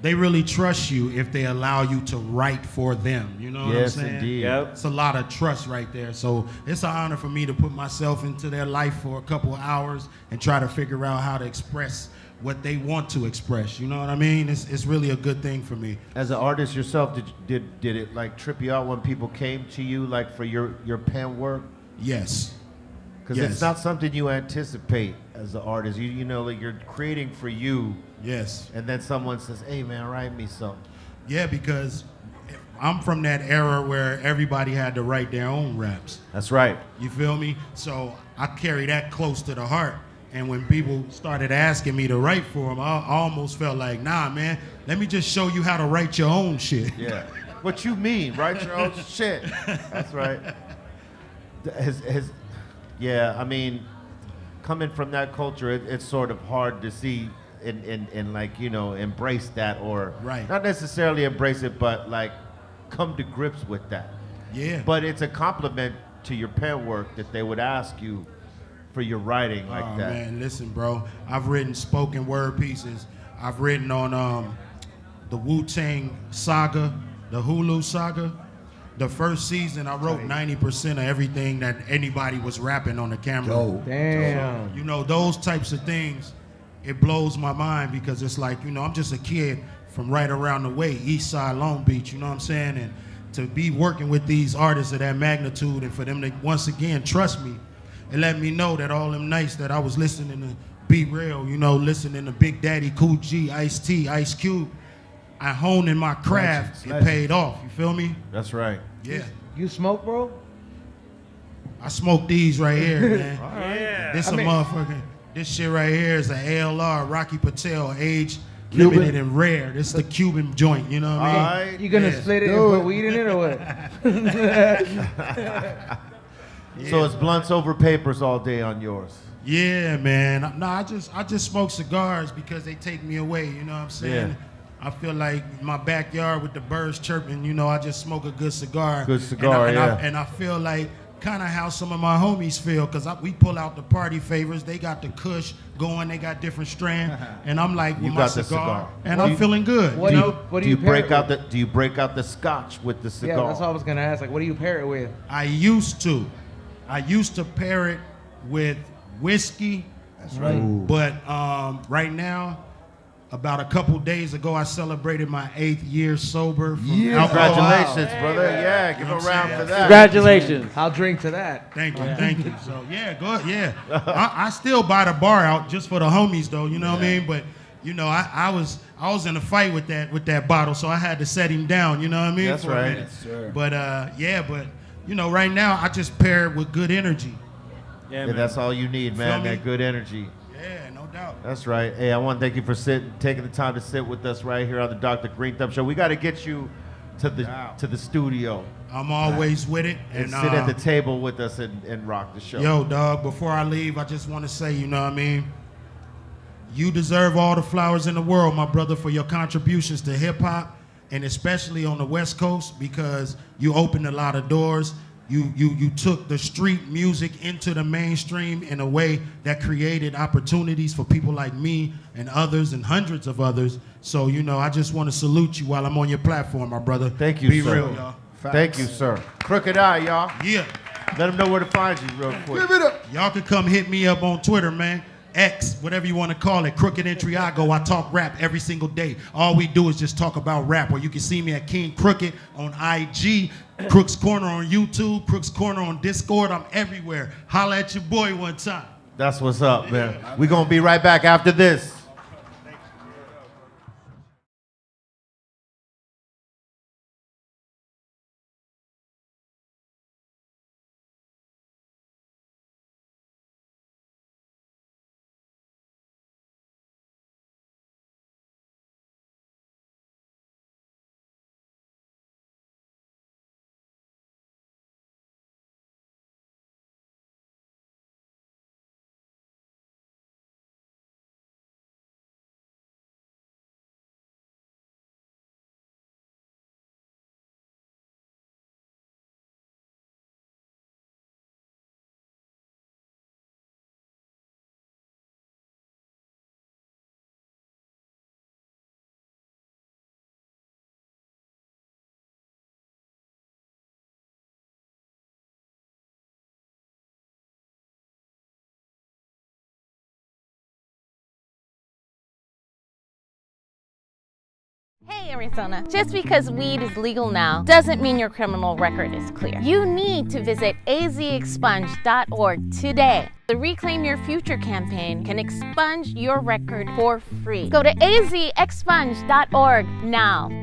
they really trust you if they allow you to write for them. You know what I'm saying? Yes, indeed. Yep. It's a lot of trust right there. So it's an honor for me to put myself into their life for a couple of hours and try to figure out how to express what they want to express. You know what I mean? It's really a good thing for me. As an artist yourself, did it like trip you out when people came to you like for your pen work? Yes. Because it's not something you anticipate as an artist. You know, like you're creating for you. Yes. And then someone says, hey man, write me something. Yeah, because I'm from that era where everybody had to write their own raps. That's right. You feel me? So I carry that close to the heart. And when people started asking me to write for them, I almost felt like, nah, man, let me just show you how to write your own shit. Yeah. What you mean? Write your own shit. That's right. Yeah, I mean, coming from that culture, it's sort of hard to see and like, you know, embrace that or not necessarily embrace it, but like come to grips with that. Yeah. But it's a compliment to your pen work that they would ask you for your writing like that. Man, listen, bro. I've written spoken word pieces. I've written on the Wu-Tang saga, the Hulu saga. The first season, I wrote 90% of everything that anybody was rapping on the camera. Oh, damn. So, you know, those types of things, it blows my mind because it's like, you know, I'm just a kid from right around the way, East Side, Long Beach, you know what I'm saying? And to be working with these artists of that magnitude and for them to once again trust me and let me know that all them nights that I was listening to Be Real, you know, listening to Big Daddy, Cool G, Ice-T, Ice Cube, I honed in my craft, it paid off, you feel me? That's right. Yeah. You smoke, bro? I smoke these right here, man. All right. Yeah. This motherfucking, this shit right here is an ALR, Rocky Patel, age Cuban? limited and rare. This is the Cuban joint, you know what I mean? You gonna split it and put weed in it or what? So it's blunts over papers all day on yours. Yeah, man. No, I just smoke cigars because they take me away, you know what I'm saying? Yeah. I feel like in my backyard with the birds chirping, you know, I just smoke a good cigar. Good cigar, and I feel like kind of how some of my homies feel because we pull out the party favors. They got the kush going. They got different strand. And I'm like, with my cigar. And I'm feeling good. Do you break out the scotch with the cigar? Yeah, that's what I was going to ask. Like, what do you pair it with? I used to pair it with whiskey. That's right. Ooh. But right now, about a couple days ago, I celebrated my 8th year sober from alcohol. Congratulations, brother. Yeah, give a round for that. Congratulations. I'll drink to that. Thank you. So, yeah, good. Yeah. I still buy the bar out just for the homies, though, you know what I mean? But, you know, I was in a fight with that bottle, so I had to set him down, you know what I mean? That's for a right. minute. Sure. But, but, you know, right now, I just pair it with good energy. Yeah, that's all you need, man, that good energy. Yeah, no doubt. That's right. Hey, I want to thank you for taking the time to sit with us right here on the Dr. Greenthumb Show. We got to get you to the studio. I'm always with it. And sit at the table with us and rock the show. Yo, dog, before I leave, I just want to say, you know what I mean? You deserve all the flowers in the world, my brother, for your contributions to hip-hop, and especially on the West Coast, because you opened a lot of doors. You took the street music into the mainstream in a way that created opportunities for people like me and others and hundreds of others. So, you know, I just want to salute you while I'm on your platform, my brother. Thank you, Be sir. real, y'all. Thank you, sir. Crooked Eye, y'all. Yeah. Let them know where to find you real quick. Y'all can come hit me up on Twitter, man. X, whatever you want to call it, Crooked and Triago. I talk rap every single day. All we do is just talk about rap. Or you can see me at King Crooked on IG, Crooks Corner on YouTube, Crooks Corner on Discord. I'm everywhere. Holla at your boy one time. That's what's up, man. We're going to be right back after this. Hey Arizona, just because weed is legal now doesn't mean your criminal record is clear. You need to visit azexpunge.org today. The Reclaim Your Future campaign can expunge your record for free. Go to azexpunge.org now.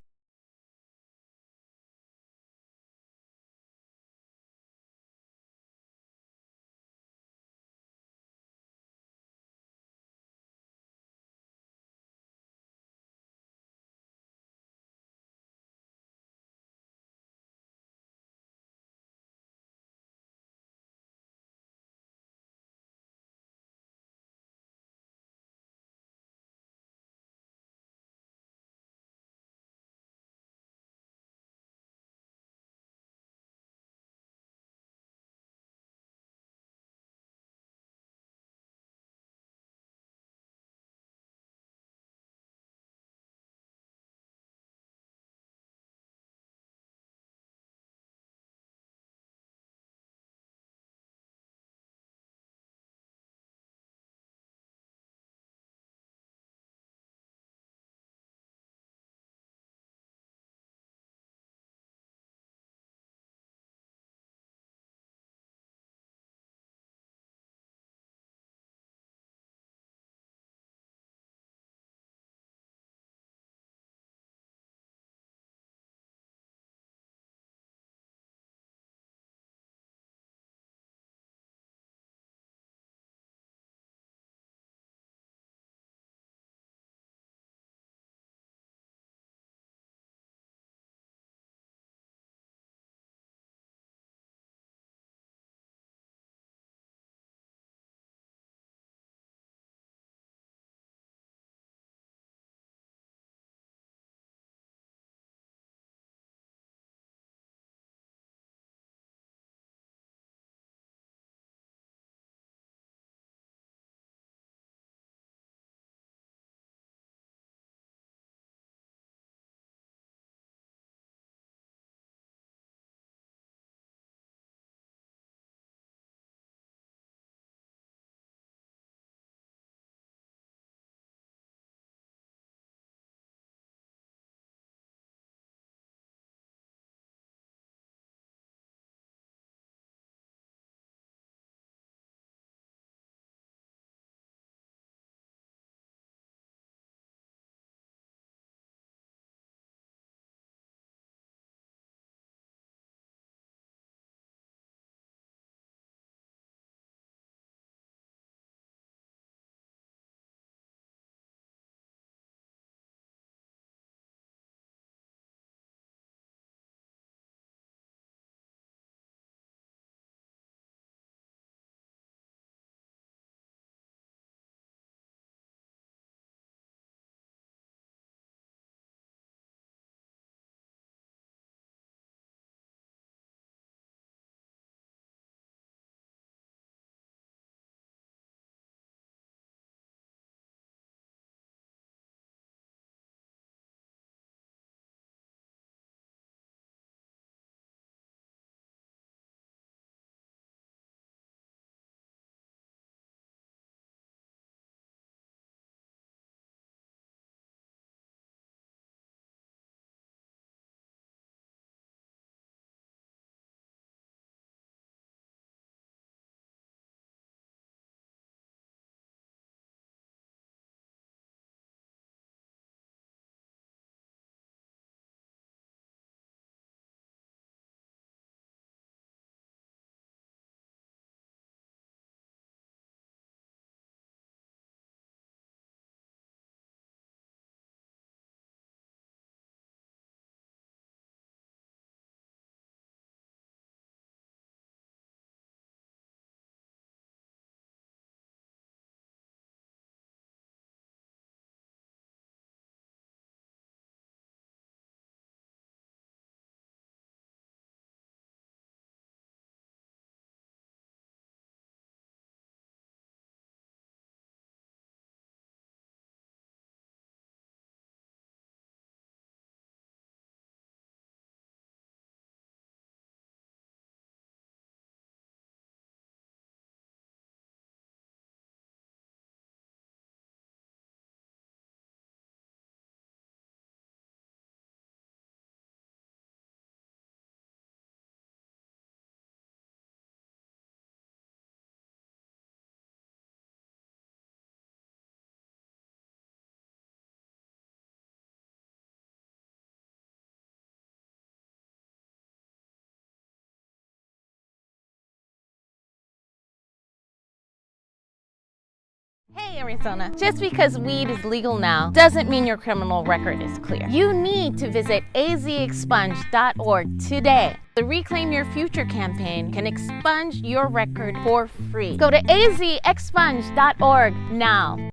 Hey Arizona, just because weed is legal now doesn't mean your criminal record is clear. You need to visit azexpunge.org today. The Reclaim Your Future campaign can expunge your record for free. Go to azexpunge.org now.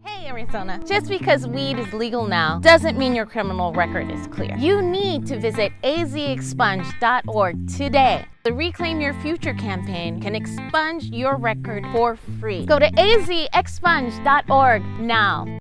Hey Arizona, just because weed is legal now doesn't mean your criminal record is clear. You need to visit azexpunge.org today. The Reclaim Your Future campaign can expunge your record for free. Go to azexpunge.org now.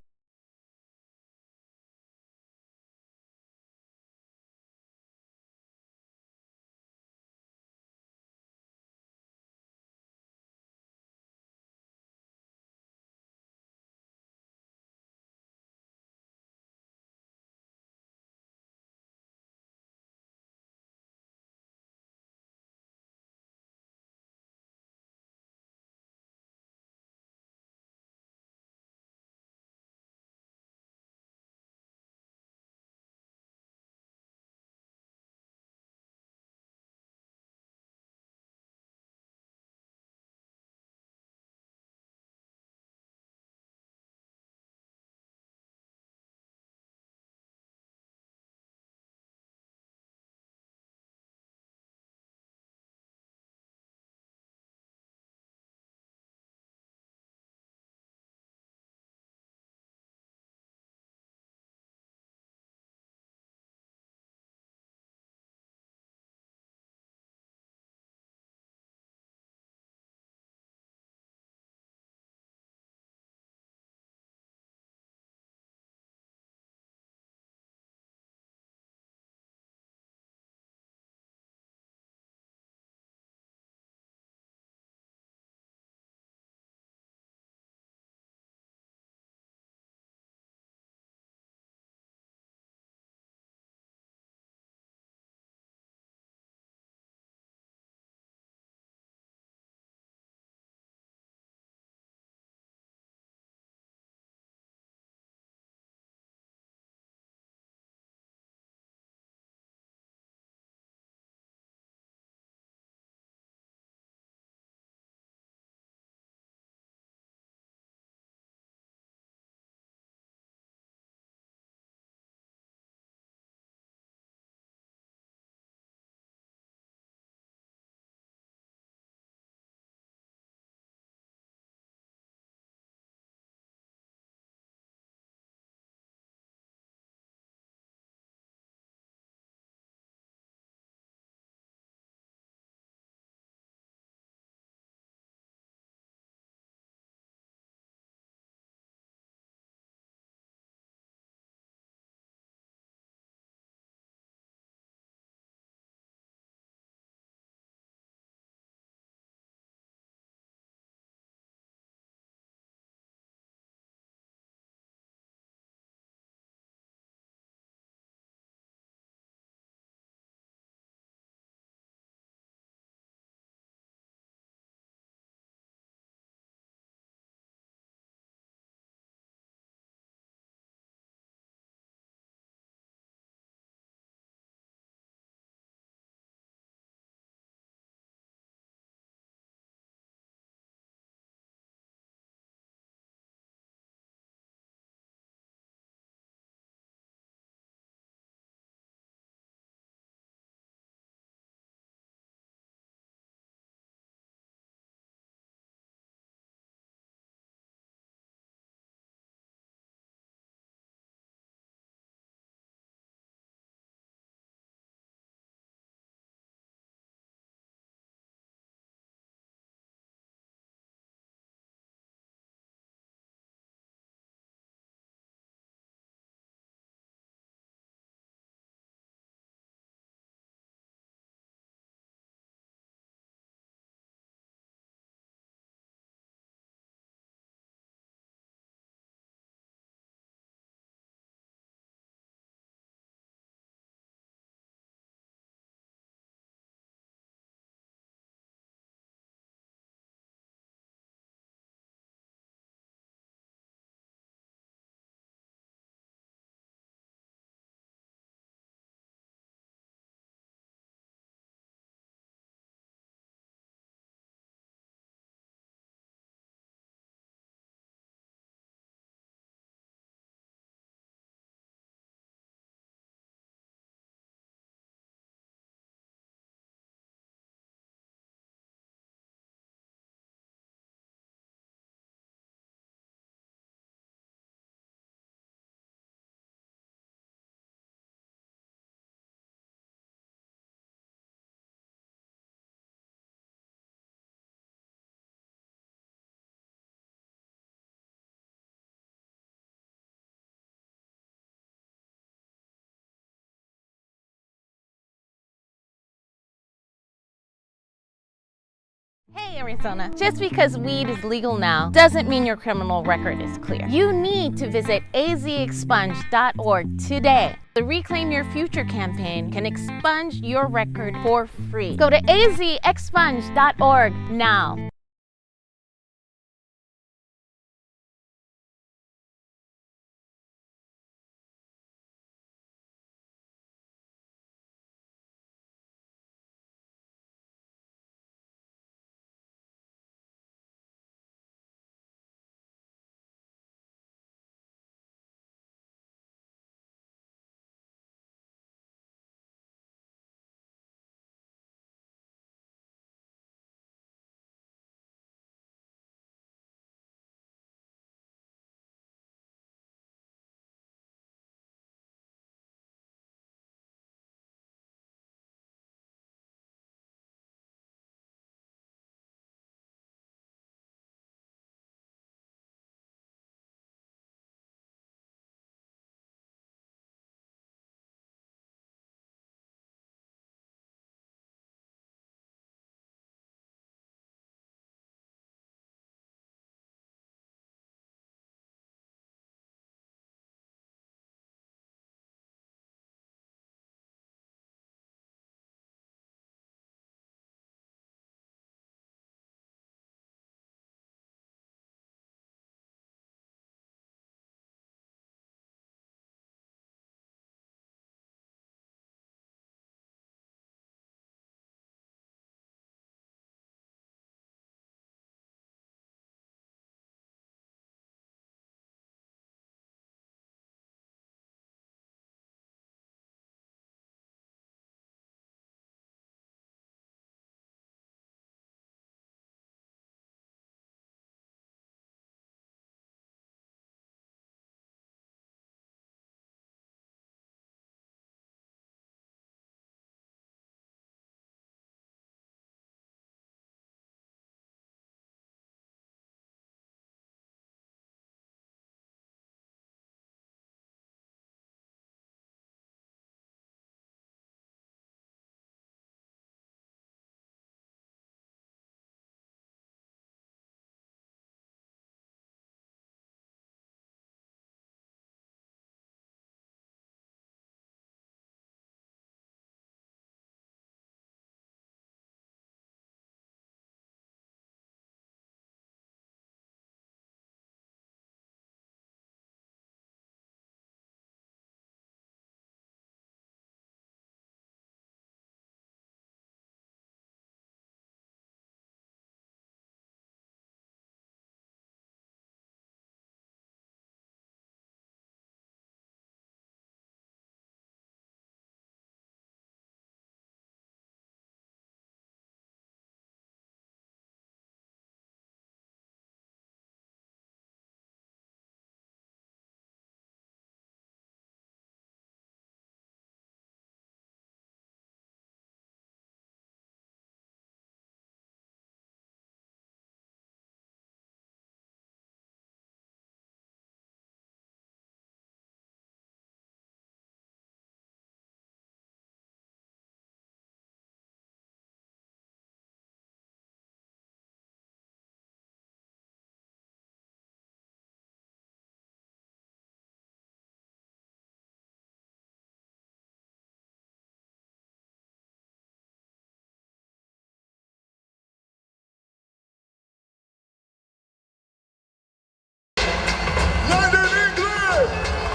Hey Arizona, just because weed is legal now doesn't mean your criminal record is clear. You need to visit azexpunge.org today. The Reclaim Your Future campaign can expunge your record for free. Go to azexpunge.org now.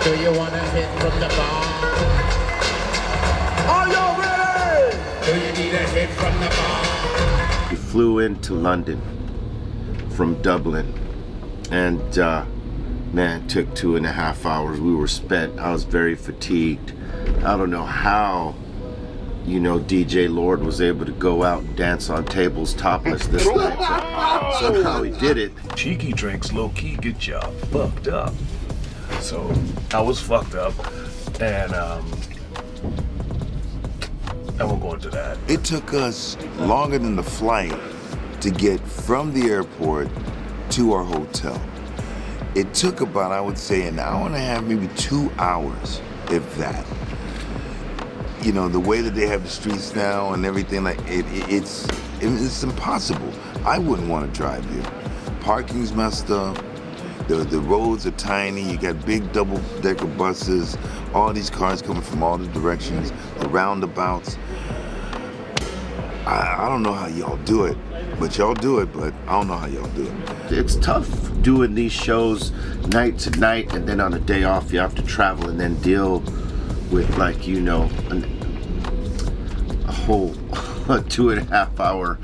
Do you wanna hit from the bar? Are you ready? Do you need a hit from the bar? We flew into London from Dublin, and man, it took 2.5 hours. We were spent. I was very fatigued. I don't know how, you know, DJ Lord was able to go out and dance on tables topless this night, but somehow he did it. Cheeky drinks low-key get you fucked up. So I was fucked up, and I won't go into that. It took us longer than the flight to get from the airport to our hotel. It took about, I would say, an hour and a half, maybe 2 hours, if that. You know, the way that they have the streets now and everything, like it's It's impossible. I wouldn't want to drive here. Parking's messed up. The roads are tiny. You got big double-decker buses. All these cars coming from all the directions. The roundabouts. I don't know how y'all do it, but y'all do it. But I don't know how y'all do it. It's tough doing these shows night to night, and then on a day off you have to travel and then deal with, like, you know, a whole 2.5 hour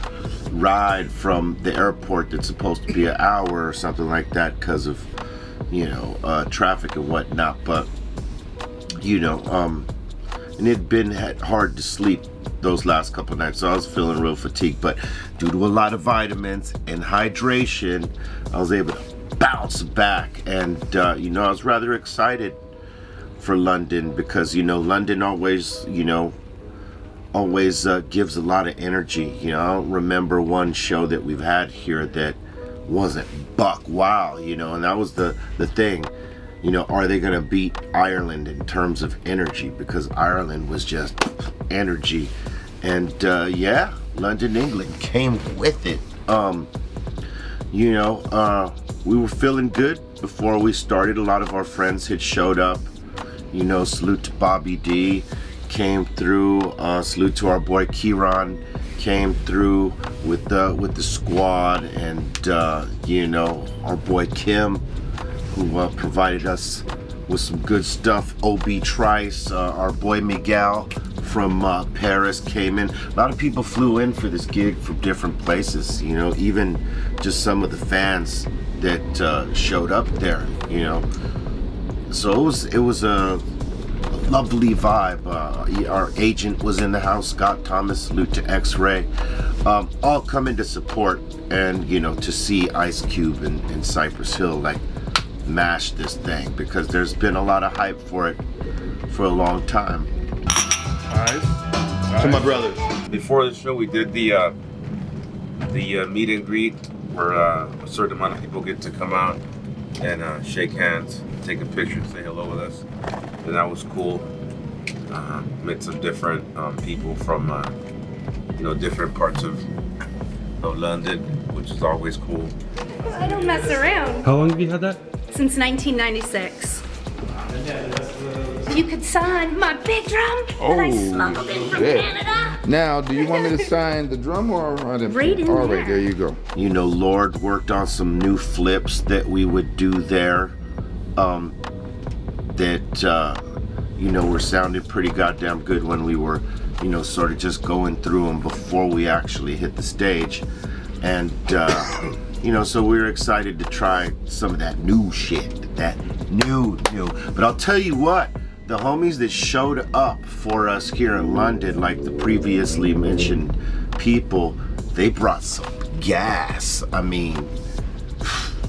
ride from the airport that's supposed to be an hour or something like that because of, you know, traffic and whatnot. But, you know, and it'd been hard to sleep those last couple nights, so I was feeling real fatigued. But due to a lot of vitamins and hydration, I was able to bounce back. And, you know, I was rather excited for London because, you know, London always, you know, gives a lot of energy. You know, I don't remember one show that we've had here that wasn't buck wild, you know, and that was the thing. You know, are they gonna beat Ireland in terms of energy? Because Ireland was just energy. And yeah, London, England came with it. You know, we were feeling good before we started. A lot of our friends had showed up. You know, salute to Bobby D came through. Salute to our boy Kieran came through with the squad, and you know, our boy Kim, who provided us with some good stuff. OB Trice, our boy Miguel from Paris came in. A lot of people flew in for this gig from different places, you know, even just some of the fans that showed up there, you know. So it was a lovely vibe. Our agent was in the house, Scott Thomas, salute to X-Ray, all coming to support and, you know, to see Ice Cube and Cypress Hill like mash this thing, because there's been a lot of hype for it for a long time. To my brothers. Before the show, we did the meet and greet where a certain amount of people get to come out and shake hands, take a picture, say hello with us. And that was cool. Met some different people from you know, different parts of London, which is always cool. I don't mess around. How long have you had that? Since 1996. You could sign my big drum that I smuggled in from Canada. Now, do you want me to sign the drum or Right in all there. right, there you go. You know, Lord worked on some new flips that we would do there. That you know, were sounding pretty goddamn good when we were, you know, sort of just going through them before we actually hit the stage. And you know, so we were excited to try some of that new shit, that new. But I'll tell you what, the homies that showed up for us here in London, like the previously mentioned people, they brought some gas. I mean,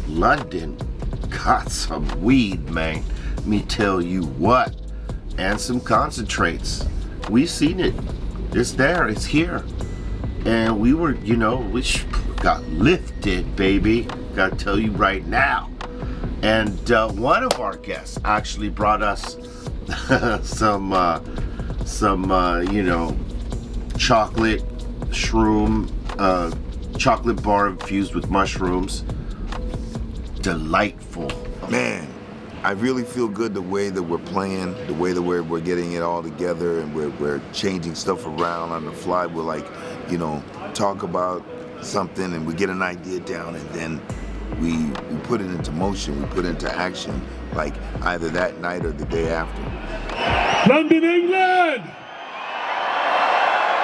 London got some weed, man. Let me tell you what. And some concentrates. We seen it. It's there. It's here. And we were, you know, we got lifted, baby. Gotta tell you right now. And one of our guests actually brought us some you know, chocolate shroom, chocolate bar infused with mushrooms. Delightful. Man, I really feel good the way that we're playing, the way that we're getting it all together, and we're changing stuff around on the fly. We're like, you know, talk about something and we get an idea down, and then we put it into motion, we put it into action, like either that night or the day after. London, England!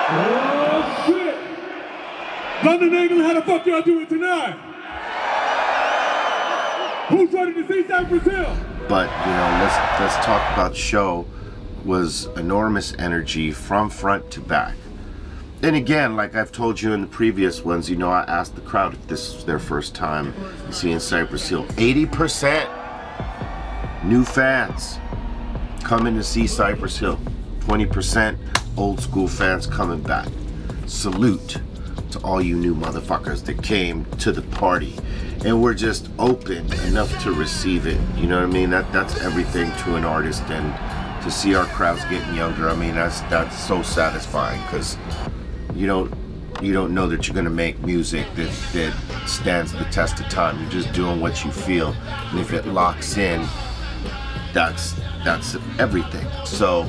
Oh shit! London, England, how the fuck y'all doing tonight? Who's ready to see Cypress Hill? But, you know, let's talk about show. Was enormous energy from front to back. And again, like I've told you in the previous ones, you know, I asked the crowd if this was their first time seeing Cypress Hill. 80% new fans coming to see Cypress Hill. 20% old school fans coming back. Salute to all you new motherfuckers that came to the party. And we're just open enough to receive it. You know what I mean? That's everything to an artist, and to see our crowds getting younger, I mean, that's so satisfying, because, you know, you don't know that you're gonna make music that stands the test of time. You're just doing what you feel, and if it locks in, that's everything. So,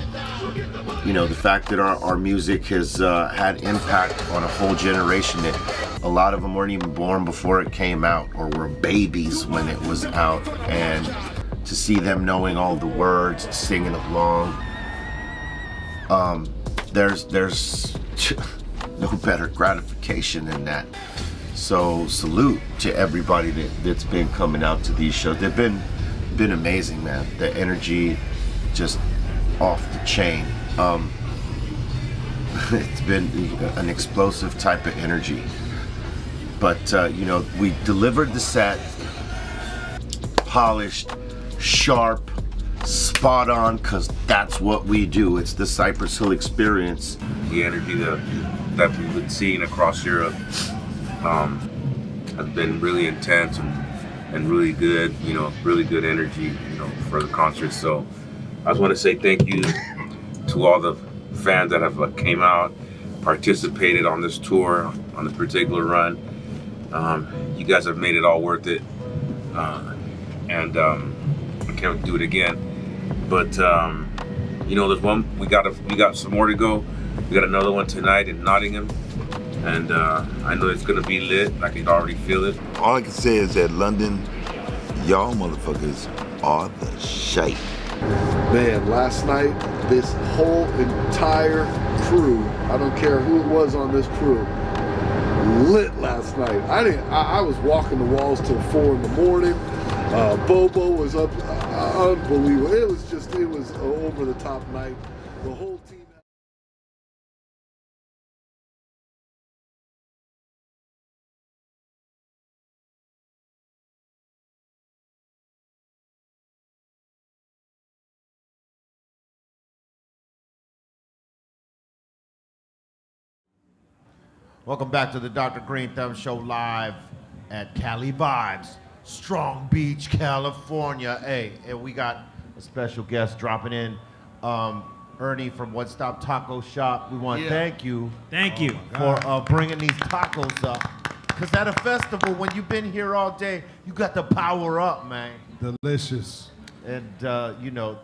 you know, the fact that our music has had impact on a whole generation, that a lot of them weren't even born before it came out, or were babies when it was out, and to see them knowing all the words, singing along, there's no better gratification than that. So salute to everybody that's been coming out to these shows. They've been amazing, man. The energy just off the chain. It's been an explosive type of energy. But you know, we delivered the set, polished, sharp, spot on, because that's what we do. It's the Cypress Hill experience. The energy that we've been seeing across Europe has been really intense and really good, you know, really good energy, you know, for the concert. So I just want to say thank you to all the fans that have came out, participated on this tour, on this particular run. You guys have made it all worth it, and I can't do it again. But you know, there's one. We got some more to go. We got another one tonight in Nottingham, and I know it's gonna be lit. I can already feel it. All I can say is that London, y'all motherfuckers are the shite. Man, last night, this whole entire crew, I don't care who it was on this crew, lit last night. I was walking the walls till 4 in the morning. Bobo was up, unbelievable. It was an over the top night. The whole team. Welcome back to the Dr. Greenthumb Show live at Cali Vibes, Strong Beach, California. Hey, and we got a special guest dropping in, Ernie from One Stop Taco Shop. We want to thank you. Thank you for bringing these tacos up. Because at a festival, when you've been here all day, you got to power up, man. Delicious. And, you know,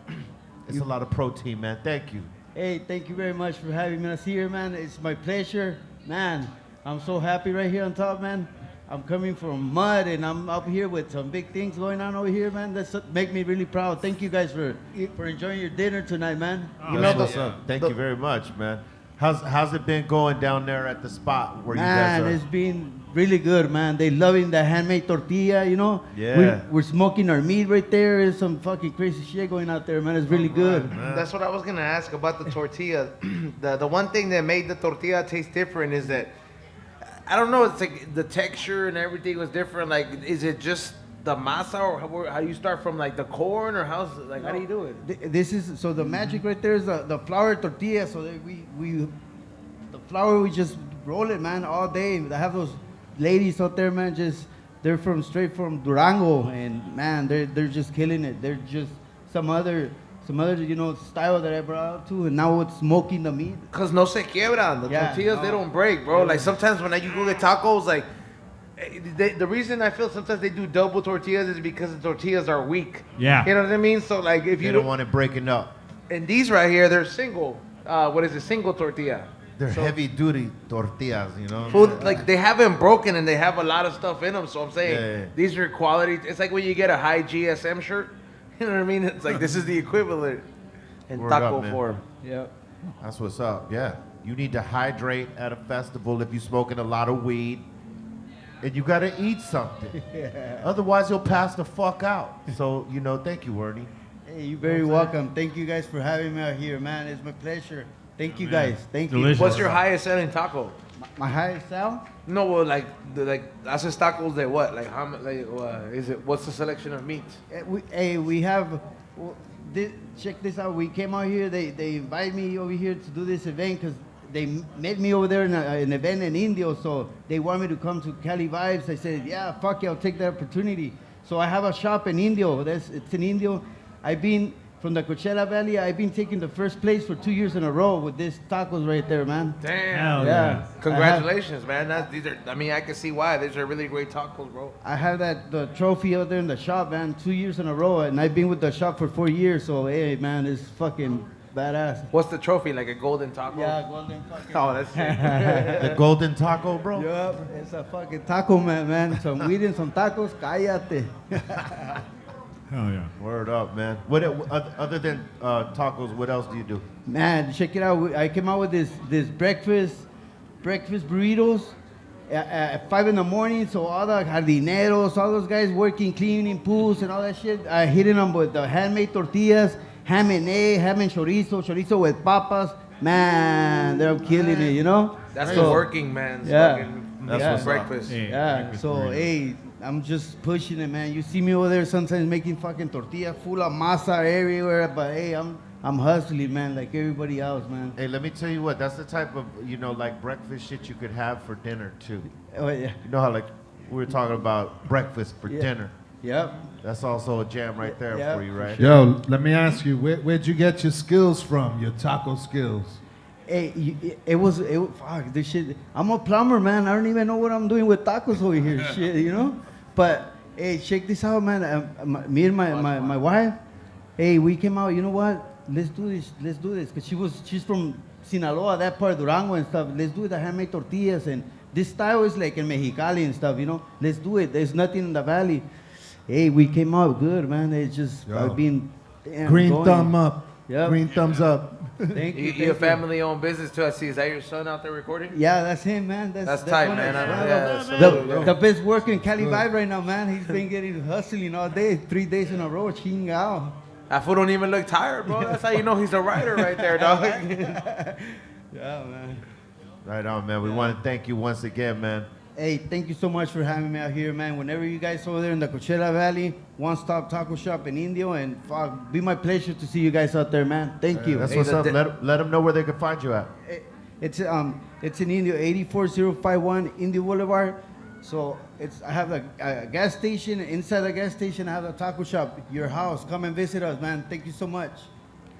it's a lot of protein, man. Thank you. Hey, thank you very much for having us here, man. It's my pleasure. Man, I'm so happy right here on top, man. I'm coming from mud, and I'm up here with some big things going on over here, man. That's make me really proud. Thank you guys for enjoying your dinner tonight, man. Oh, that's what's up. Thank you very much, man. How's it been going down there at the spot where you guys are? Man, it's been really good, man. They loving the handmade tortilla, you know? Yeah. We're smoking our meat right there. There's some fucking crazy shit going out there, man. It's really good. That's what I was gonna ask about the tortilla. The one thing that made the tortilla taste different is that, I don't know, it's like the texture and everything was different. Like, is it just the masa, or how you start from like the corn, or how do you do it? This is, so the magic right there is the flour tortilla. So that the flour, we just roll it, man, all day. I have those ladies out there, man, they're straight from Durango, and man, they're just killing it. They're just some other, you know, style that I brought out too, and now it's smoking the meat. Cause no se quiebran. The tortillas, they don't break, bro. Like sometimes when you go get tacos, like the reason I feel sometimes they do double tortillas is because the tortillas are weak. Yeah. You know what I mean? So like if you don't want it breaking up. And these right here, they're single. What is it? Single tortilla. They're heavy-duty tortillas, you know? Food, like they haven't broken and they have a lot of stuff in them. So I'm saying these are quality. It's like when you get a high GSM shirt. You know what I mean? It's like this is the equivalent in Word taco up, man. form. Yep. That's what's up. Yeah. You need to hydrate at a festival if you're smoking a lot of weed, and you got to eat something. Otherwise, you'll pass the fuck out. So, you know, thank you, Ernie. Hey, you're very welcome. Thank you guys for having me out here, man. It's my pleasure. Thank you guys. Thank you. What's your highest selling taco? My highest sell? No, well, like haces tacos de what? Like how much? Like is it? What's the selection of meats? We have. Check this out. We came out here. They invited me over here to do this event because they met me over there in an event in Indio. So they want me to come to Cali Vibes. I said, yeah, fuck yeah, I'll take that opportunity. So I have a shop in Indio. It's in Indio. I've been from the Coachella Valley, I've been taking the first place for 2 years in a row with this tacos right there, man. Damn. Yeah. Congratulations, man. These are. I mean, I can see why. These are really great tacos, bro. I have the trophy out there in the shop, man, 2 years in a row, and I've been with the shop for 4 years. So hey, man, it's fucking badass. What's the trophy? Like a golden taco? Yeah, golden fucking. Oh, that's sick. The golden taco, bro? Yup, it's a fucking taco man. Some weed and some tacos, cállate. Hell yeah. Word up, man. What other than tacos, what else do you do? Man, check it out. I came out with this breakfast burritos at 5 in the morning. So all the jardineros, all those guys working, cleaning pools and all that shit, I hitting them with the handmade tortillas, ham and egg, ham and chorizo with papas. Man, they're killing it, you know? That's the working man's fucking breakfast. Yeah. So hey, I'm just pushing it, man. You see me over there sometimes making fucking tortilla full of masa everywhere, but hey, I'm hustling, man, like everybody else, man. Hey, let me tell you what, that's the type of, like breakfast shit you could have for dinner too. Oh, yeah. You know how like we were talking about breakfast for dinner. Yep. That's also a jam right there for you, right? Yo, let me ask you, where'd you get your skills from, your taco skills? Hey, it was fuck this shit. I'm a plumber, man. I don't even know what I'm doing with tacos over here, shit, you know. But hey, check this out, man. Me and my wife, hey, we came out. You know what? Let's do this. Cause she's from Sinaloa, that part, Durango and stuff. Let's do the handmade tortillas, and this style is like in Mexicali and stuff, you know. Let's do it. There's nothing in the valley. Hey, we came out good, man. It's just I've been green going. thumb up. Yep. Green thumbs up. Thank you. You're a family-owned business too. I see. Is that your son out there recording? Yeah, that's him, man. That's tight, man. The best worker in Cali vibe right now, man. He's been getting hustling all day, 3 days in a row, chingao. That fool don't even look tired, bro. That's how you know he's a writer right there, dog. Yeah, man. Right on, man. We want to thank you once again, man. Hey, thank you so much for having me out here, man. Whenever you guys over there in the Coachella Valley, one-stop taco shop in Indio, and fuck, be my pleasure to see you guys out there, man. Thank you. That's what's up. Let them know where they can find you at. It's in Indio, 84051 Indio Boulevard. So I have a gas station. Inside the gas station, I have a taco shop. Your house, come and visit us, man. Thank you so much.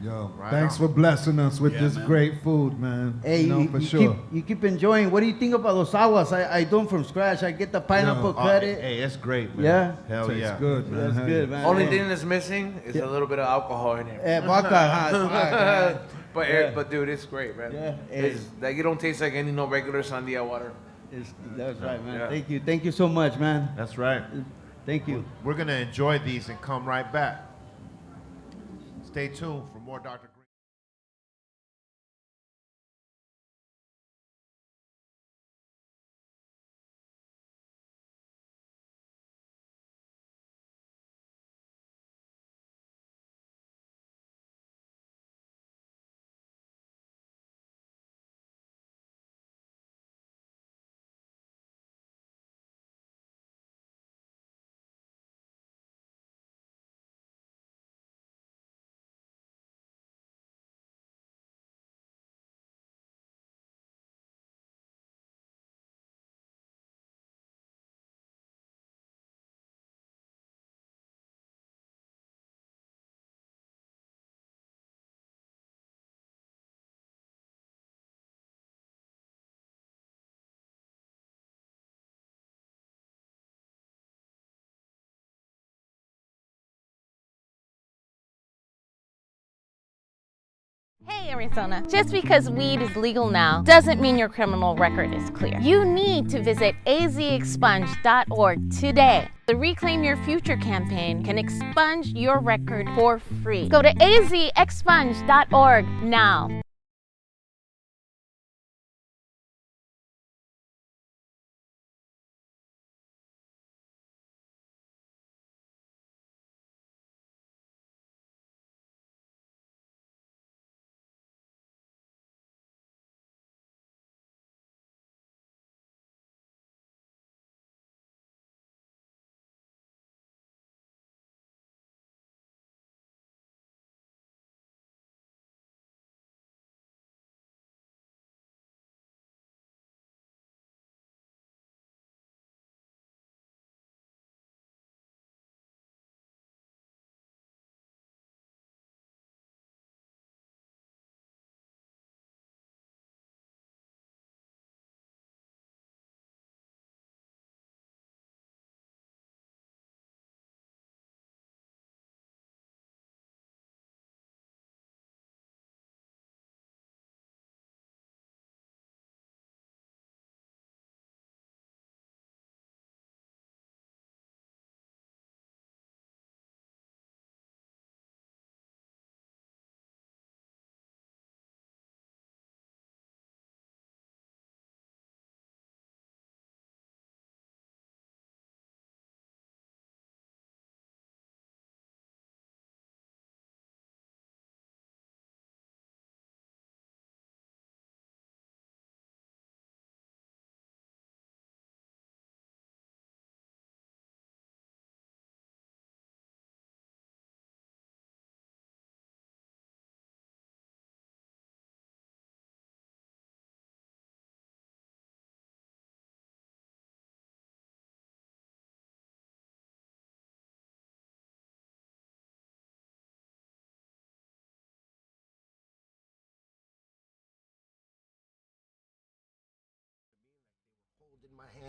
Yo, thanks for blessing us with this great food, man. Hey, for sure. You keep enjoying. What do you think about those aguas? I do them from scratch. I get the pineapple cut it. Hey, it's great, man. Yeah. Hell yeah. It's good, man. That's good, man. Only thing that's missing is a little bit of alcohol in it. Vodka, But dude, it's great, man. Yeah. It's like you don't taste like any regular sandia water. That's right, man. Yeah. Thank you so much, man. That's right. Thank you. We're going to enjoy these and come right back. Stay tuned for more Dr. Hey Arizona, just because weed is legal now doesn't mean your criminal record is clear. You need to visit azexpunge.org today. The Reclaim Your Future campaign can expunge your record for free. Go to azexpunge.org now.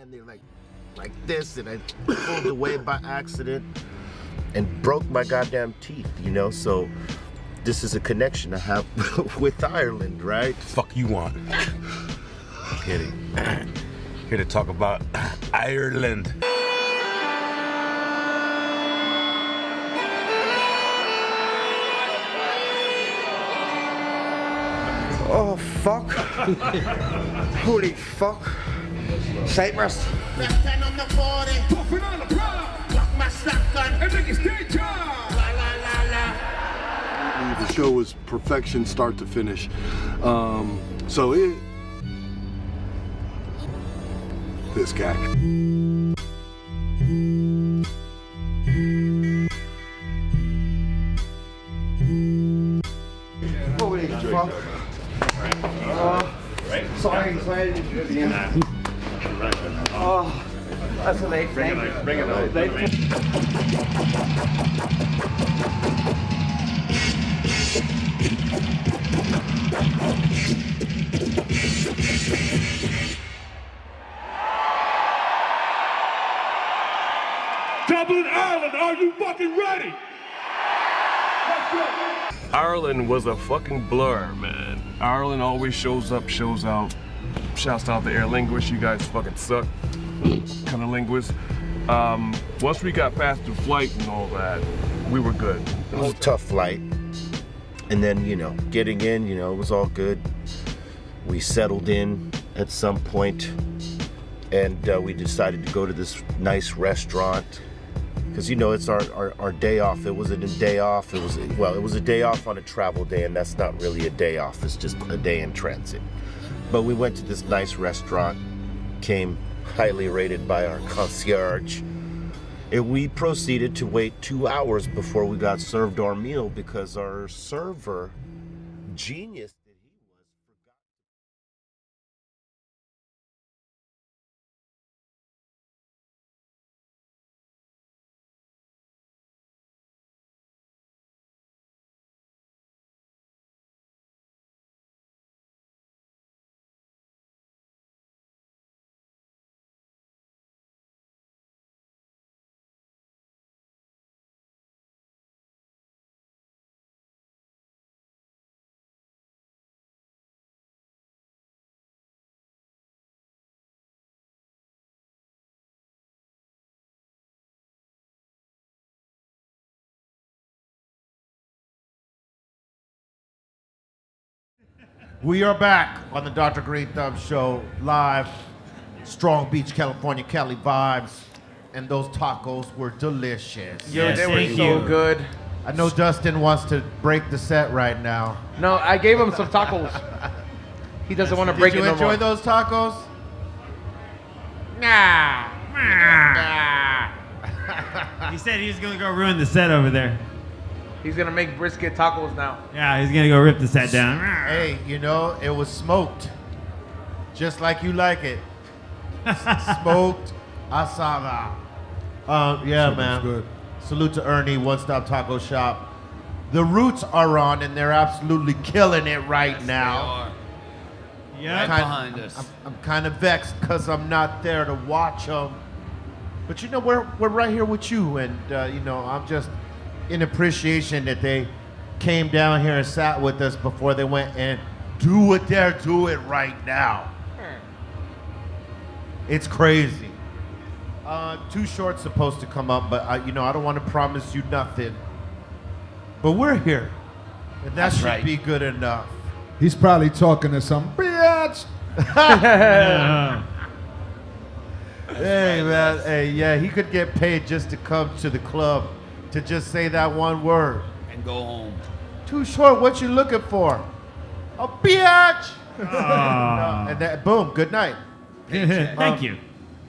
and they're like this, and I pulled away by accident and broke my goddamn teeth, you know? So this is a connection I have with Ireland, right? Fuck you want? Kidding. Here to talk about Ireland. Oh, fuck. Holy fuck. Cyprus. Left on the 40. Puffing on the block. Lock my shotgun. And make it stay charged. La la la la. The show was perfection start to finish. So it... This guy. Holy fuck. Sorry. Oh, that's a late. Bring it out. Dublin, Ireland, are you fucking ready? Ireland was a fucking blur, man. Ireland always shows up, shows out. Shouts out to Aer Linguists, you guys fucking suck. Kind of linguists. Once we got past the flight and all that, we were good. It was a tough flight. And then, you know, getting in, you know, it was all good. We settled in at some point, and we decided to go to this nice restaurant. Because, you know, it's our day off. It wasn't a day off. It was a day off on a travel day, and that's not really a day off. It's just a day in transit. But we went to this nice restaurant, came highly rated by our concierge, and we proceeded to wait 2 hours before we got served our meal because our server, genius that he was, forgot. We are back on the Dr. Greenthumb Show, live, Strong Beach, California, Cali vibes, and those tacos were delicious. Yo, they were so good. I know Dustin wants to break the set right now. No, I gave him some tacos. He doesn't want to break it no more. Did you enjoy those tacos? Nah. He said he was gonna go ruin the set over there. He's gonna make brisket tacos now. Yeah, he's gonna go rip the set down. Hey, you know, it was smoked. Just like you like it. Smoked asada. Yeah, man. Good. Salute to Ernie, One Stop Taco Shop. The Roots are on, and they're absolutely killing it right now. Yeah, right behind us. I'm kind of vexed because I'm not there to watch them. But you know, we're right here with you, and you know, I'm just in appreciation that they came down here and sat with us before they went and do what they're doing right now. It's crazy. Too Short's supposed to come up, but you know, I don't want to promise you nothing. But we're here, and that should be good enough. He's probably talking to some bitch. Hey man, hey, yeah, he could get paid just to come to the club to just say that one word. And go home. Too Short, what you looking for? A bitch! And that, boom, good night. Thank you.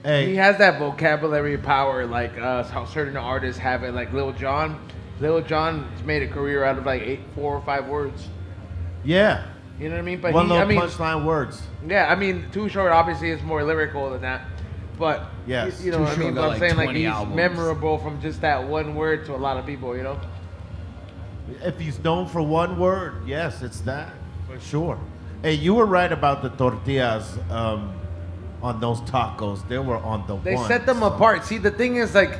Hey. He has that vocabulary power, like how certain artists have it, like Lil Jon. Lil Jon's made a career out of like 4 or 5 words. Yeah. You know what I mean? But one little punchline words. Yeah, I mean, Too Short obviously is more lyrical than that. But yes, you know what I mean? But I'm saying, like, he's memorable from just that one word to a lot of people, you know? If he's known for one word, yes, it's that, for sure. Hey, you were right about the tortillas. on those tacos. They were on the They one. set them apart. See, the thing is, like,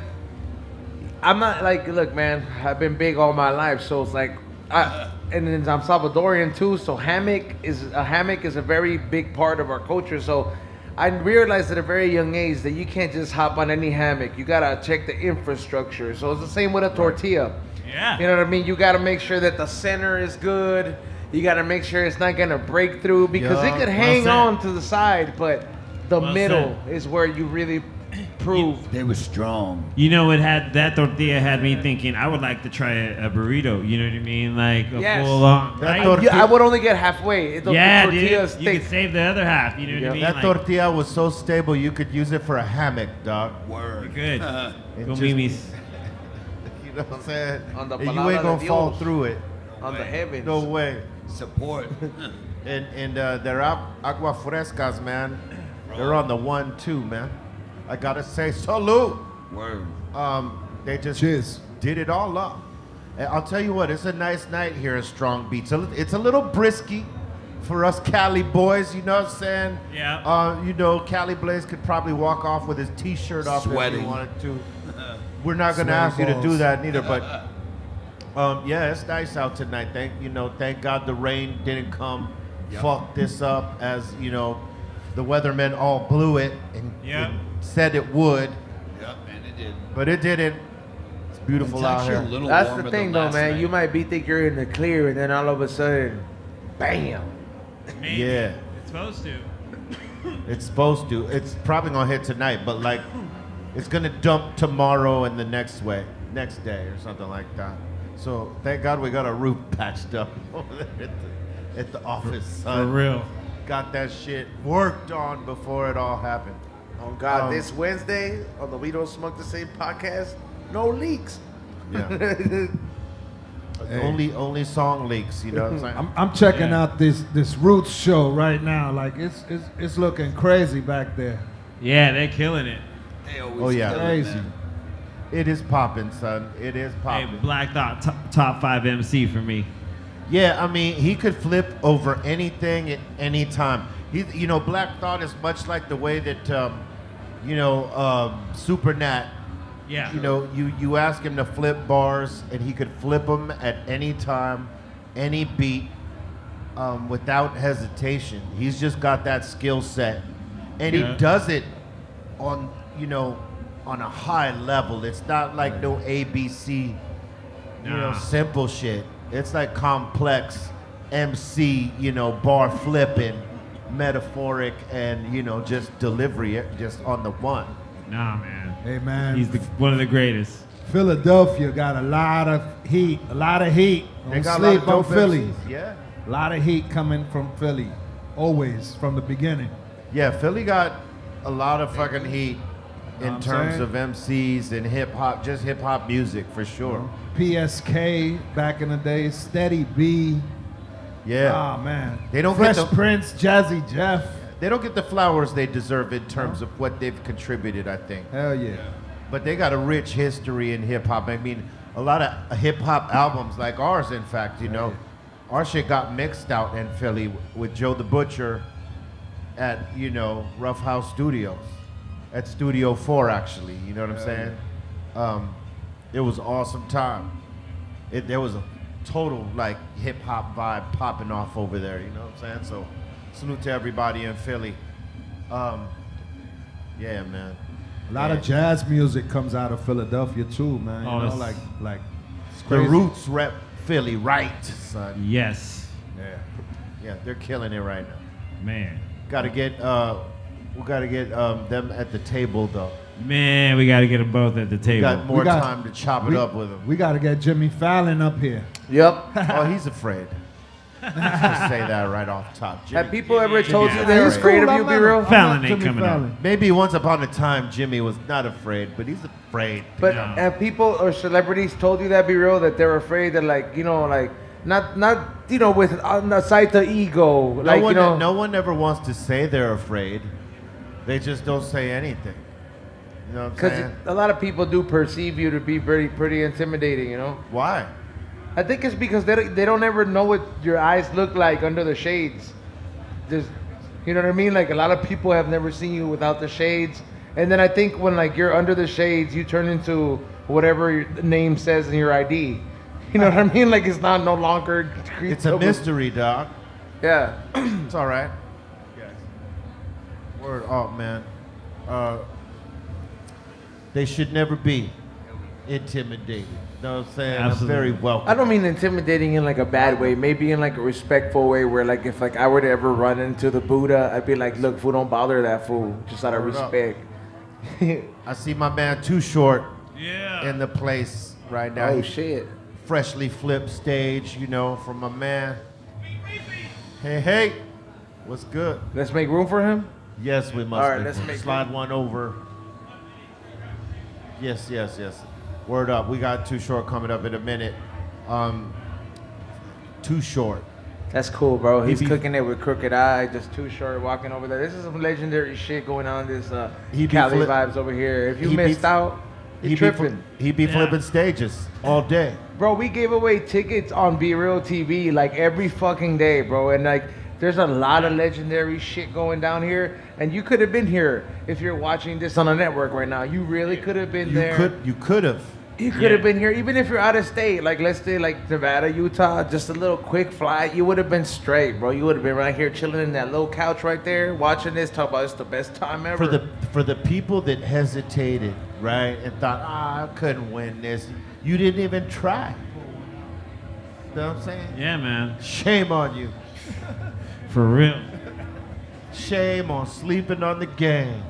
I'm not like, look, man, I've been big all my life, so it's like, and then I'm Salvadorian too, so hammock is a very big part of our culture. So I realized at a very young age that you can't just hop on any hammock. You gotta check the infrastructure. So it's the same with a tortilla. Yeah. You know what I mean? You gotta make sure that the center is good. You gotta make sure it's not gonna break through because it could hang on to the side, but the middle is where you really prove they were strong. You know, that tortilla had me thinking I would like to try a burrito. You know what I mean? Like a full on. Right? I would only get halfway. The Yeah, tortilla's dude. You thick. could save the other half. You know what I mean? That Like, tortilla was so stable you could use it for a hammock, dog. Word. Good. It Go just- mimis. You know what I'm saying? On the And you palabra ain't gonna de fall Dios. through it. On the heavens. No way. Support. And their agua frescas, man. They're on the 1-2, man. I gotta say, salute. Word. They just Cheers. did it all up. And I'll tell you what, it's a nice night here in Strong Beach. It's a little brisky for us Cali boys, you know what I'm saying? Yeah. You know, Cali Blaze could probably walk off with his t-shirt off if Sweating. he wanted to. We're not gonna ask you to do that neither, but yeah, it's nice out tonight. Thank God the rain didn't come fuck this up, as you know, the weathermen all blew it and said it would. Yep, and it did. But it didn't. It's beautiful It's out actually here. a little That's warmer the thing, than though, last man. night. You might think you're in the clear, and then all of a sudden, bam. Maybe. Yeah. It's supposed to. It's supposed to. It's probably gonna hit tonight, but like, it's gonna dump tomorrow and the next day or something like that. So thank God we got our roof patched up over there at the office, son. For real. Got that shit worked on before it all happened. Oh God, this Wednesday on the We Don't Smoke the Same podcast, no leaks. Yeah. Only song leaks, you know what I'm saying? I'm checking out this Roots show right now. Like it's looking crazy back there. Yeah, they're killing it. Oh yeah, Crazy. It is popping, son. It is Hey, popping. Black Thought, top 5 MC for me. Yeah, I mean, he could flip over anything at any time. Black Thought is much like the way that, Super Nat. Yeah. You ask him to flip bars, and he could flip them at any time, any beat, without hesitation. He's just got that skill set, and he does it on a high level. It's not like no ABC, simple shit. It's like complex MC, bar flipping, metaphoric, and just delivery, just on the one. Nah, man. Hey man, He's one of the greatest. Philadelphia got a lot of heat. They Don't got a lot sleep of on dope Philly. MCs, yeah. A lot of heat coming from Philly, always from the beginning. Yeah, Philly got a lot of fucking heat in I'm terms saying? of MCs and hip hop, just hip hop music for sure. PSK back in the day, Steady B. Yeah. Oh man, They don't Fresh get the, Prince, Jazzy Jeff. They don't get the flowers they deserve in terms of what they've contributed, I think. Hell yeah. But they got a rich history in hip hop. I mean, a lot of hip hop albums like ours, in fact, our shit got mixed out in Philly with Joe the Butcher at, Rough House Studios, at Studio 4 actually, you know what I'm saying? It was an awesome time. There was a total like hip hop vibe popping off over there, you know what I'm saying? So salute to everybody in Philly. Yeah, man. A lot of jazz music comes out of Philadelphia too, man. Oh, You know, it's- like it's The crazy. Roots rep Philly right, son. Yes. Yeah, they're killing it right now. Man. Gotta get we gotta get them at the table though. Man, we got to get them both at the table. Got more time to chop it up with them. We got to get Jimmy Fallon up here. Yep. Oh, he's afraid. Let's just say that right off top. Have people ever told you Jimmy's they were afraid. afraid of you, B-Real? Fallon ain't coming out. Maybe once upon a time Jimmy was not afraid, but he's afraid. But have people or celebrities told you that, B-Real, that they're afraid that, like, not with on the side the ego, No one ever wants to say they're afraid. They just don't say anything. You know what I'm because saying? a lot of people do perceive you to be pretty intimidating, Why? I think it's because they don't ever know what your eyes look like under the shades. Just You know what I mean? Like a lot of people have never seen you without the shades. And then I think when like you're under the shades, you turn into whatever your name says in your ID. You know what I mean? Like it's not no longer. It's a mystery, dog. Yeah. It's all right. Word up, man. They should never be intimidated. You know what I'm saying? Absolutely. I'm very welcome. I don't mean intimidating in like a bad way. Maybe in like a respectful way where like if like I were to ever run into the Buddha, I'd be like, look, fool, don't bother that fool. Just out of Word up. respect. I see my man Too Short in the place right now. Oh, shit. Freshly flipped stage, you know, from my man. Hey, what's good? Let's make room for him? Yes, we must. All right, let's make slide one over. Yes. Word up. We got Too Short coming up in a minute. Too Short. That's cool, bro. He's cooking it with Crooked Eye, just Too Short walking over there. This is some legendary shit going on. This Cali vibes over here. If you missed out, you're tripping. He be flipping stages all day. Bro, we gave away tickets on Be Real TV like every fucking day, bro. And like, there's a lot of legendary shit going down here. And you could have been here if you're watching this on a network right now. You really could have been there. You could have. You could have been here, even if you're out of state. Like, let's say, like Nevada, Utah, just a little quick flight. You would have been straight, bro. You would have been right here chilling in that little couch right there, watching this. Talk about it's the best time ever. For the people that hesitated, right, and thought, I couldn't win this. You didn't even try. You know what I'm saying? Yeah, man. Shame on you. For real. Shame on sleeping on the game.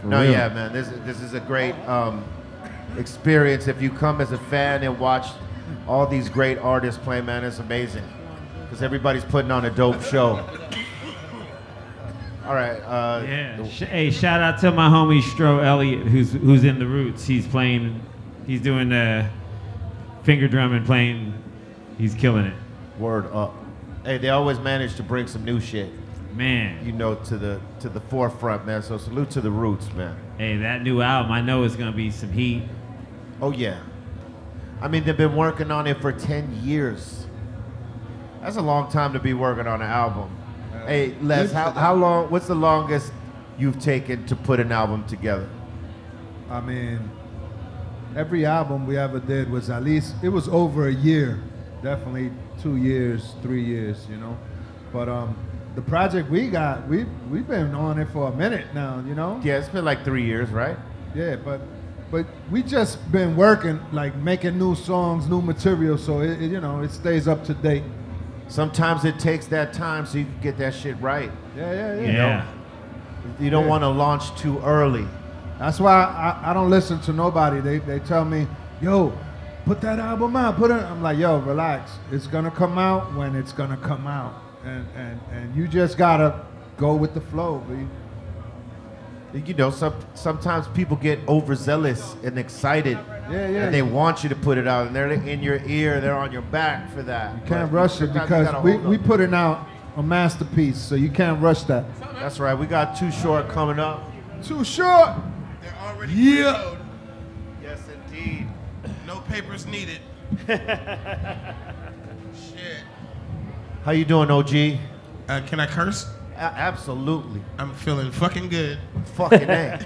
For No, real. yeah, man. This is a great experience. If you come as a fan and watch all these great artists play, man, it's amazing. Because everybody's putting on a dope show. All right. Hey, shout out to my homie Stro Elliott, who's in the Roots. He's doing the finger drum and playing. He's killing it. Word up. Hey, they always manage to bring some new shit, man. You know, to the forefront, man. So salute to the Roots, man. Hey, that new album, I know it's gonna be some heat. Oh yeah. I mean, they've been working on it for 10 years. That's a long time to be working on an album. Hey, Les, how long? What's the longest you've taken to put an album together? I mean, every album we ever did was at least, it was over a year. Definitely 2 years, 3 years, you know. But the project we got, we've been on it for a minute now, you know. Yeah, it's been like 3 years, right? Yeah, but we just been working, like making new songs, new material, so it you know, it stays up to date. Sometimes it takes that time so you can get that shit right. Yeah. You know? You don't want to launch too early. That's why I don't listen to nobody. They tell me, yo, put that album out, put it. I'm like, yo, relax. It's gonna come out when it's gonna come out. And you just gotta go with the flow, B. You know, sometimes people get overzealous and excited. Yeah. And they want you to put it out, and they're in your ear, they're on your back for that. You can't rush it because we putting out a masterpiece, so you can't rush that. That's right. We got Too Short coming up. Too Short. They're already Yeah. Yes, indeed. No papers needed. Shit. How you doing, OG? Can I curse? Absolutely. I'm feeling fucking good. Fucking A.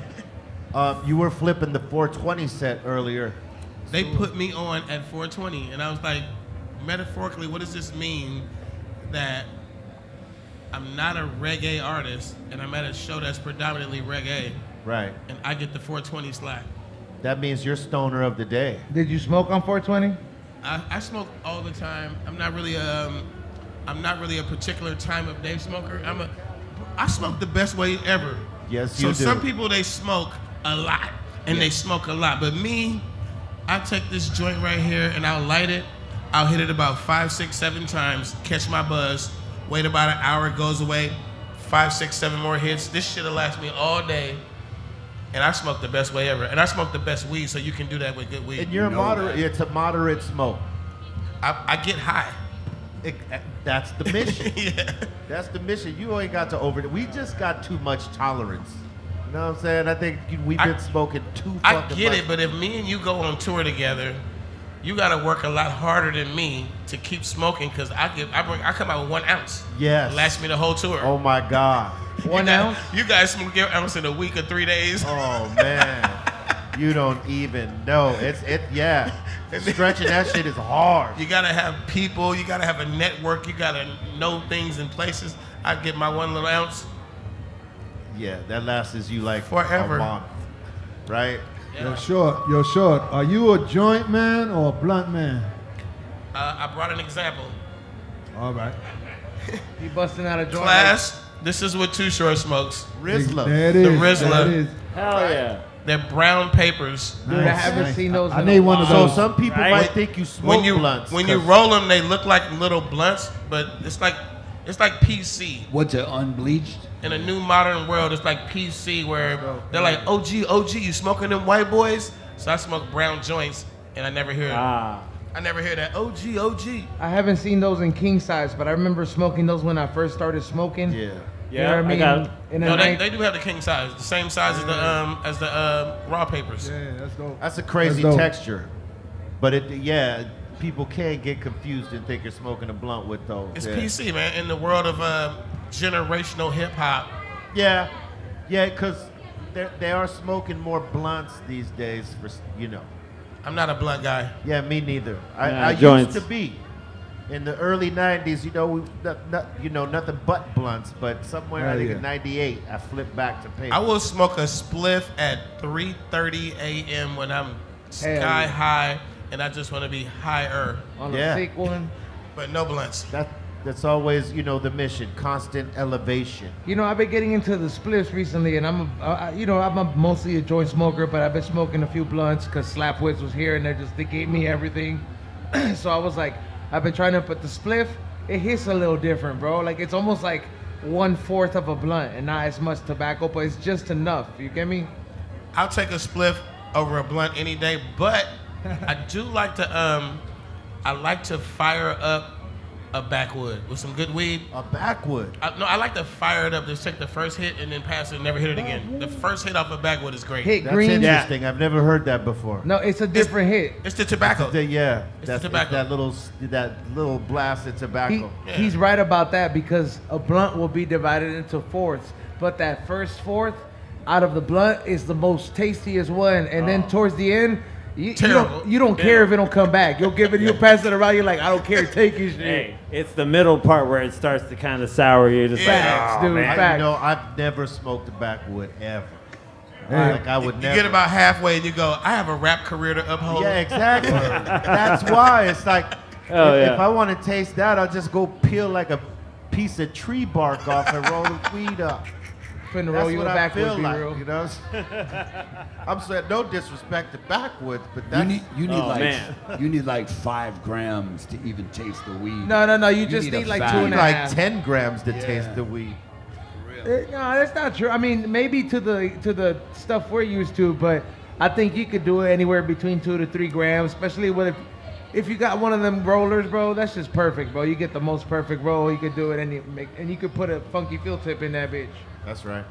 You were flipping the 420 set earlier. They put me on at 420, and I was like, metaphorically, what does this mean that I'm not a reggae artist and I'm at a show that's predominantly reggae, Right. and I get the 420 slack? That means you're stoner of the day. Did you smoke on 420? I smoke all the time. I'm not really a particular time of day smoker. I smoke the best way ever. Yes, you do. So some people, they smoke a lot and they smoke a lot, but me, I take this joint right here and I'll light it. I'll hit it about 5, 6, 7 times, catch my buzz, wait about an hour, it goes away, 5, 6, 7 more hits. This shit'll last me all day. And I smoke the best way ever. And I smoke the best weed, so you can do that with good weed. And you're moderate. It's a moderate smoke. I get high. That's the mission. Yeah. That's the mission. You ain't got to we just got too much tolerance. You know what I'm saying? I think we've been smoking too fucking much. I get it, but if me and you go on tour together, you gotta work a lot harder than me to keep smoking because I come out with 1 ounce. Yes. Lasts me the whole tour. Oh my God. 1 ounce? You guys smoke your ounce in a week or 3 days. Oh man. You don't even know. Yeah. Stretching that shit is hard. You gotta have people, you gotta have a network, you gotta know things in places. I get my 1 little ounce. Yeah, that lasts you like forever. A month, right? Yo, short. Are you a joint man or a blunt man? I brought an example. All right. He busting out a joint. Class, this is what Too Short smokes. Rizzler. There it The is. Rizzler. There it is. Hell yeah. They're brown papers. Dude, I haven't seen those. I need one of those. So some people might think you smoke blunts. When you roll them, they look like little blunts, but it's like PC. What's it, unbleached? In a new modern world, it's like PC where they're like, OG, you smoking them white boys? So I smoke brown joints, and I never hear it. I never hear that, OG. I haven't seen those in king size, but I remember smoking those when I first started smoking. Yeah. You know what I mean? got No, they do have the king size, the same size as the raw papers. Yeah, that's dope. That's a crazy That's dope. texture. But people can get confused and think you're smoking a blunt with those. It's PC, man, in the world of generational hip hop. Yeah, because they are smoking more blunts these days. I'm not a blunt guy. Yeah, me neither. I used joints. to be. In the early '90s, nothing but blunts. But somewhere I think in '98, I flipped back to paper. I will smoke a spliff at 3:30 a.m. when I'm sky high and I just want to be higher. On a sick one. But no blunts. That's always, the mission, constant elevation. I've been getting into the spliffs recently, and I'm mostly a joint smoker, but I've been smoking a few blunts because Slapwitz was here, and they gave me everything. So I was like, I've been trying to put the spliff. It hits a little different, bro. Like it's almost like 1/4 of a blunt, and not as much tobacco, but it's just enough. You get me? I'll take a spliff over a blunt any day, but I do like to fire up a backwood with some good weed. A backwood? I like to fire it up. Just take the first hit and then pass it and never hit it again. The first hit off a backwood is great. Hit That's green. interesting. I've never heard that before. No, it's a different hit. It's the tobacco. It's the tobacco. That little blast of tobacco. He's right about that because a blunt will be divided into fourths, but that first fourth out of the blunt is the most tastiest one, and then towards the end, you don't care if it don't come back. You'll pass it around. You're like, I don't care, take your shit. Hey, it's the middle part where it starts to kind of sour. You're just Facts, dude. Facts. I've never smoked a backwood ever. I would never. You get about halfway and you go, I have a rap career to uphold. Yeah, exactly. That's why it's like, if I want to taste that, I'll just go peel like a piece of tree bark off and roll the weed up. Finna That's roll you what a I backwood, feel like, real. I'm saying no disrespect to backwoods, but that's you need like 5 grams to even taste the weed. No. You just need like 2.5. Like 10 grams to taste the weed. No, that's not true. I mean, maybe to the stuff we're used to, but I think you could do it anywhere between 2 to 3 grams, especially if you got one of them rollers, bro. That's just perfect, bro. You get the most perfect roll. You could do it, and you could put a funky field tip in that bitch. That's right.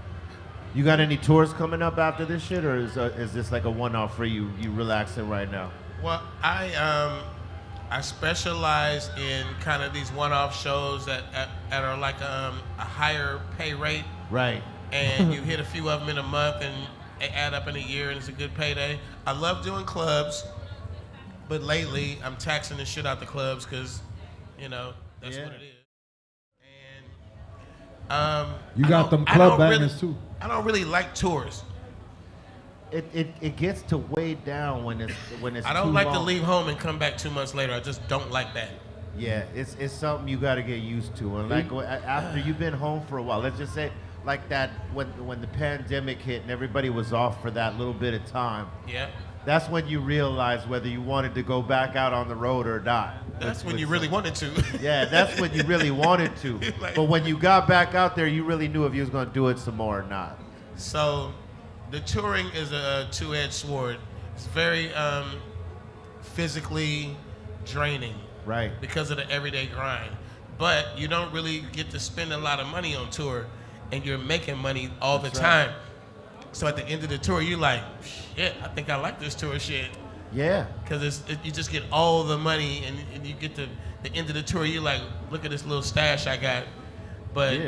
You got any tours coming up after this shit, or is this like a one-off for you? You relaxing right now? Well, I specialize in kind of these one-off shows that are like a higher pay rate. Right. And you hit a few of them in a month, and they add up in a year, and it's a good payday. I love doing clubs, but lately I'm taxing the shit out the clubs because, that's what it is. You got them club bangers too. I don't really like tours. It gets to weigh down when it's I don't too like long. to leave home and come back 2 months later. I just don't like that. Yeah, it's something you got to get used to. And like after you've been home for a while, let's just say like that when the pandemic hit and everybody was off for that little bit of time. Yeah. That's when you realize whether you wanted to go back out on the road or not. That's when you really wanted to. Yeah, that's when you really wanted to. But when you got back out there, you really knew if you was going to do it some more or not. So the touring is a two-edged sword. It's very physically draining. Right. Because of the everyday grind. But you don't really get to spend a lot of money on tour, and you're making money all the time. So at the end of the tour, you're like, shit, I think I like this tour shit. Yeah. Because you just get all the money, and you get to the end of the tour, you're like, look at this little stash I got. But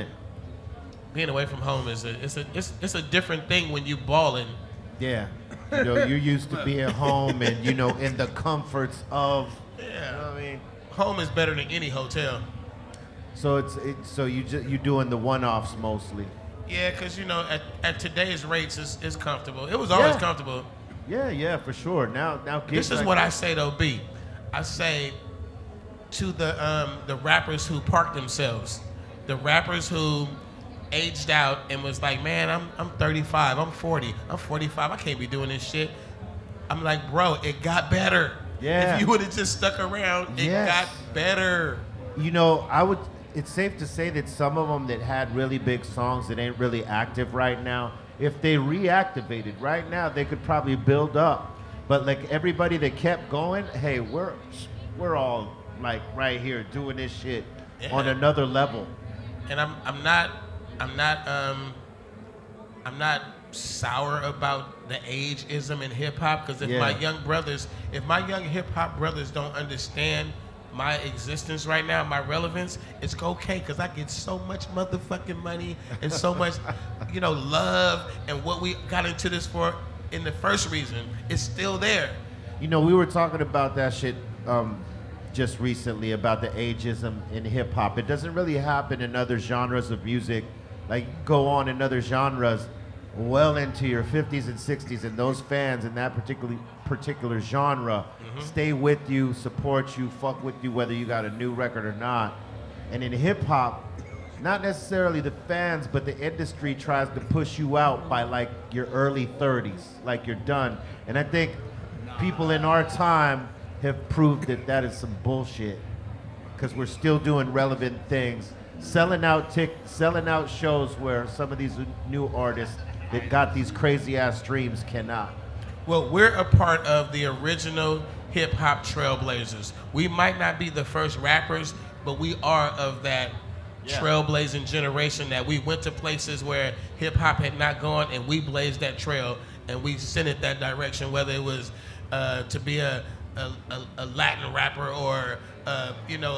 being away from home it's a different thing when you balling. Yeah. You know, you're used to being home and, you know, in the comforts of. Yeah. You know what I mean? Home is better than any hotel. So so you're doing the one-offs mostly. Yeah, because, you know, at today's rates, it's comfortable. It was always comfortable. Yeah, for sure. Now This is what I say, though, B. I say to the rappers who parked themselves, the rappers who aged out and was like, man, I'm 35, I'm 40, I'm 45, I can't be doing this shit. I'm like, bro, it got better. Yeah. If you would have just stuck around, it got better. You know, it's safe to say that some of them that had really big songs that ain't really active right now, if they reactivated right now, they could probably build up. But like everybody that kept going, hey, we're all like right here doing this shit on another level. And I'm not sour about the ageism in hip hop, because if my young hip hop brothers don't understand my existence right now, my relevance, it's okay, because I get so much motherfucking money and so much, you know, love, and what we got into this for in the first reason, it's still there. You know, we were talking about that shit just recently about the ageism in hip hop. It doesn't really happen in other genres of music. Like, go on in other genres well into your 50s and 60s, and those fans in that particular genre stay with you, support you, fuck with you, whether you got a new record or not. And in hip hop, not necessarily the fans, but the industry tries to push you out by like your early 30s, like you're done. And I think people in our time have proved that that is some bullshit, because we're still doing relevant things, selling out shows where some of these new artists that got these crazy ass streams cannot. Well, we're a part of the original hip hop trailblazers. We might not be the first rappers, but we are of that trailblazing generation that we went to places where hip hop had not gone, and we blazed that trail and we sent it that direction, whether it was to be a Latin rapper or you know,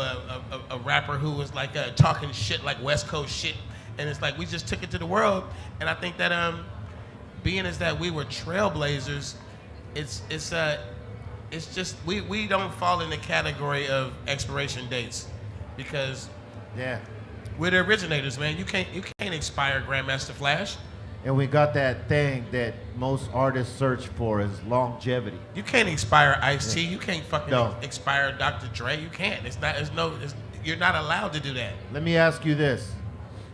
a rapper who was like talking shit like West Coast shit, and it's like we just took it to the world. And I think that being as that we were trailblazers, it's just we don't fall in the category of expiration dates, because we're the originators, man. You can't expire Grandmaster Flash. And we got that thing that most artists search for is longevity. You can't expire Ice-T. You can't fucking expire Dr. Dre. You can't. You're not allowed to do that. Let me ask you this.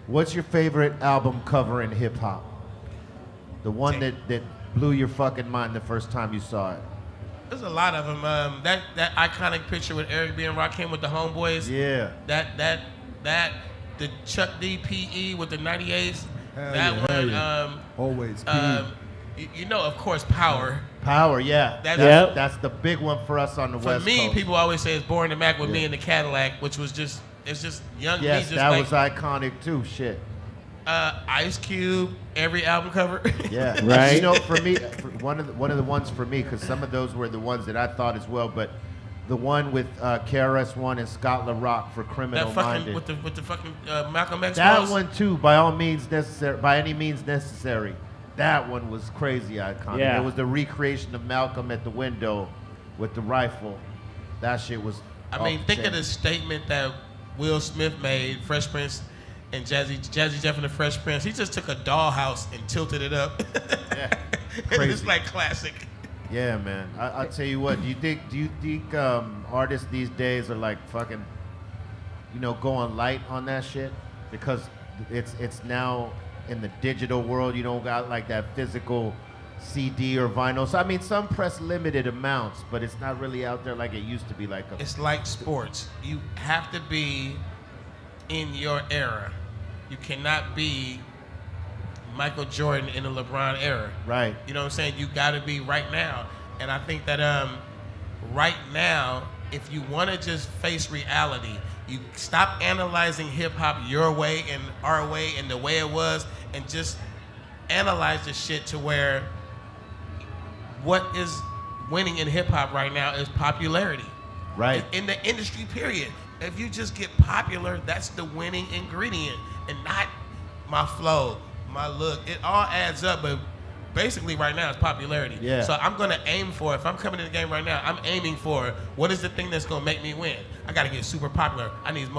What's your favorite album cover in hip hop? The one that blew your fucking mind the first time you saw it. There's a lot of them. That iconic picture with Eric B. and Rakim with the homeboys. Yeah. The Chuck D. P.E. with the 98s. Always. You know, of course, Power. Power, yeah. That's the big one for us on the West Coast. For me, people always say it's Born to Mac with me in the Cadillac, which was just young me. Yes, just that like, was iconic too. Shit. Ice Cube, every album cover. Yeah, right. You know, for me, one of the ones for me, because some of those were the ones that I thought as well, but the one with KRS-One and Scott LaRock for Criminal Minded. With the fucking Malcolm X. That one too, by any means necessary. That one was crazy iconic. Yeah. It was the recreation of Malcolm at the window with the rifle. That shit was. I mean, think of the statement that Will Smith made, Fresh Prince and Jazzy Jeff and the Fresh Prince. He just took a dollhouse and tilted it up. Yeah, it's like classic. Yeah, man. I'll tell you what. Do you think artists these days are like fucking, you know, going light on that shit? Because it's now in the digital world. You don't got like that physical CD or vinyl. So I mean, some press limited amounts, but it's not really out there like it used to be. It's like sports. You have to be in your era. You cannot be Michael Jordan in the LeBron era. Right. You know what I'm saying? You got to be right now. And I think that right now, if you want to just face reality, you stop analyzing hip hop your way and our way and the way it was, and just analyze the shit to where what winning in hip hop right now is popularity. Right. In the industry, period. If you just get popular, that's the winning ingredient, and not my flow, my look. It all adds up, but basically right now it's popularity. Yeah. So I'm gonna aim for, if I'm coming in the game right now, I'm aiming for what is the thing that's gonna make me win. I gotta get super popular. I need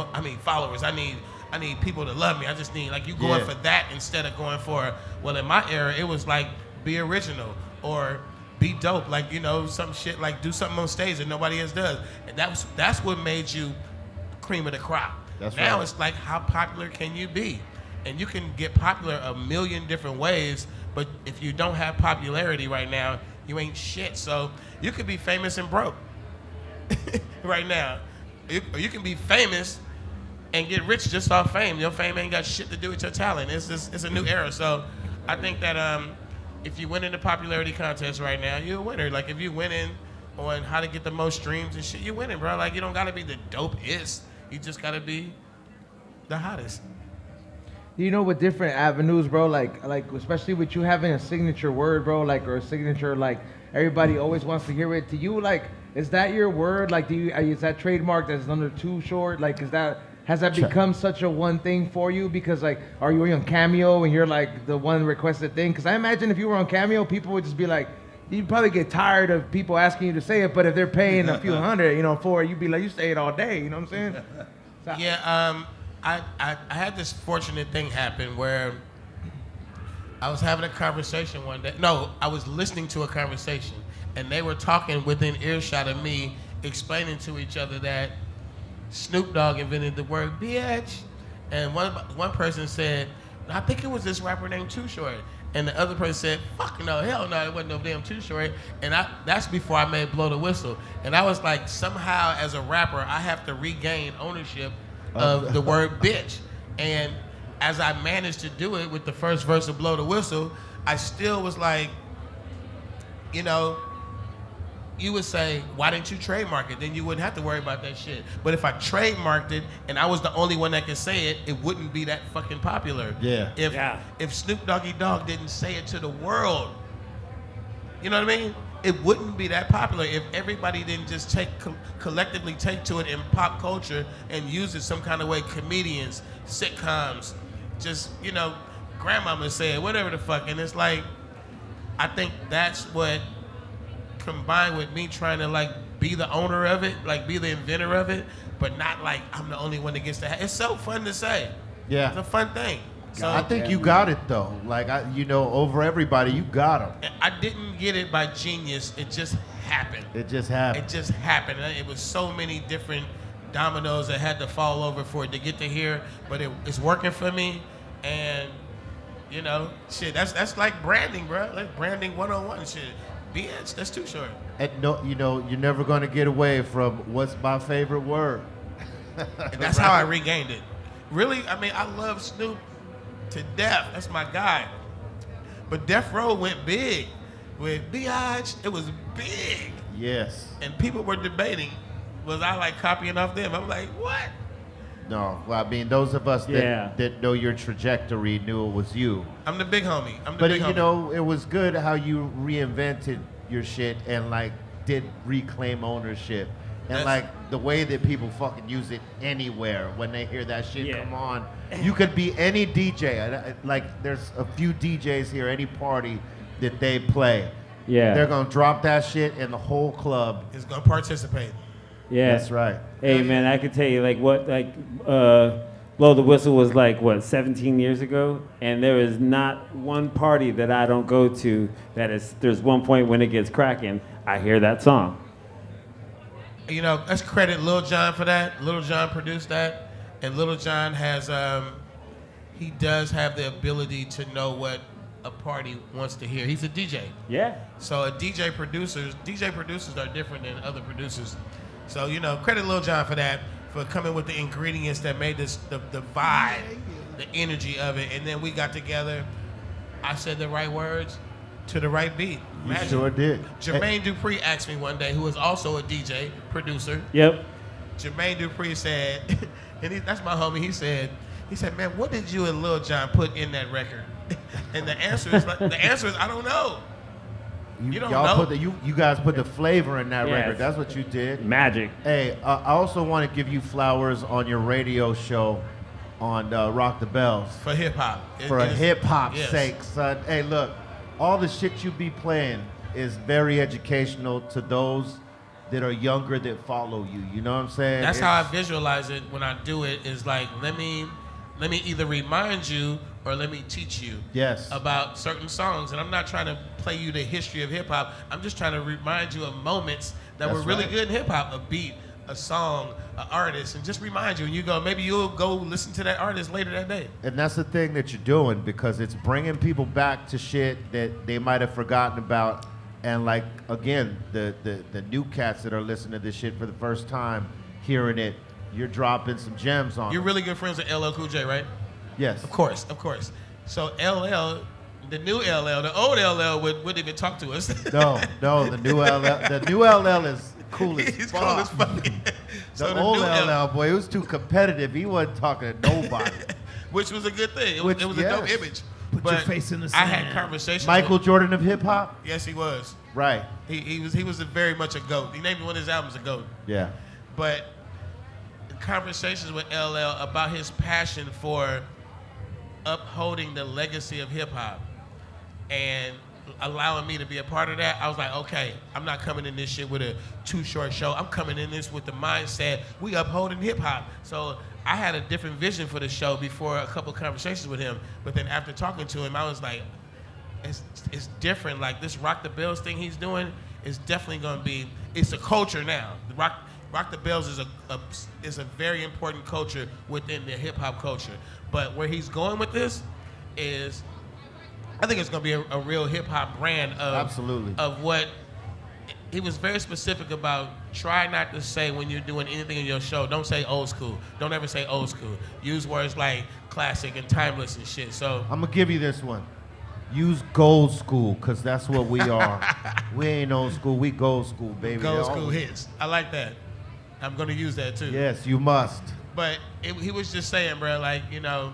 followers. I need people to love me. I just need, like, you going for that instead of going for, well, in my era it was like be original or be dope, like, you know, some shit, like do something on stage that nobody else does. And that's what made you cream of the crop. Now it's like, how popular can you be? And you can get popular a million different ways, but if you don't have popularity right now, you ain't shit. So you could be famous and broke right now. You can be famous and get rich just off fame. Your fame ain't got shit to do with your talent. It's a new era. So I think that if you win in the popularity contest right now, you're a winner. Like, if you winning on how to get the most streams and shit, you're winning, bro. Like, you don't gotta be the dopest. You just gotta be the hottest. You know, with different avenues, bro, like especially with you having a signature word, bro, like, or a signature, like, everybody always wants to hear it. To you, like, is that your word? Like, is that trademarked as under Too Short? Like, has that become such a one thing for you? Because, like, are you on Cameo and you're like the one requested thing? Because I imagine if you were on Cameo, people would just be like, you'd probably get tired of people asking you to say it. But if they're paying a few hundred, you know, for it, you'd be like, you say it all day. You know what I'm saying? So, yeah. I had this fortunate thing happen where I was having a conversation one day. No, I was listening to a conversation, and they were talking within earshot of me, explaining to each other that Snoop Dogg invented the word bitch. And one person said, I think it was this rapper named Too Short. And the other person said, fuck no, hell no, it wasn't no damn Too Short. And that's before I made Blow the Whistle. And I was like, somehow as a rapper, I have to regain ownership of the word bitch. And as I managed to do it with the first verse of Blow the Whistle, I still was like, you know, you would say, why didn't you trademark it? Then you wouldn't have to worry about that shit. But if I trademarked it and I was the only one that could say it, it wouldn't be that fucking popular. Yeah. If Snoop Doggy Dogg didn't say it to the world, you know what I mean? It wouldn't be that popular if everybody didn't just collectively take to it in pop culture and use it some kind of way. Comedians, sitcoms, just, you know, grandmama say it, whatever the fuck. And it's like, I think that's what, combined with me trying to, like, be the owner of it, like, be the inventor of it, but not like I'm the only one that gets to have. It's so fun to say. Yeah. It's a fun thing. So I think you got it though. Like, over everybody, you got them. I didn't get it by genius. It just happened. It just happened. It just happened. It was so many different dominoes that had to fall over for it to get to here, but it's working for me. And, you know, shit, that's like branding, bro. Like branding 101 shit. Bitch, that's Too Short. And no, you know, you're never gonna get away from what's my favorite word. And that's how I regained it. Really, I mean, I love Snoop to death. That's my guy. But Death Row went big. With Biatch, it was big. Yes. And people were debating, was I like copying off them? I'm like, what? No, well, I mean, those of us that know your trajectory knew it was you. I'm the big homie. But you know, it was good how you reinvented your shit and, like, did reclaim ownership. And like the way that people fucking use it anywhere when they hear that shit come on. You could be any DJ. Like, there's a few DJs here, any party that they play. Yeah. They're gonna drop that shit and the whole club is gonna participate. Yeah. That's right. Hey, man, I could tell you, like, Blow the Whistle was, like, 17 years ago? And there is not one party that I don't go to there's one point when it gets cracking, I hear that song. You know, let's credit Lil Jon for that. Lil Jon produced that. And Lil Jon has, he does have the ability to know what a party wants to hear. He's a DJ. Yeah. So DJ producers are different than other producers. So, you know, credit Lil Jon for that, for coming with the ingredients that made this, the vibe, the energy of it. And then we got together, I said the right words to the right beat. You sure did. Jermaine Dupri asked me one day, who is also a DJ, producer. Yep. Jermaine Dupri said, and that's my homie, he said, man, what did you and Lil Jon put in that record? And the answer is I don't know. You don't y'all know. You guys put the flavor in that Yes. record. That's what you did. Magic. Hey, I also want to give you flowers on your radio show on Rock the Bells. For hip hop. For hip hop's yes. sake, son. Hey, look, all the shit you be playing is very educational to those that are younger that follow you. You know what I'm saying? That's how I visualize it when I do it. Is like let me either remind you or let me teach you Yes. about certain songs. And I'm not trying to play you the history of hip hop. I'm just trying to remind you of moments that That's were really right. good in hip hop, a beat, a song, an artist, and just remind you. And you go, maybe you'll go listen to that artist later that day. And that's the thing that you're doing, because it's bringing people back to shit that they might have forgotten about. And like, again, the new cats that are listening to this shit for the first time, hearing it, you're dropping some gems on You're them. really good friends with LL Cool J, right? Yes. Of course. So LL, the new LL, the old LL wouldn't even talk to us. No, the new LL is cool as He's fuck. cool as fuck. So The the old new LL boy, he was too competitive. He wasn't talking to nobody. Which was a good thing. It was a dope image. Put your face in the I had sand. conversations. Michael with, Jordan of hip hop? Yes, he was. Right. He was very much a GOAT. He named one of his albums a GOAT. Yeah. But conversations with LL about his passion for upholding the legacy of hip hop and allowing me to be a part of that, I was like, okay, I'm not coming in this shit with a too short show. I'm coming in this with the mindset, we upholding hip hop. So I had a different vision for the show before a couple conversations with him. But then after talking to him, I was like, it's different. Like this Rock the Bells thing he's doing is definitely going to be, it's a culture now. The Rock the Bells is a very important culture within the hip hop culture. But where he's going with this is, I think it's going to be a real hip hop brand of Absolutely. Of what he was very specific about. Try not to say when you're doing anything in your show, don't say old school. Don't ever say old school. Use words like classic and timeless and shit. So I'm gonna give you this one. Use gold school, because that's what we are. We ain't old school, we gold school, baby. gold school hits. I like that. I'm going to use that too. Yes, you must. But he was just saying, bro, like, you know,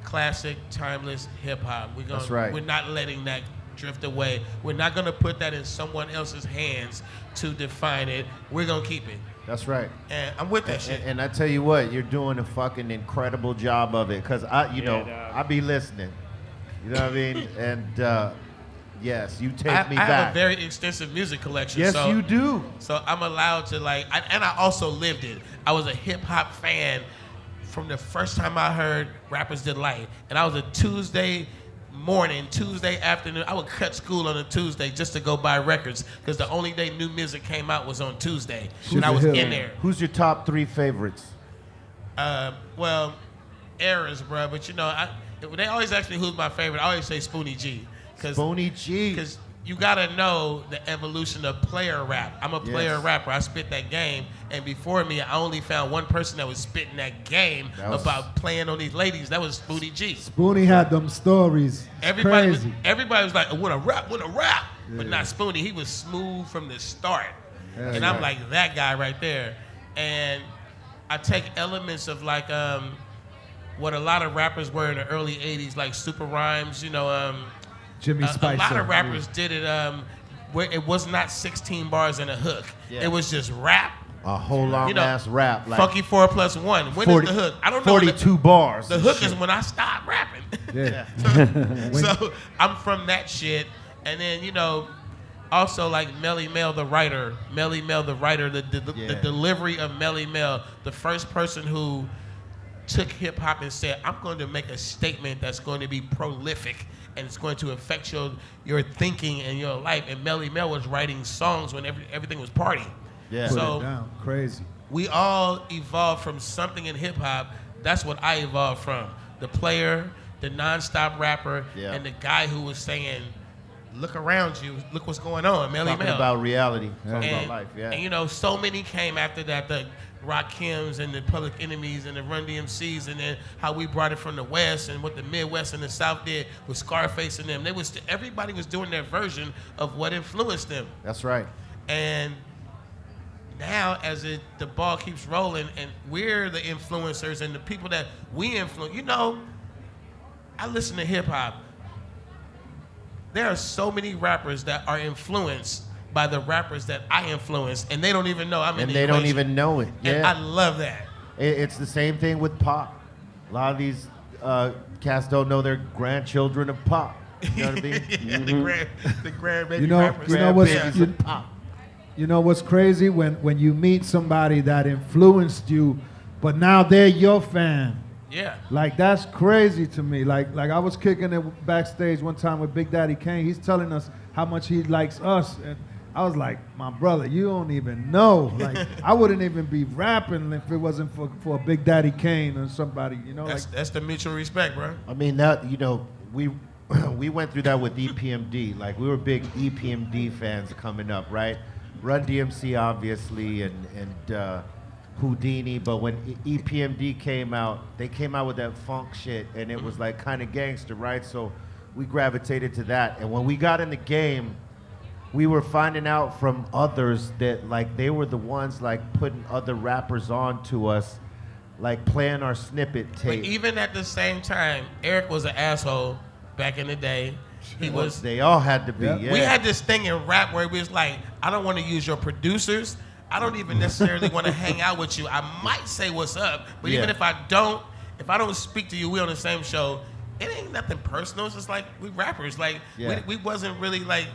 classic, timeless hip hop. That's right. We're not letting that drift away. We're not going to put that in someone else's hands to define it. We're going to keep it. That's right. And I'm with that shit. And I tell you what, you're doing a fucking incredible job of it, because I be listening. You know what I mean? And yes, you take me I back. have a very extensive music collection. Yes, so, you do. So I'm allowed to and I also lived it. I was a hip hop fan from the first time I heard Rapper's Delight. And I was a Tuesday morning, Tuesday afternoon. I would cut school on a Tuesday just to go buy records, because the only day new music came out was on Tuesday. And I was in there. Who's your top 3 favorites? Well, eras, bro. But you know, they always ask me who's my favorite. I always say Spoonie G. Spoonie G. Because you gotta know the evolution of player rap. I'm a player rapper. I spit that game, and before me, I only found one person that was spitting that game about playing on these ladies. That was Spoonie G. Spoonie had them stories. Everybody Crazy. was like, "Wanna rap?" But not Spoonie. He was smooth from the start, and I'm like that guy right there. And I take elements of like what a lot of rappers were in the early '80s, like Super Rhymes. You know. Jimmy Spicer. A lot of rappers did it where it was not 16 bars and a hook. Yeah. It was just rap. A whole long ass rap. Like Funky 4+1. When 40, is the hook? I don't know. 42 bars. The hook is when I stop rapping. Yeah. So I'm from that shit. And then, you know, also like Melly Mel the writer. Melly Mel the writer, the delivery of Melly Mel, the first person who took hip hop and said, I'm going to make a statement that's going to be prolific and it's going to affect your thinking and your life. And Melly Mel was writing songs when everything was party. Yeah. Put So it down. Crazy. we all evolved from something in hip hop. That's what I evolved from. The player, the nonstop rapper, and the guy who was saying, look around you, look what's going on, Melly Mel. Talking about reality, talking about life, And you know, so many came after that, the Rakims and the Public Enemies and the Run DMCs, and then how we brought it from the West and what the Midwest and the South did with Scarface and them. Everybody was doing their version of what influenced them. That's right. And now, as the ball keeps rolling, and we're the influencers and the people that we influence. You know, I listen to hip hop. there are so many rappers that are influenced by the rappers that I influenced, and they don't even know I'm in the And they don't equation. even know it. And Yeah. I love that. It's the same thing with pop. A lot of these cats don't know they're grandchildren of pop. You know what I mean? Yeah, the grandbaby You know, rappers. you know what's Grandbabies of pop. you know what's crazy when you meet somebody that influenced you, but now they're your fan. Yeah. Like that's crazy to me. Like I was kicking it backstage one time with Big Daddy Kane. He's telling us how much he likes us, and I was like, my brother, you don't even know. Like I wouldn't even be rapping if it wasn't for Big Daddy Kane or somebody. You know, That's the mutual respect, bro. I mean, that, you know, we went through that with EPMD. Like, we were big EPMD fans coming up, right? Run DMC, obviously, and Houdini. But when EPMD came out, they came out with that funk shit, and it was like kind of gangster, right? So we gravitated to that. And when we got in the game, we were finding out from others that like they were the ones like putting other rappers on to us, like playing our snippet tape. But even at the same time, Eric was an asshole back in the day. He was. They all had to be. Yeah. We had this thing in rap where it was like, I don't want to use your producers. I don't even necessarily want to hang out with you. I might say what's up, but even if I don't speak to you, we on the same show. It ain't nothing personal. It's just like we rappers. Like we wasn't really like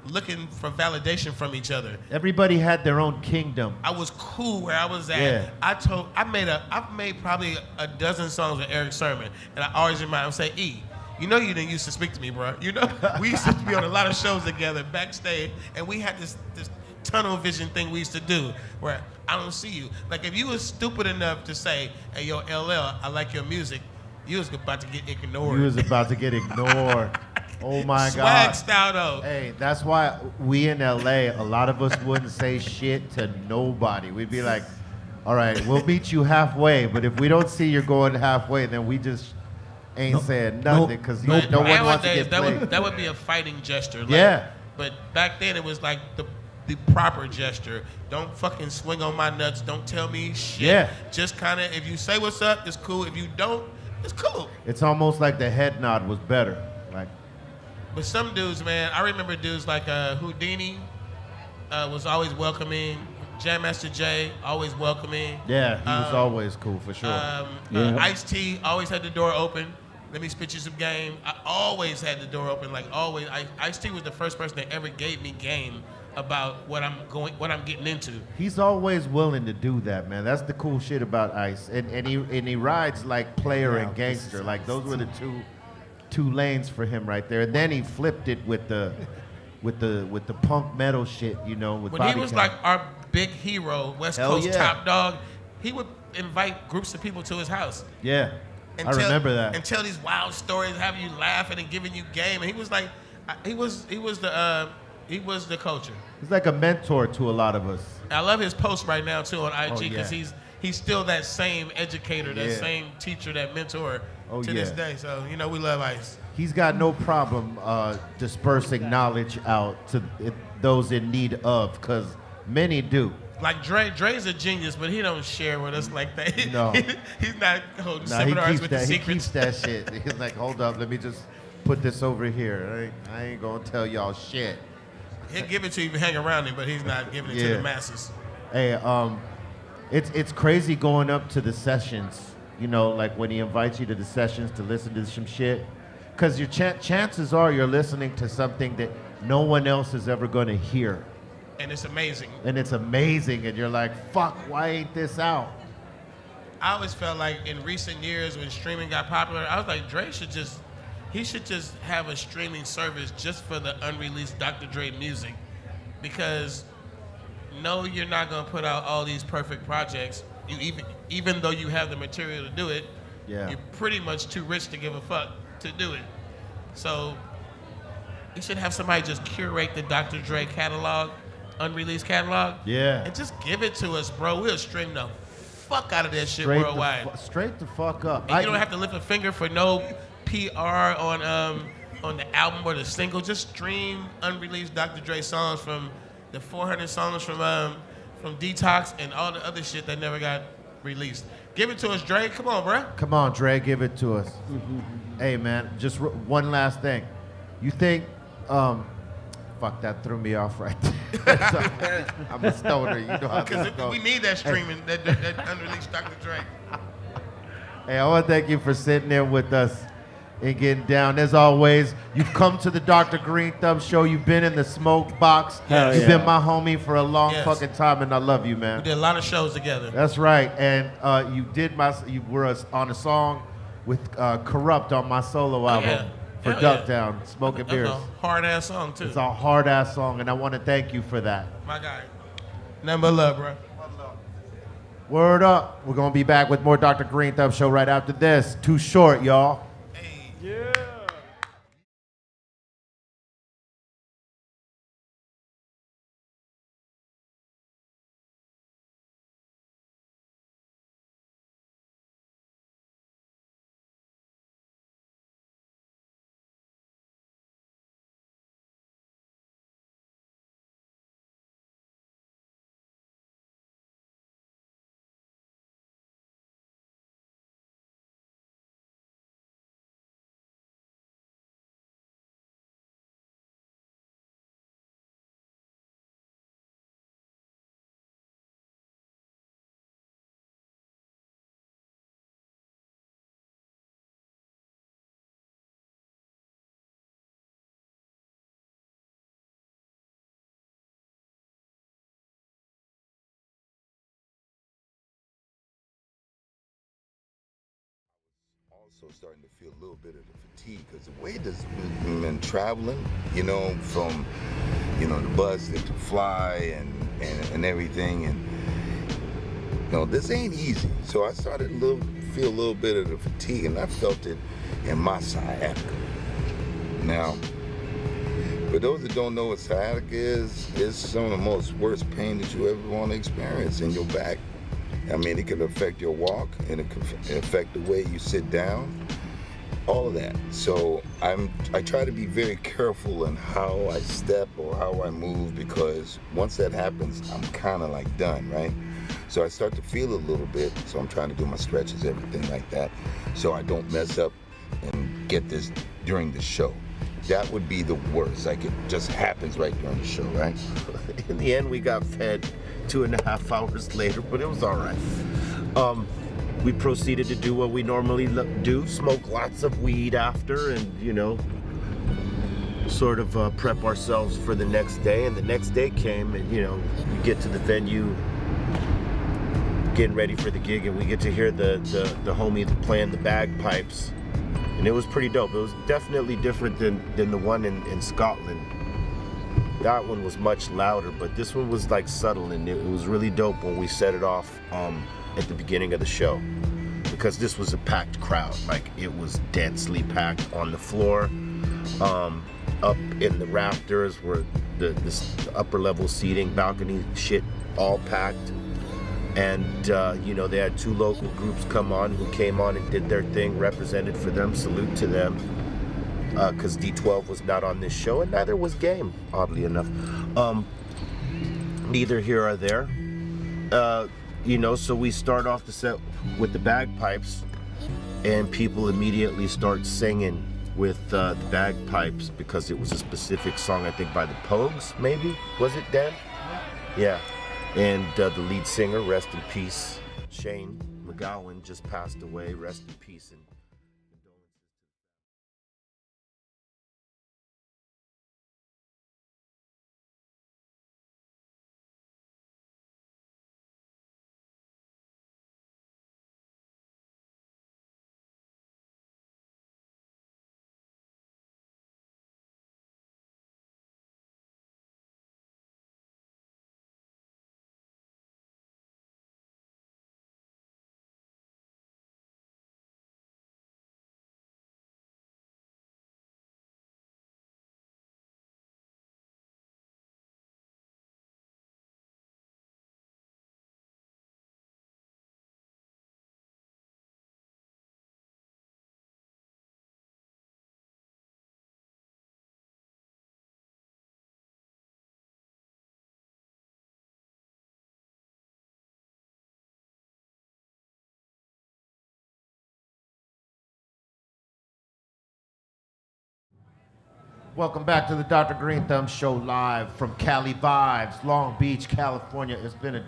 looking for validation from each other. Everybody had their own kingdom. I was cool where I was at. Yeah. I've made probably a dozen songs with Eric Sermon, and I always remind him, say, E, you know you didn't used to speak to me, bro. You know, we used to be on a lot of shows together backstage, and we had this tunnel vision thing we used to do where I don't see you. Like if you was stupid enough to say, hey, yo, LL, I like your music, you was about to get ignored. You was about to get ignored. Oh my Swag God. style though. Hey, that's why we in LA, a lot of us wouldn't say shit to nobody. We'd be like, all right, we'll meet you halfway, but if we don't see you're going halfway, then we just ain't saying nothing because no one wants to get played. That would be a fighting gesture. Like, Yeah. But back then it was like the proper gesture. Don't fucking swing on my nuts. Don't tell me shit. Yeah. Just kind of, if you say what's up, it's cool. If you don't, it's cool. It's almost like the head nod was better. Like, But some dudes, man, I remember dudes like Houdini was always welcoming. Jam Master Jay, always welcoming. yeah, he was always cool for sure. Ice-T always had the door open. Let me spit you some game. I always had the door open, like always. Ice-T was the first person that ever gave me game about what I'm getting into. He's always willing to do that, man. That's the cool shit about Ice, and he rides like player and gangster. Like those were the two lanes for him right there. And then he flipped it with the punk metal shit, you know. With When Bobby he was Count. like our big hero, West Hell Coast yeah. top dog, he would invite groups of people to his house. Yeah, I remember that. And tell these wild stories, having you laughing and giving you game. And he was like, he was the culture. He's like a mentor to a lot of us. I love his post right now too on IG because yeah. he's still that same educator, that Yeah. same teacher, that mentor to yeah. this day. So you know we love Ice. He's got no problem dispersing knowledge out to those in need of, because many do. Like Dre's a genius, but he don't share with us like that. No. He's not holding Nah, he seminars keeps with that. the He secrets. keeps that shit. He's like, hold up, let me just put this over here. I ain't gonna tell y'all shit. He'll give it to you if you hang around him, but he's not giving it to the masses. Hey, it's crazy going up to the sessions. You know, like when he invites you to the sessions to listen to some shit, because your chances are you're listening to something that no one else is ever gonna hear. And it's amazing. And it's amazing, and you're like, fuck, why ain't this out? I always felt like in recent years when streaming got popular, I was like, Dre should just have a streaming service just for the unreleased Dr. Dre music. Because no, you're not gonna put out all these perfect projects. Even though you have the material to do it, Yeah. you're pretty much too rich to give a fuck to do it. So you should have somebody just curate the Dr. Dre catalog, unreleased catalog. Yeah. And just give it to us, bro. We'll stream the fuck out of that shit Straight worldwide. Straight the fuck up. And you don't have to lift a finger for no PR on the album or the single. Just stream unreleased Dr. Dre songs from the 400 songs from Detox and all the other shit that never got released. Give it to us, Dre. Come on, bro. Come on, Dre, give it to us. Hey, man, just one last thing. You think Fuck, that threw me off right there. So, I'm a stoner, you know how this goes. We need that streaming, that unreleased Dr. Dre. Hey, I want to thank you for sitting there with us and getting down. As always, you've come to the Dr. Greenthumb show. You've been in the smoke box. Hell You've yeah. been my homie for a long Yes. fucking time, and I love you, man. We did a lot of shows together. That's right. And you were on a song with Corrupt on my solo album yeah. for Hell Duck yeah. Down, Smoking That's Beers. a hard-ass song, too. It's a hard-ass song, and I want to thank you for that. My guy. Nothing but love, bro. Word up. We're going to be back with more Dr. Greenthumb show right after this. Too short, y'all. Yeah. Also starting to feel a little bit of the fatigue because the way this been traveling, you know, from, you know, the bus to fly and everything, and you know, this ain't easy. So I started to feel a little bit of the fatigue, and I felt it in my sciatica. Now, for those that don't know what sciatica is, it's some of the most worst pain that you ever want to experience in your back. I mean, it can affect your walk, and it can affect the way you sit down, all of that. So I try to be very careful in how I step or how I move, because once that happens, I'm kind of like done, right? So I start to feel a little bit, so I'm trying to do my stretches, everything like that, so I don't mess up and get this during the show. That would be the worst. Like, it just happens right during the show, right? In the end, we got fed 2.5 hours later, but it was all right. We proceeded to do what we normally do, smoke lots of weed after, and, you know, sort of prep ourselves for the next day. And the next day came, and, you know, we get to the venue, getting ready for the gig, and we get to hear the homie playing the bagpipes. And it was pretty dope. It was definitely different than the one in Scotland. That one was much louder, but this one was like subtle, and it was really dope when we set it off at the beginning of the show, because this was a packed crowd. Like, it was densely packed on the floor, up in the rafters were the upper level seating, balcony shit, all packed. And you know, they had 2 local groups come on who came on and did their thing, represented for them, salute to them. Because D12 was not on this show, and neither was Game, oddly enough. Neither here or there. You know, so we start off the set with the bagpipes, and people immediately start singing with the bagpipes, because it was a specific song, I think by the Pogues, maybe? Was it, Dan? Yeah. And the lead singer, rest in peace, Shane McGowan, just passed away. Rest in peace. And Welcome back to the Dr. Greenthumb Show live from Cali Vibes, Long Beach, California. It's been a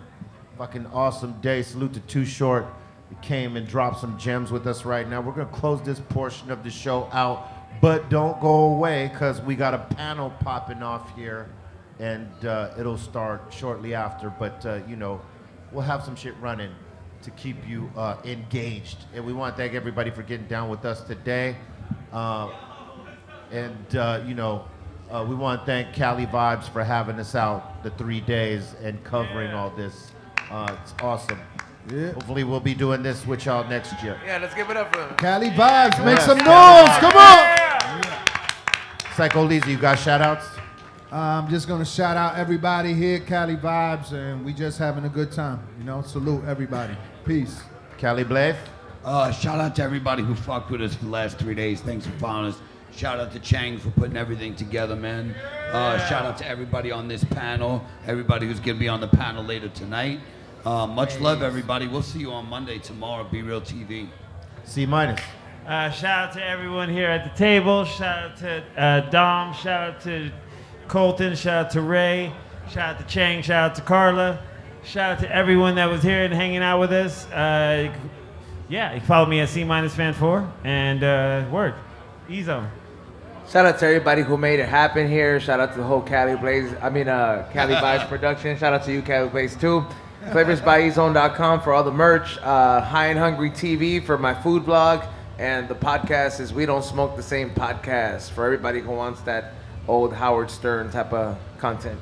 fucking awesome day. Salute to Too Short. He came and dropped some gems with us right now. We're going to close this portion of the show out, but don't go away because we got a panel popping off here, and it'll start shortly after. But, you know, we'll have some shit running to keep you engaged. And we want to thank everybody for getting down with us today. You know, we want to thank Cali Vibes for having us out the 3 days and covering all this. It's awesome. Yeah. Hopefully we'll be doing this with y'all next year. Yeah, let's give it up for them. Cali Vibes, make some noise. Cali Come on. Psycho Lisa, you got shout outs? I'm just going to shout out everybody here, Cali Vibes, and we just having a good time. You know, salute everybody. Peace. Cali Blaze? Shout out to everybody who fucked with us for the last 3 days. Thanks for following us. Shout out to Chang for putting everything together, man. Shout out to everybody on this panel, everybody who's going to be on the panel later tonight. Much love, everybody. We'll see you on Monday, tomorrow, Be Real TV. C minus. Shout out to everyone here at the table. Shout out to Dom. Shout out to Colton. Shout out to Ray. Shout out to Chang. Shout out to Carla. Shout out to everyone that was here and hanging out with us. Yeah, you can follow me at C-Fan4 and word. Ezo. Shout out to everybody who made it happen here. Shout out to the whole Cali Vibes production. Shout out to you, Cali Blaze, too. FlavorsByEzone.com for all the merch. High and Hungry TV for my food blog. And the podcast is We Don't Smoke the Same Podcast for everybody who wants that old Howard Stern type of content.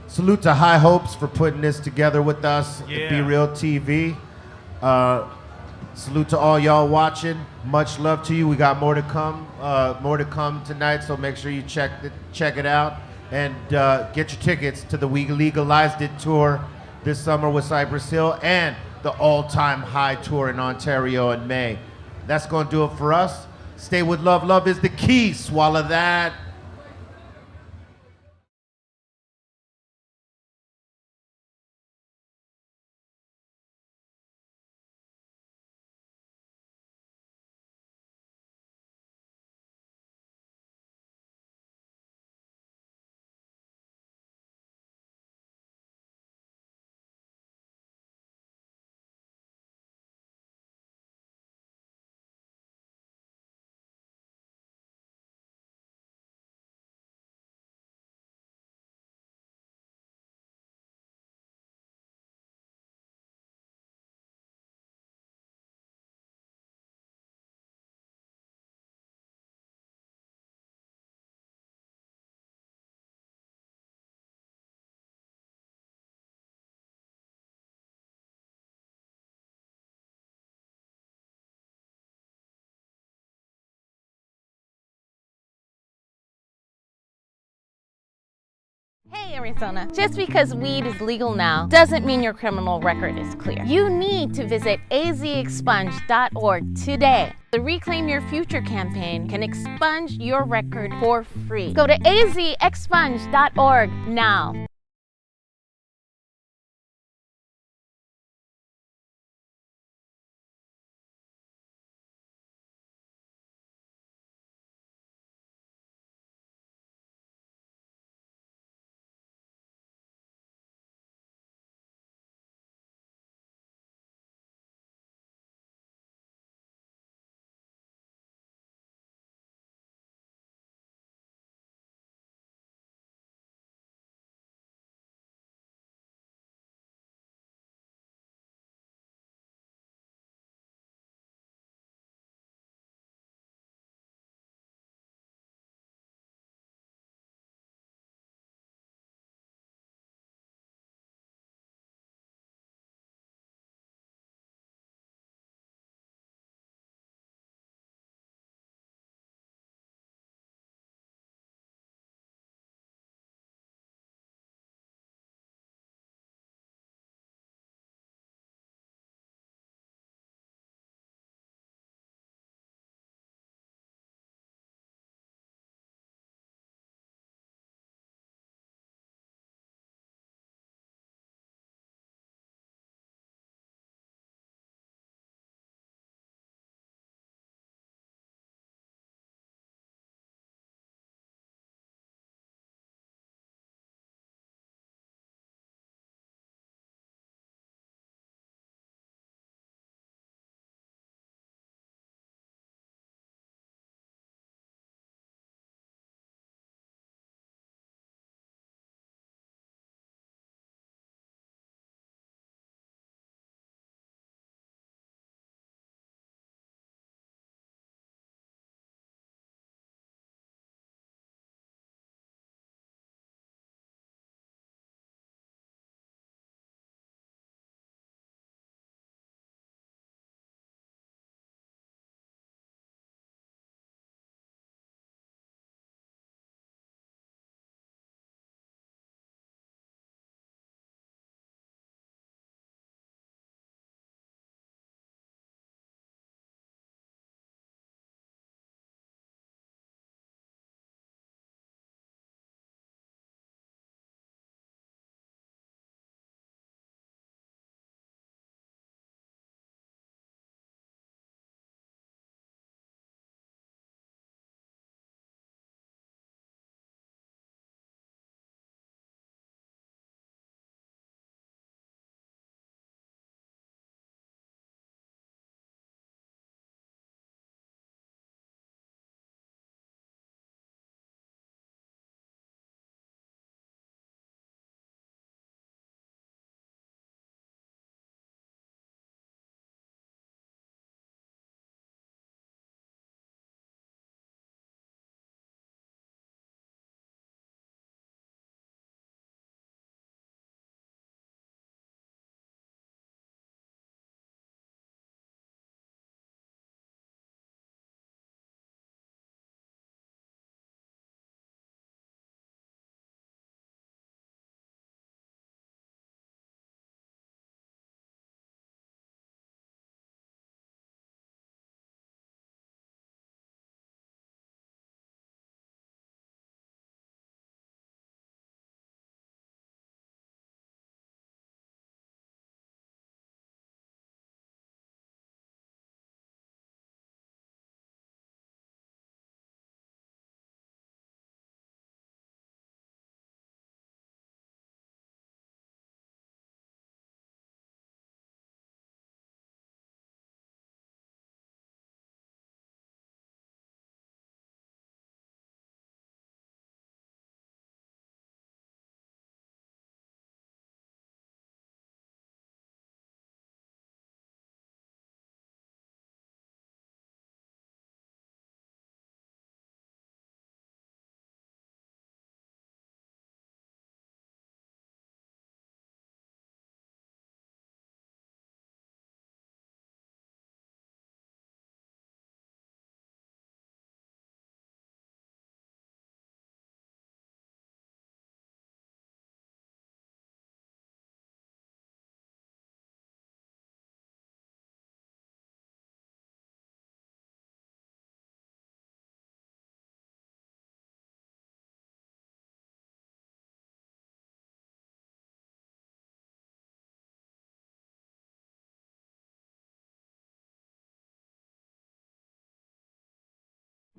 Salute to High Hopes for putting this together with us at Yeah. Be Real TV. Salute to all y'all watching. Much love to you. We got more to come. More to come tonight, so make sure you check it out. And get your tickets to the We Legalized It tour this summer with Cypress Hill and the All-Time High tour in Ontario in May. That's going to do it for us. Stay with love. Love is the key. Swallow that. Hey Arizona, just because weed is legal now doesn't mean your criminal record is clear. You need to visit azexpunge.org today. The Reclaim Your Future campaign can expunge your record for free. Go to azexpunge.org now.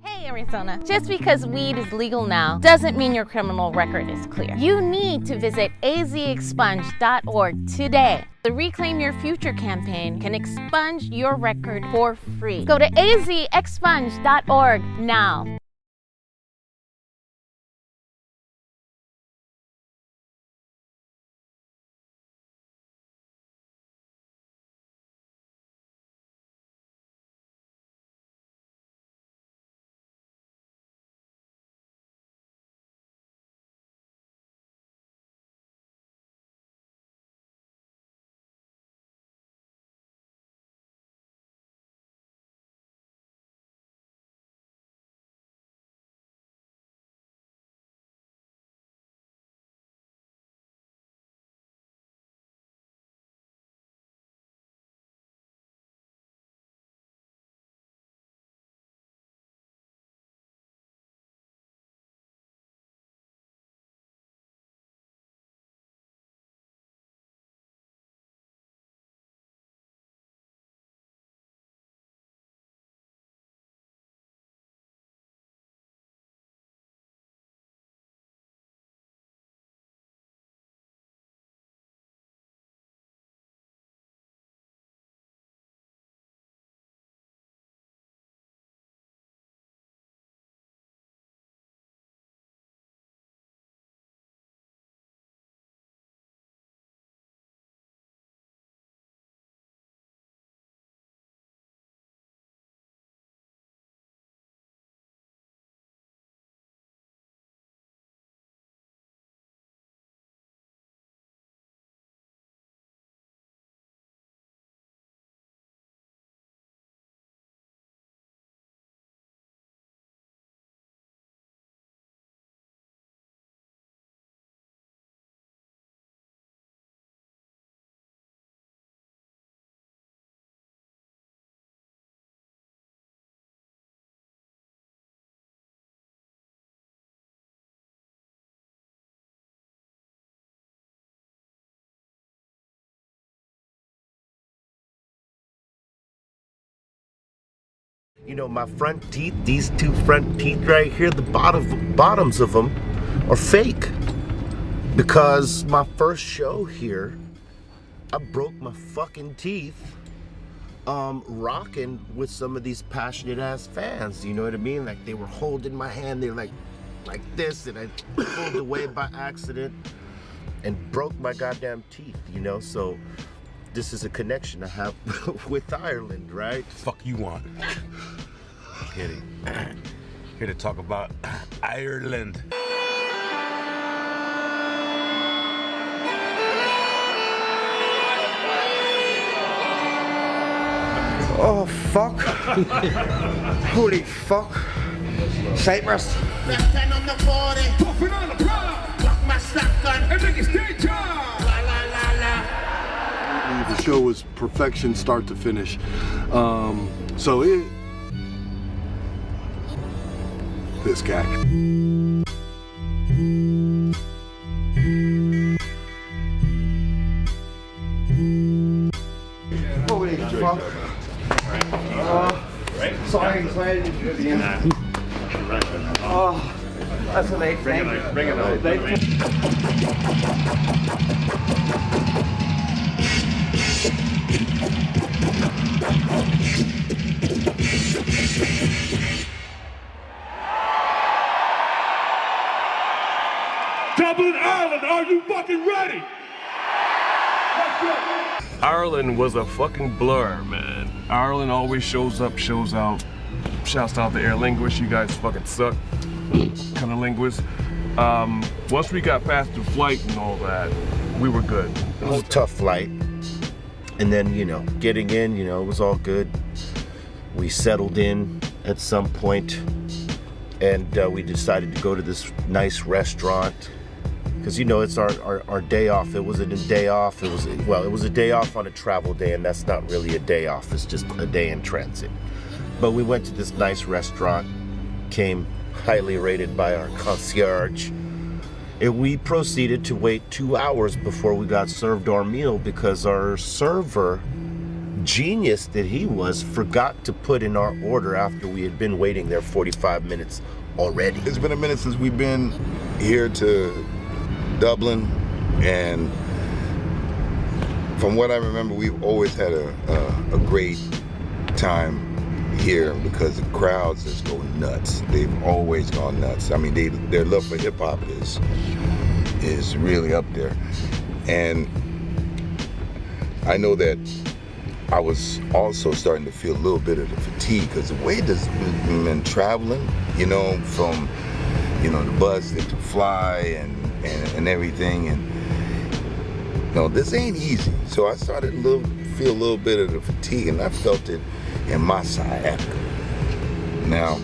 Hey Arizona, just because weed is legal now doesn't mean your criminal record is clear. You need to visit azexpunge.org today. The Reclaim Your Future campaign can expunge your record for free. Go to azexpunge.org now. You know, my front teeth, these two front teeth right here, the bottoms of them are fake. Because my first show here, I broke my fucking teeth rocking with some of these passionate ass fans. You know what I mean? Like they were holding my hand, they're like this, and I pulled away by accident and broke my goddamn teeth, you know? So this is a connection I have with Ireland, right? Fuck you want? Kitty. Here to talk about Ireland. Oh, fuck. Holy fuck. Cyprus. Left hand on the 40. Puffing on the product. Lock my shotgun. And make it stay charged. La la la la. The show was perfection start to finish. This guy. Holy fuck. Sorry. Oh, that's a late thing. Bring it on. Dublin, Ireland, are you fucking ready? Ireland was a fucking blur, man. Ireland always shows up, shows out. Shouts out to Aer Lingus, you guys fucking suck. Kind of linguists. Once we got past the flight and all that, we were good. It was a tough flight. And then, you know, getting in, you know, it was all good. We settled in at some point, and we decided to go to this nice restaurant. Because, you know, it's our day off. It wasn't a day off. It was a day off on a travel day, and that's not really a day off. It's just a day in transit. But we went to this nice restaurant, came highly rated by our concierge, and we proceeded to wait 2 hours before we got served our meal because our server genius that he was, forgot to put in our order after we had been waiting there 45 minutes already. It's been a minute since we've been here to Dublin, and from what I remember, we've always had a great time here because the crowds just go nuts. They've always gone nuts. I mean, their love for hip hop is really up there. And I know that I was also starting to feel a little bit of the fatigue because the way this we've been traveling, you know, from, you know, the bus to fly and everything, and you know, this ain't easy. So I started to feel a little bit of the fatigue, and I felt it in my sciatica. Now,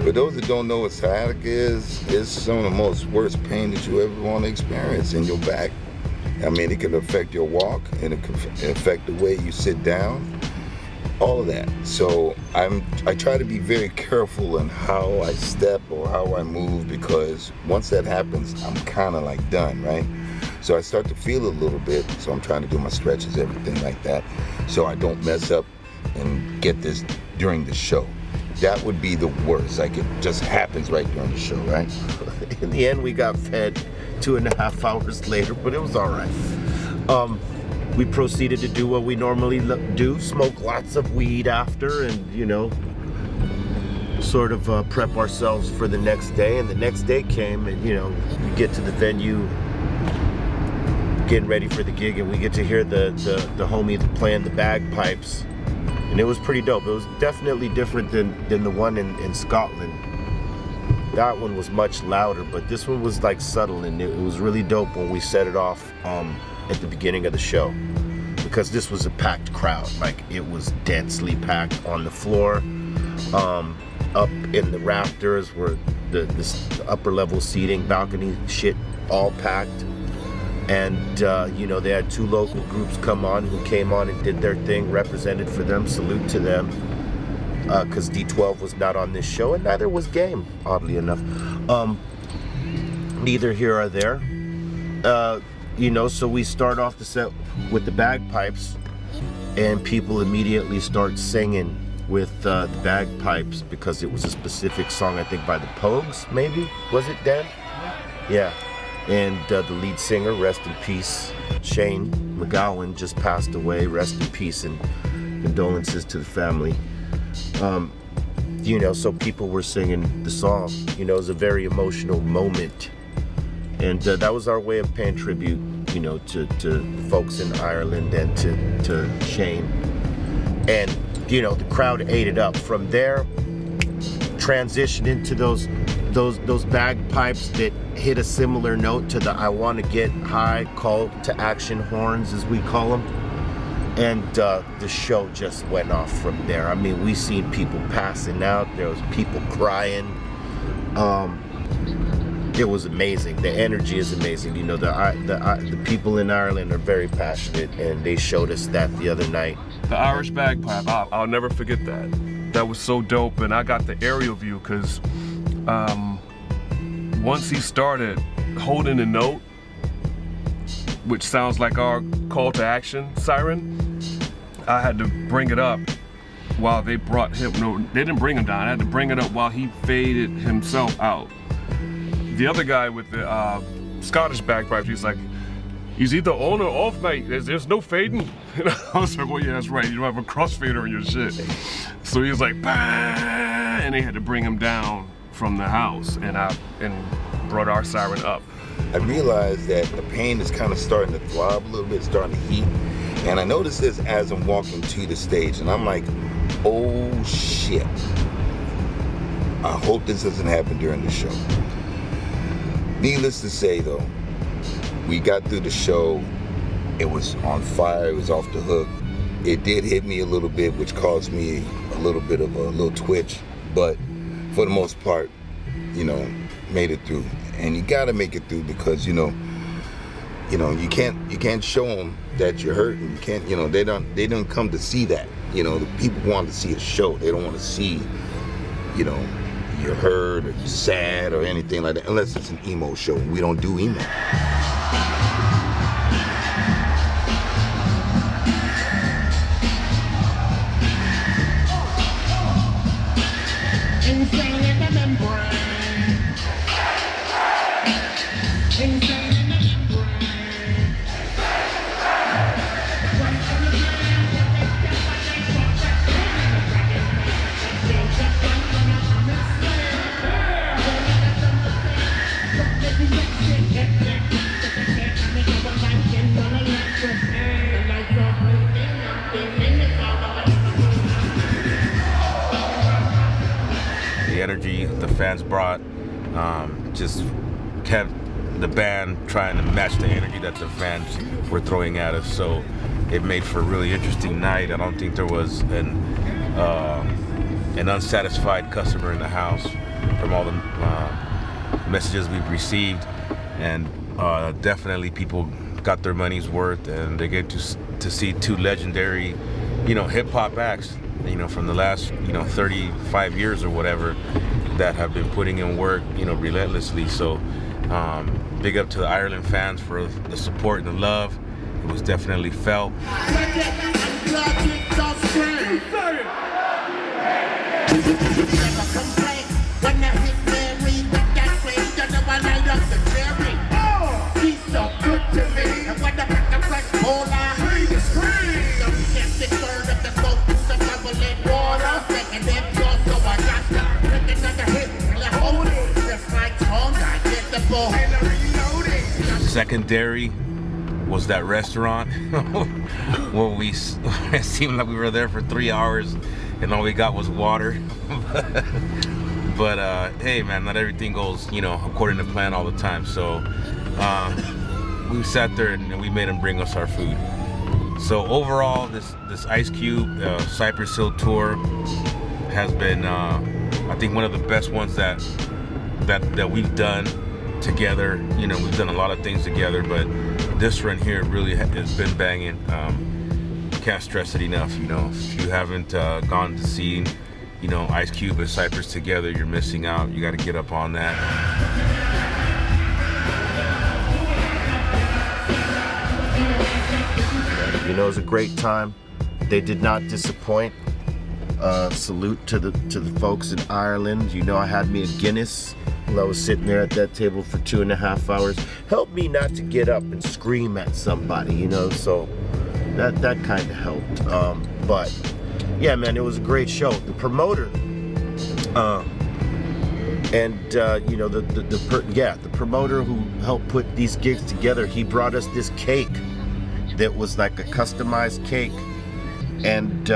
for those that don't know what sciatica is, it's some of the most worst pain that you ever want to experience in your back. I mean, it can affect your walk, and it can affect the way you sit down, all of that. So I try to be very careful in how I step or how I move, because once that happens, I'm kind of like done, right? So I start to feel a little bit, so I'm trying to do my stretches, everything like that, so I don't mess up and get this during the show. That would be the worst. Like, it just happens right during the show, right? In the end, we got fed 2.5 hours later, but it was all right. We proceeded to do what we normally do, smoke lots of weed after, and, you know, sort of prep ourselves for the next day. And the next day came, and, you know, we get to the venue, getting ready for the gig, and we get to hear the homie playing the bagpipes. And it was pretty dope. It was definitely different than the one in Scotland. That one was much louder, but this one was like subtle, and it was really dope when we set it off at the beginning of the show, because this was a packed crowd. Like, it was densely packed on the floor, up in the rafters were the upper level seating, balcony shit, all packed. And you know, they had 2 local groups come on who came on and did their thing, represented for them, salute to them, because D12 was not on this show, and neither was Game, oddly enough. Neither here or there. You know, so we start off the set with the bagpipes, and people immediately start singing with the bagpipes, because it was a specific song, I think by the Pogues, maybe? Was it, Dan? Yeah. And the lead singer, rest in peace, Shane McGowan, just passed away. Rest in peace, and condolences to the family. You know, so people were singing the song. You know, it was a very emotional moment. And that was our way of paying tribute, you know, to folks in Ireland and to Shane. And, you know, the crowd ate it up. From there, transitioned into those bagpipes that hit a similar note to the I Want to Get High call to action horns, as we call them. And the show just went off from there. I mean, we seen people passing out. There was people crying. It was amazing. The energy is amazing. You know, the people in Ireland are very passionate, and they showed us that the other night. The Irish bagpipe, I'll never forget that. That was so dope, and I got the aerial view because once he started holding the note, which sounds like our call to action siren, I had to bring it up while they brought him, no, they didn't bring him down, I had to bring it up while he faded himself out. The other guy with the Scottish bagpipes, he's like, he's either on or off, mate. There's no fading. And I was like, well, yeah, that's right. You don't have a crossfader in your shit. So he was like, bah! And they had to bring him down from the house, and brought our siren up. I realized that the pain is kind of starting to throb a little bit, starting to heat. And I noticed this as I'm walking to the stage, and I'm like, oh shit. I hope this doesn't happen during the show. Needless to say, though, we got through the show. It was on fire. It was off the hook. It did hit me a little bit, which caused me a little bit of a little twitch. But for the most part, you know, made it through. And you gotta make it through, because you can't show them that you're hurting. You can't, you know, they don't come to see that. You know, the people want to see a show. They don't want to see, you know, you're hurt or you're sad or anything like that, unless it's an emo show. We don't do emo. fans brought just kept the band trying to match the energy that the fans were throwing at us. So it made for a really interesting night. I don't think there was an unsatisfied customer in the house from all the messages we've received, and definitely people got their money's worth, and they get to see two legendary, hip hop acts, from the last, 35 years or whatever, that have been putting in work, relentlessly. So big up to the Ireland fans for the support and the love. It was definitely felt. Secondary was that restaurant. Well, it seemed like we were there for 3 hours and all we got was water. But hey man, not everything goes according to plan all the time. So we sat there and we made them bring us our food. So overall, this Ice Cube Cypress Hill tour has been I think one of the best ones that we've done together. We've done a lot of things together, but this run here really has been banging. Can't stress it enough. If you haven't gone to see Ice Cube and Cypress together, you're missing out. You got to get up on that. It was a great time. They did not disappoint. Salute to the folks in Ireland. I had me a Guinness while I was sitting there at that table for 2.5 hours. Helped me not to get up and scream at somebody, so that kind of helped. But yeah, man, it was a great show. The promoter, the promoter who helped put these gigs together, he brought us this cake that was like a customized cake, and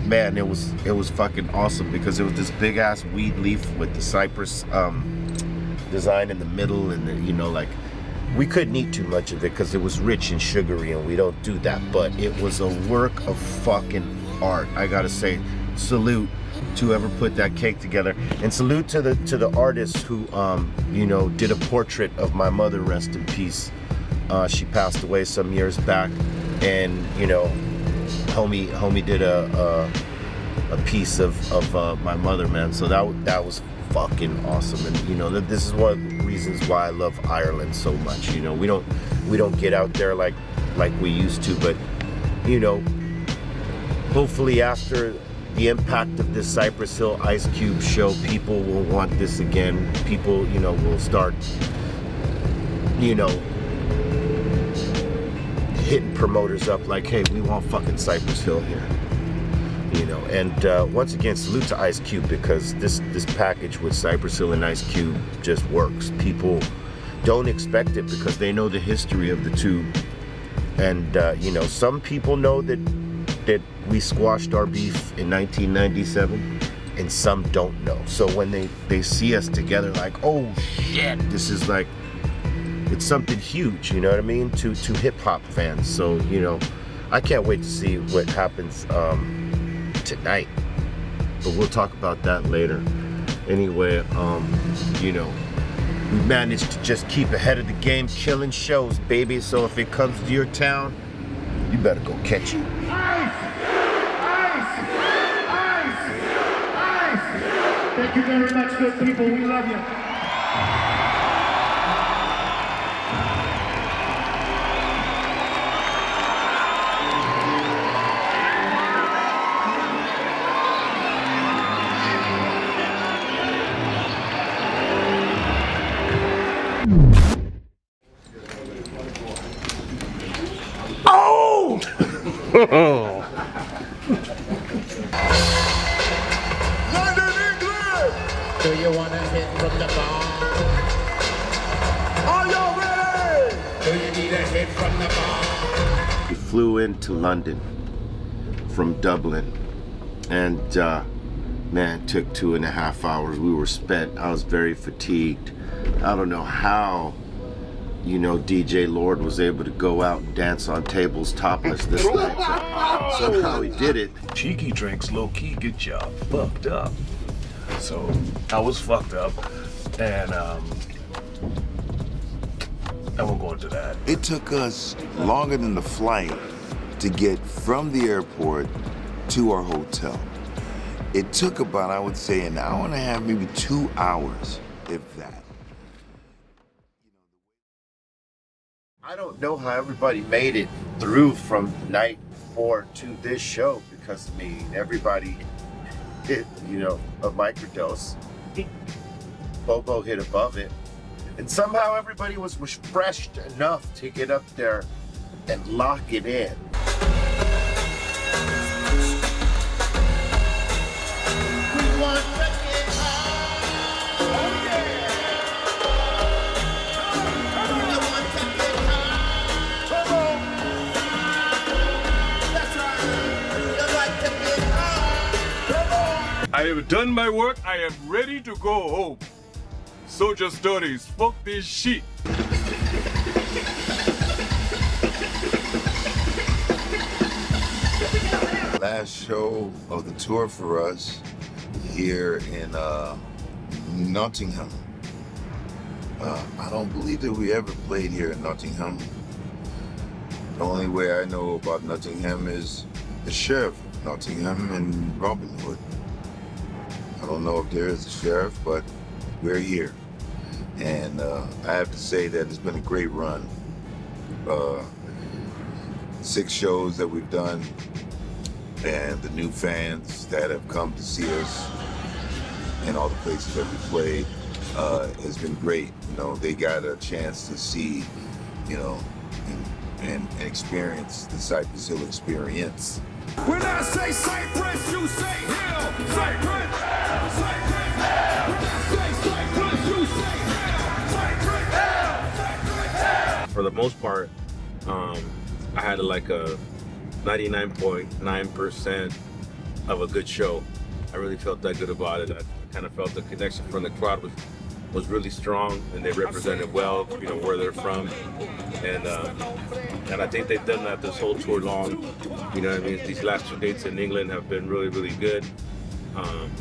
man, it was fucking awesome because it was this big ass weed leaf with the cypress design in the middle, and we couldn't eat too much of it because it was rich and sugary, and we don't do that. But it was a work of fucking art. I gotta say, salute to whoever put that cake together, and salute to the artist who did a portrait of my mother, rest in peace. She passed away some years back, and homie did a piece of my mother, man. So that was fucking awesome. And this is one of the reasons why I love Ireland so much. We don't get out there like we used to, but hopefully after the impact of this Cypress Hill Ice Cube show, people will want this again. People will start hitting promoters up like, hey, we want fucking Cypress Hill here. And once again, salute to Ice Cube, because this package with Cypress Hill and Ice Cube just works. People don't expect it because they know the history of the two, and some people know that we squashed our beef in 1997, and some don't know. So when they see us together, like, oh shit, this is like, it's something huge, you know what I mean, to hip hop fans. So I can't wait to see what happens tonight, but we'll talk about that later. Anyway, we managed to just keep ahead of the game, killing shows, baby. So if it comes to your town, you better go catch it. Ice! Thank you very much, good people. We love you. Oh! London, England! Do you want to hit from the bar? Are y'all ready? Do you need a hit from the bar? We flew into London from Dublin, and Man, took 2.5 hours. We were spent. I was very fatigued. I don't know how, you know, DJ Lord was able to go out and dance on tables topless this night. But somehow he did it. Cheeky drinks low-key get you fucked up. So I was fucked up, and I won't go into that. It took us longer than the flight to get from the airport to our hotel. It took about, I would say, an hour and a half, maybe 2 hours, if that. I don't know how everybody made it through from night 4 to this show, because, I mean, everybody hit, you know, a microdose. Bobo hit above it. And somehow everybody was refreshed enough to get up there and lock it in. I have done my work. I am ready to go home. Soldier Stories, fuck this shit. Last show of the tour for us here in Nottingham. I don't believe that we ever played here in Nottingham. The only way I know about Nottingham is the sheriff of Nottingham and Robin Hood. I don't know if there is a sheriff, but we're here. And I have to say that it's been a great run. 6 shows that we've done, and the new fans that have come to see us in all the places that we played has been great. You know, they got a chance to see, you know, and experience the Cypress Hill experience. When I say Cypress, you say Hill. Cypress, Cypress. When I say Cypress, you say Hill. Cypress, Hill. For the most part, I had like a 99.9% of a good show. I really felt that good about it. I kind of felt the connection from the crowd was really strong, and they represented well, you know, where they're from, and I think they've done that this whole tour long. You know what I mean? These last 2 dates in England have been really, really good.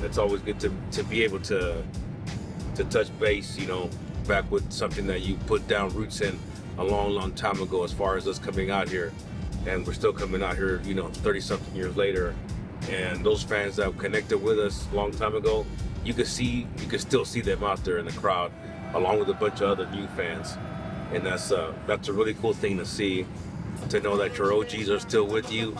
It's always good to be able to touch base, you know, back with something that you put down roots in a long, long time ago, as far as us coming out here. And we're still coming out here, you know, 30-something years later. And those fans that connected with us a long time ago, you could still see them out there in the crowd, along with a bunch of other new fans. And that's a really cool thing to see, to know that your OGs are still with you,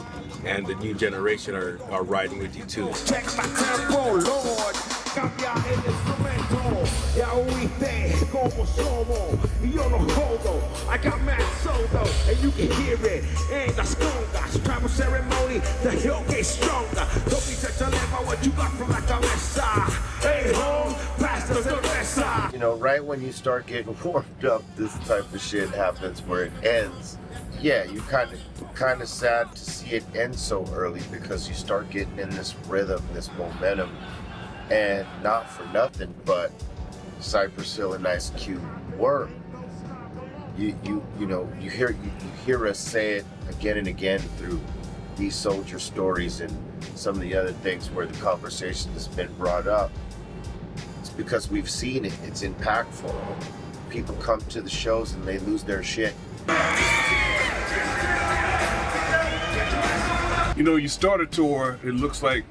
and the new generation are riding with you too. Check my tempo, Lord. Cambia el instrumento. Ya oíste como somos. Y yo no jodo. I got mad solo, and you can hear it. And that's congas. Tribal ceremony, the hill gets stronger. Don't be such a leva what you got from la cabeza. Hey, home, pass the cerveza. You know, right when you start getting warmed up, this type of shit happens where it ends. Yeah, you kind of sad to see it end so early, because you start getting in this rhythm, this momentum, and not for nothing, but Cypress Hill and Ice Cube were. You know, you hear us say it again and again through these Soldier Stories and some of the other things where the conversation has been brought up. It's because we've seen it. It's impactful. People come to the shows and they lose their shit. You know, you start a tour, it looks like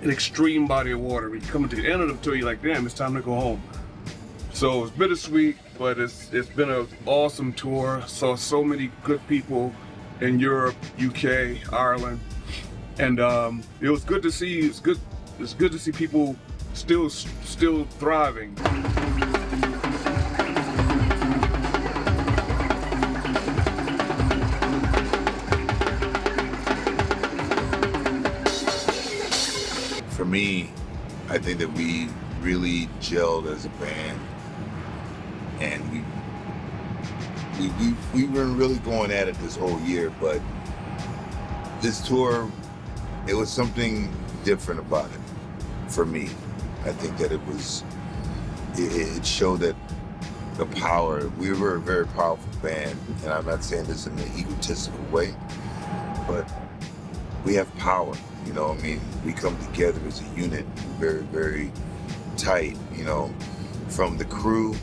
an extreme body of water. When you come to the end of the tour, you're like, damn, it's time to go home. So it's bittersweet, but it's been an awesome tour. Saw so many good people in Europe, UK, Ireland, and it was good to see. It's good to see people still thriving. For me, I think that we really gelled as a band, and we weren't really going at it this whole year, but this tour, it was something different about it. for me. I think that it showed that the power. We were a very powerful band, and I'm not saying this in an egotistical way, but we have power. You know, I mean, we come together as a unit, very, very tight. You know, from the crew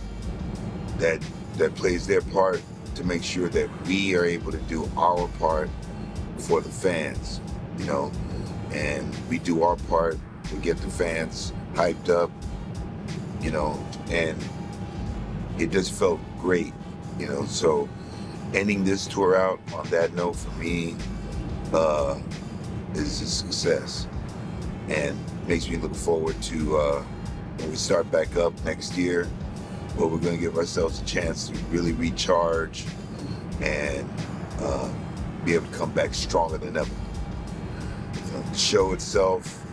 that plays their part to make sure that we are able to do our part for the fans. You know, and we do our part. We get the fans hyped up. You know, and it just felt great, you know. So ending this tour out on that note for me is a success, and makes me look forward to when we start back up next year, where we're going to give ourselves a chance to really recharge and be able to come back stronger than ever. You know, the show itself,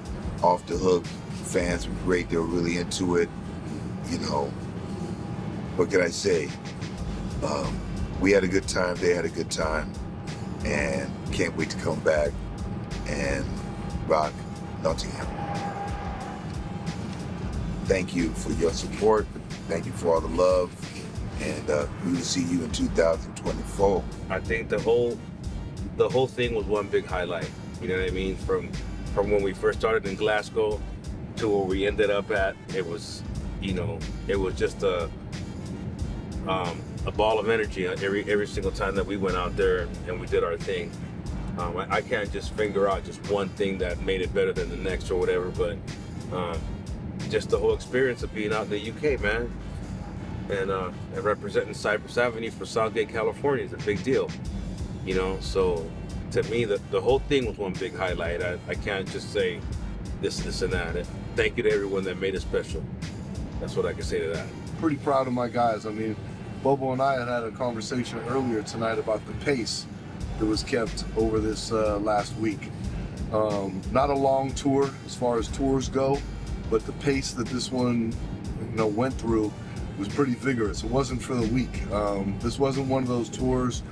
off the hook, fans were great. They were really into it, you know. What can I say? We had a good time, they had a good time, and can't wait to come back and rock Nottingham. Thank you for your support. Thank you for all the love, and we will see you in 2024. I think the whole thing was one big highlight. You know what I mean? From when we first started in Glasgow to where we ended up at, it was, you know, it was just a ball of energy every single time that we went out there and we did our thing. I can't just finger out just one thing that made it better than the next or whatever, but just the whole experience of being out in the UK, man, and representing Cypress Avenue for Southgate, California is a big deal, you know. So to me, the whole thing was one big highlight. I can't just say this and that. Thank you to everyone that made it special. That's what I can say to that. Pretty proud of my guys. I mean, Bobo and I had a conversation earlier tonight about the pace that was kept over this last week. Not a long tour as far as tours go, but the pace that this one, you know, went through was pretty vigorous. It wasn't for the weak. This wasn't one of those tours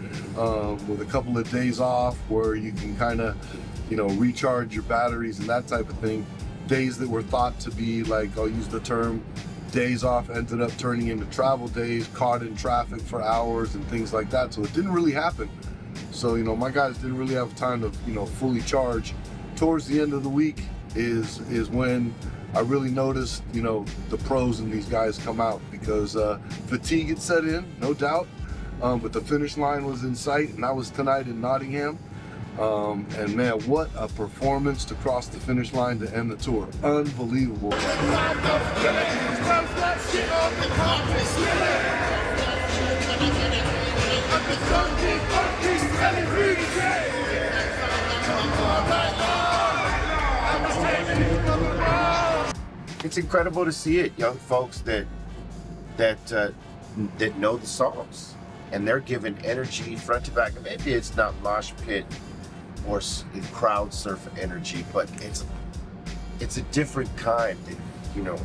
with a couple of days off where you can kind of, you know, recharge your batteries and that type of thing. Days that were thought to be, like, I'll use the term, days off ended up turning into travel days, caught in traffic for hours and things like that. So it didn't really happen. So, you know, my guys didn't really have time to, you know, fully charge. Towards the end of the week is when I really noticed, you know, the pros in these guys come out, because fatigue had set in, no doubt. But the finish line was in sight, and that was tonight in Nottingham. And man, what a performance to cross the finish line to end the tour. Unbelievable. It's incredible to see it, young folks that know the songs, and they're giving energy front to back. Maybe it's not mosh pit or crowd surf energy, but it's a different kind. You know,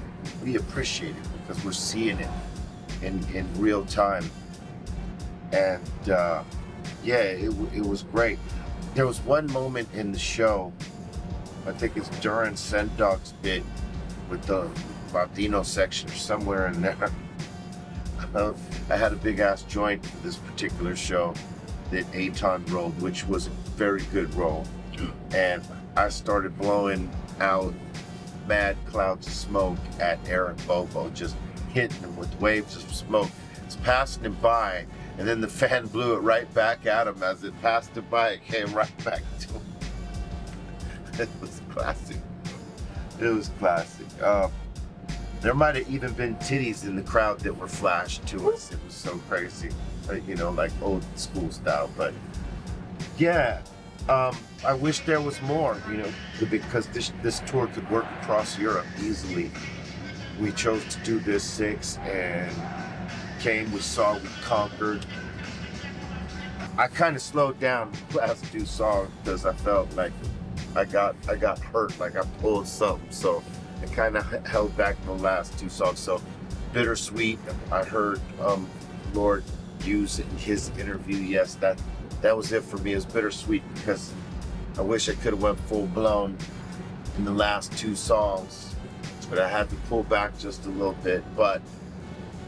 we appreciate it because we're seeing it in real time, and yeah, it was great. There was one moment in the show, I think it's during Sendog's bit with the Latino section or somewhere in there. I had a big ass joint for this particular show that Aton rolled, which was a very good roll. And I started blowing out mad clouds of smoke at Eric Bobo, just hitting him with waves of smoke. It's passing him by, and then the fan blew it right back at him. As it passed him by, it came right back to him. It was classic. It was classic. There might have even been titties in the crowd that were flashed to us. It was so crazy, you know, like old school style. But yeah, I wish there was more, you know, because this tour could work across Europe easily. We chose to do this 6 and came, we saw, we conquered. I kind of slowed down the last 2 songs because I felt like I got hurt, like I pulled something. So I kind of held back the last 2 songs. So Bittersweet, I heard Lord use in his interview. Yes, that was it for me. It was Bittersweet because I wish I could have went full blown in the last 2 songs but I had to pull back just a little bit. But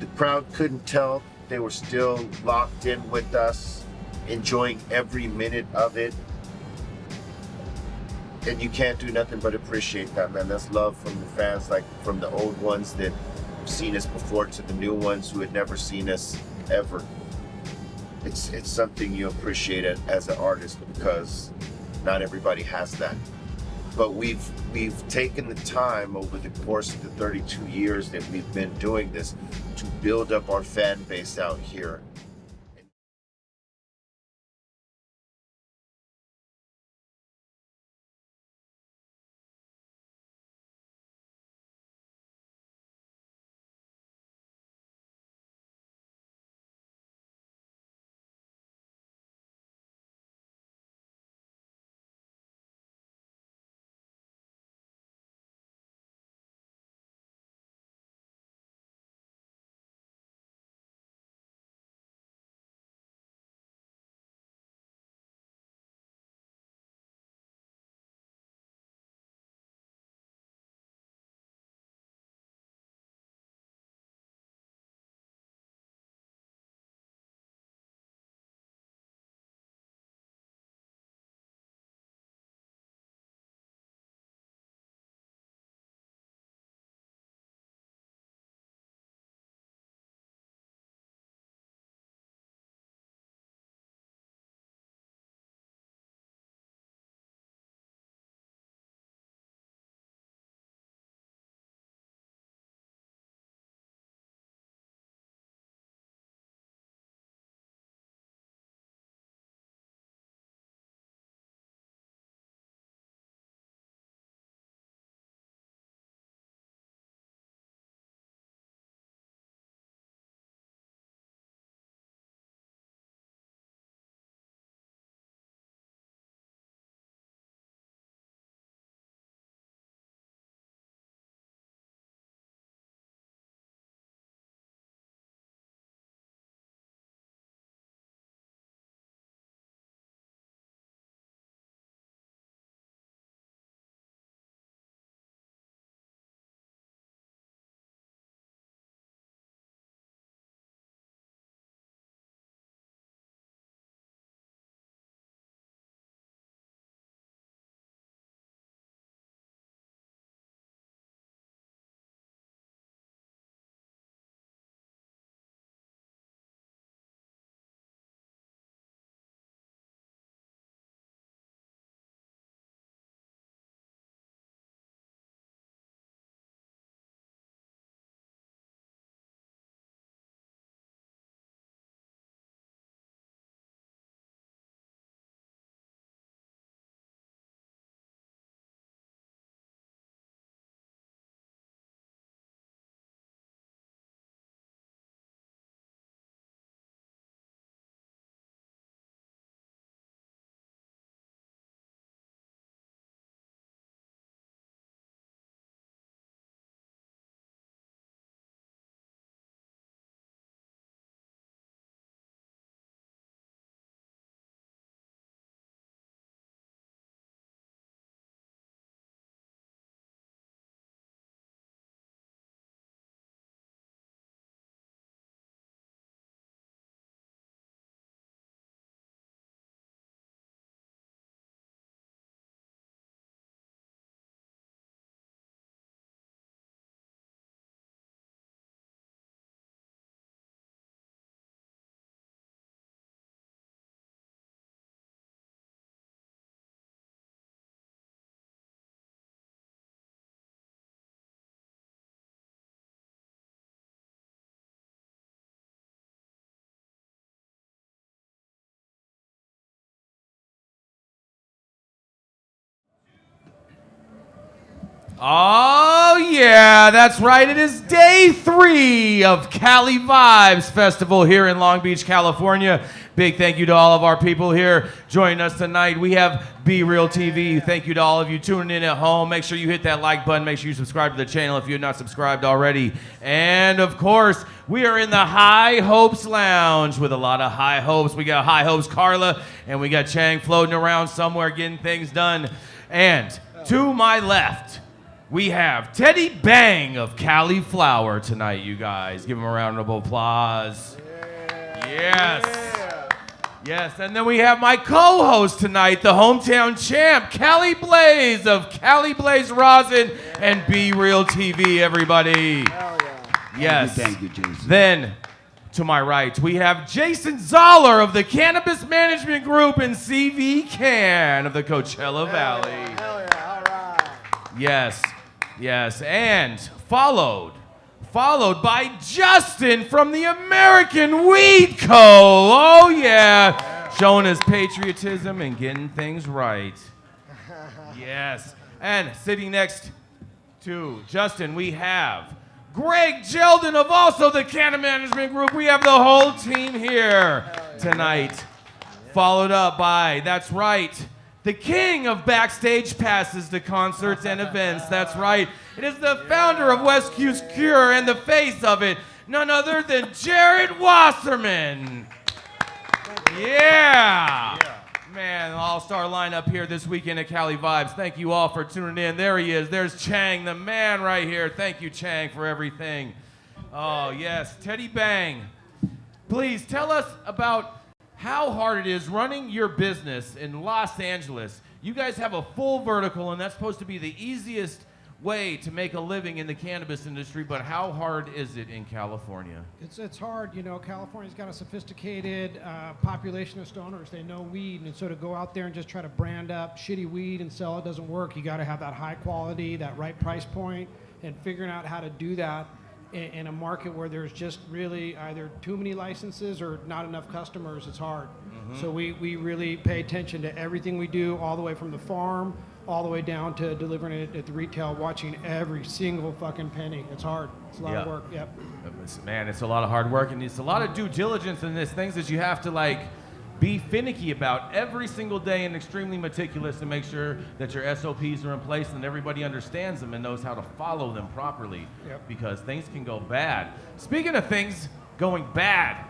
the crowd couldn't tell. They were still locked in with us, enjoying every minute of it. And you can't do nothing but appreciate that, man. That's love from the fans, like from the old ones that have seen us before to the new ones who had never seen us ever. It's something you appreciate it as an artist because not everybody has that. But we've taken the time over the course of the 32 years that we've been doing this to build up our fan base out here. Oh, yeah, that's right. It is day 3 of Cali Vibes Festival here in Long Beach, California. Big thank you to all of our people here joining us tonight. We have Be Real TV. Thank you to all of you tuning in at home. Make sure you hit that like button. Make sure you subscribe to the channel if you're not subscribed already. And, of course, we are in the High Hopes Lounge with a lot of high hopes. We got High Hopes Carla, and we got Chang floating around somewhere getting things done. And to my left, we have Teddy Bang of Cali Flower tonight, you guys. Give him a round of applause. Yes. Yes, and then we have my co-host tonight, the hometown champ, Cali Blaze of Cali Blaze Rosin and Be Real TV, everybody. Yes. Thank you, Jason. Then, to my right, we have Jason Zoller of the Cannabis Management Group and CV Can of the Coachella Valley. Yes, yes, and followed by Justin from the American Weed Co. Oh yeah, showing his patriotism and getting things right. Yes, and sitting next to Justin, we have Greg Jeldon of also the Canna Management Group. We have the whole team here tonight. Followed up by, that's right, the king of backstage passes to concerts and events. That's right. It is the founder of West Coast Cure and the face of it, none other than Jared Wasserman. Yeah. Man, all-star lineup here this weekend at Cali Vibes. Thank you all for tuning in. There he is. There's Chang, the man right here. Thank you, Chang, for everything. Oh, yes. Teddy Bang. Please tell us about how hard it is running your business in Los Angeles. You guys have a full vertical, and that's supposed to be the easiest way to make a living in the cannabis industry, but how hard is it in California? It's hard. You know, California's got a sophisticated population of stoners. They know weed, and so to go out there and just try to brand up shitty weed and sell it doesn't work. You got to have that high quality, that right price point, and figuring out how to do that in a market where there's just really either too many licenses or not enough customers. It's hard. So we really pay attention to everything we do, all the way from the farm all the way down to delivering it at the retail, watching every single fucking penny. It's hard. It's a lot of work. Yep. Man, it's a lot of hard work, and it's a lot of due diligence, and there's things that you have to like be finicky about every single day and extremely meticulous to make sure that your SOPs are in place and everybody understands them and knows how to follow them properly. Because things can go bad. Speaking of things going bad,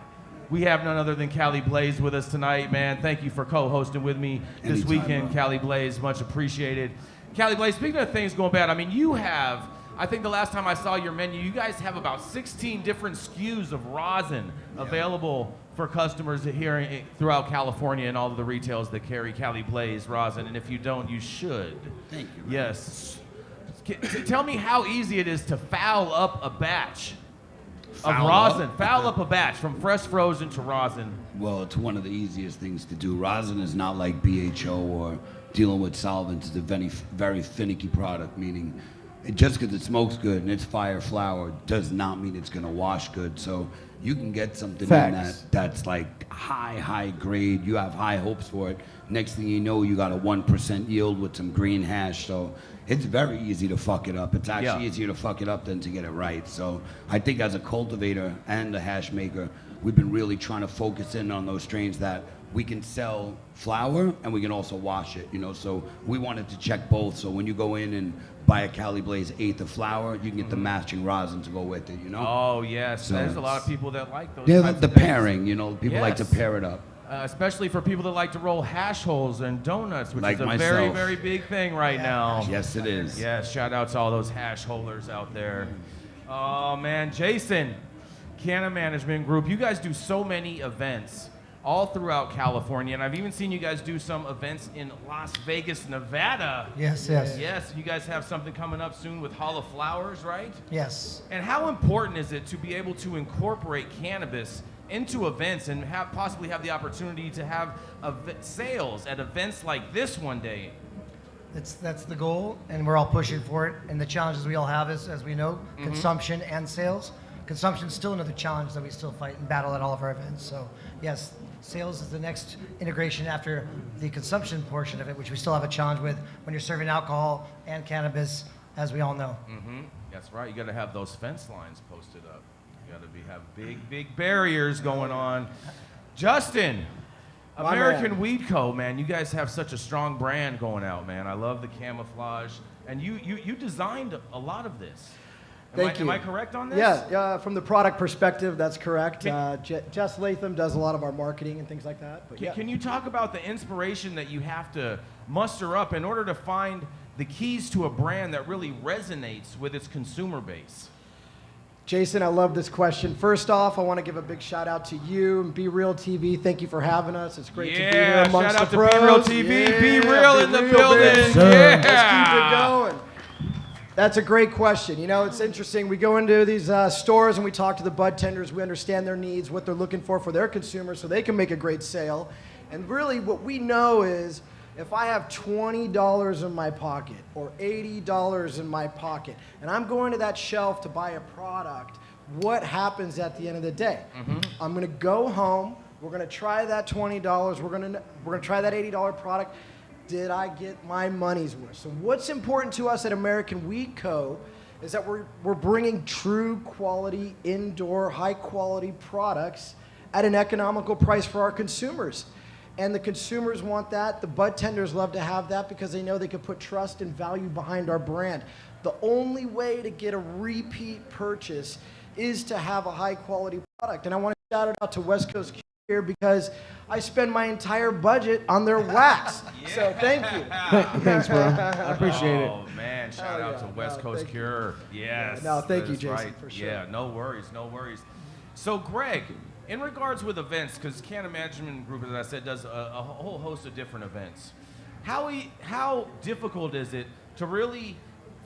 we have none other than Cali Blaze with us tonight, man. Thank you for co-hosting with me this weekend, Cali Blaze. Much appreciated. Cali Blaze, speaking of things going bad, I mean, you have, I think the last time I saw your menu, you guys have about 16 different SKUs of rosin available for customers here throughout California and all of the retails that carry Cali Blaze rosin. And if you don't, you should. Thank you. Yes. Tell me how easy it is to foul up a batch of rosin. Foul up a batch from fresh frozen to rosin. Well, it's one of the easiest things to do. Rosin is not like BHO or dealing with solvents. It's a very finicky product, meaning just because it smokes good and it's fire flower does not mean it's going to wash good. So you can get something in that's like high grade. You have high hopes for it. Next thing you know, you got a 1% yield with some green hash. So it's very easy to fuck it up. It's actually easier to fuck it up than to get it right. So I think as a cultivator and a hash maker, we've been really trying to focus in on those strains that we can sell flower and we can also wash it, you know. So we wanted to check both. So when you go in and buy a Cali Blaze eighth of flower, you can get the matching rosin to go with it, you know. Oh yes, So there's a lot of people that like those. Yeah, types the of things. pairing, you know, people like to pair it up. Especially for people that like to roll hash holes and donuts, which Like is a myself. very, very big thing right now. Yes, it is. Yes, shout out to all those hash holers out there. Oh man, Jason, Canna Management Group, you guys do so many events all throughout California, and I've even seen you guys do some events in Las Vegas, Nevada. Yes, yes. Yes, you guys have something coming up soon with Hall of Flowers, right? Yes. And how important is it to be able to incorporate cannabis into events and possibly have the opportunity to have sales at events like this one day? That's the goal, and we're all pushing for it. And the challenges we all have is, as we know, consumption and sales. Consumption is still another challenge that we still fight and battle at all of our events. So yes, sales is the next integration after the consumption portion of it, which we still have a challenge with when you're serving alcohol and cannabis, as we all know. That's right. You got to have those fence lines posted up. You got to have big barriers going on. Justin, American Weed Co. Man, you guys have such a strong brand going out, man. I love the camouflage, and you designed a lot of this. Am I correct on this? Yeah, from the product perspective, that's correct. Jess Latham does a lot of our marketing and things like that. But Can you talk about the inspiration that you have to muster up in order to find the keys to a brand that really resonates with its consumer base? Jason, I love this question. First off, I want to give a big shout out to you and Be Real TV. Thank you for having us. It's great to be here amongst shout out the to pros. Be Real TV. Yeah, Be Real in the building. Let's Yeah. keep it going. That's a great question. You know, it's interesting. We go into these stores and we talk to the bud tenders. We understand their needs, what they're looking for their consumers so they can make a great sale. And really what we know is if I have $20 in my pocket or $80 in my pocket and I'm going to that shelf to buy a product, what happens at the end of the day? I'm going to go home. We're going to try that $20. We're going to try that $80 product. Did I get my money's worth? So what's important to us at American Weed Co. is that we're bringing true quality, indoor, high quality products at an economical price for our consumers. And the consumers want that. The bud tenders love to have that because they know they can put trust and value behind our brand. The only way to get a repeat purchase is to have a high quality product. And I want to shout it out to West Coast here because I spend my entire budget on their wax. So thank you. Thanks, bro. I appreciate it. Oh man, shout out to West Coast Cure. Yes. No, thank you, that is Jason, right. for sure. Yeah, no worries, no worries. So Greg, in regards with events, because Canna Management Group, as I said, does a whole host of different events. How difficult is it to really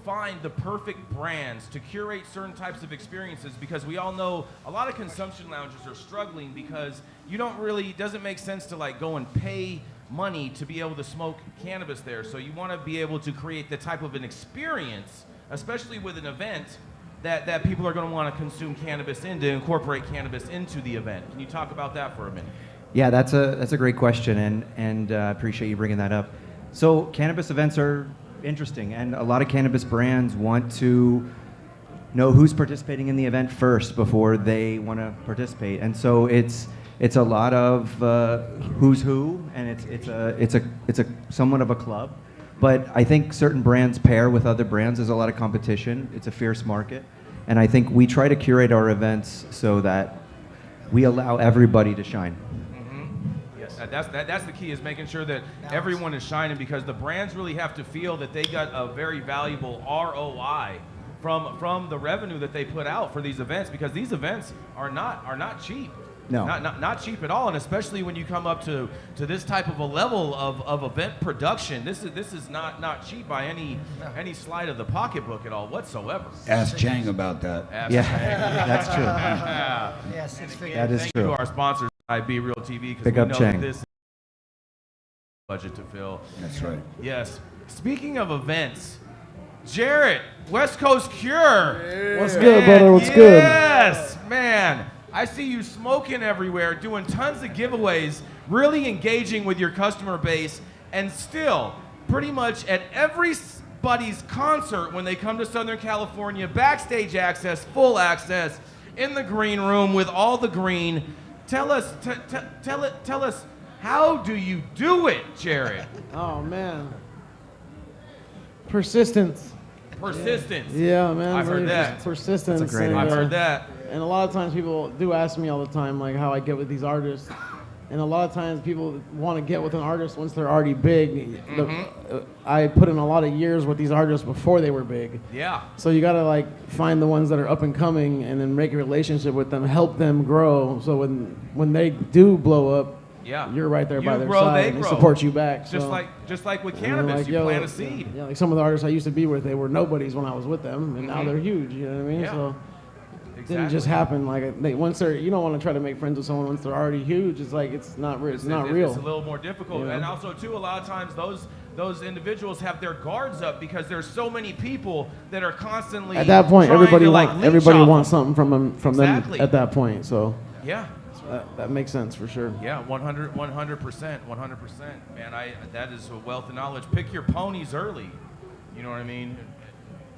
find the perfect brands to curate certain types of experiences? Because we all know a lot of consumption lounges are struggling because it doesn't make sense to like go and pay money to be able to smoke cannabis there. So you want to be able to create the type of an experience, especially with an event, that people are going to want to consume cannabis in, to incorporate cannabis into the event. Can you talk about that for a minute? Yeah, that's a great question, and I appreciate you bringing that up. So cannabis events are interesting, and a lot of cannabis brands want to know who's participating in the event first before they want to participate, and so it's a lot of who's who, and it's a somewhat of a club. But I think certain brands pair with other brands. There's a lot of competition. It's a fierce market, and I think we try to curate our events so that we allow everybody to shine. Yes, that's the key, is making sure that everyone is shining, because the brands really have to feel that they got a very valuable ROI from the revenue that they put out for these events, because these events are not cheap. No. Not cheap at all, and especially when you come up to this type of a level of event production, this is not cheap by any slight of the pocketbook at all whatsoever. Ask Chang about that. That's true. Yes, it's figured. That is Thank true. you to our sponsors, Be Real TV, because Pick we up know Chang. that this is budget to fill. That's right. Yes. Speaking of events, Jarrett, West Coast Cure. What's good, brother? What's good? Yes, man. I see you smoking everywhere, doing tons of giveaways, really engaging with your customer base, and still, pretty much at everybody's concert when they come to Southern California, backstage access, full access, in the green room with all the green. Tell us, how do you do it, Jared? Oh man, persistence. Persistence. Yeah, man. I've heard that. Persistence. That's a great I've heard that. And a lot of times people do ask me all the time, like, how I get with these artists. And a lot of times people want to get with an artist once they're already big. I put in a lot of years with these artists before they were big. Yeah. So you gotta like find the ones that are up and coming, and then make a relationship with them, help them grow. So when they do blow up, yeah, you're right there you by their grow, side, they and they grow. support you back. Just So. like with And they're cannabis, like, you yo, plant a seed. Yeah, like some of the artists I used to be with, they were nobodies when I was with them, and now they're huge. You know what I mean? Yeah. So it didn't just happen. Like once they're, you don't want to try to make friends with someone once they're already huge. It's like it's not real. It's not real. It's a little more difficult, You know? and also too, a lot of times those individuals have their guards up because there's so many people that are constantly At that point, trying everybody to, everybody leech wants off something from Exactly. them at that point. So Yeah. that makes sense for sure. Yeah, 100%, 100%. Man, that is a wealth of knowledge. Pick your ponies early. You know what I mean?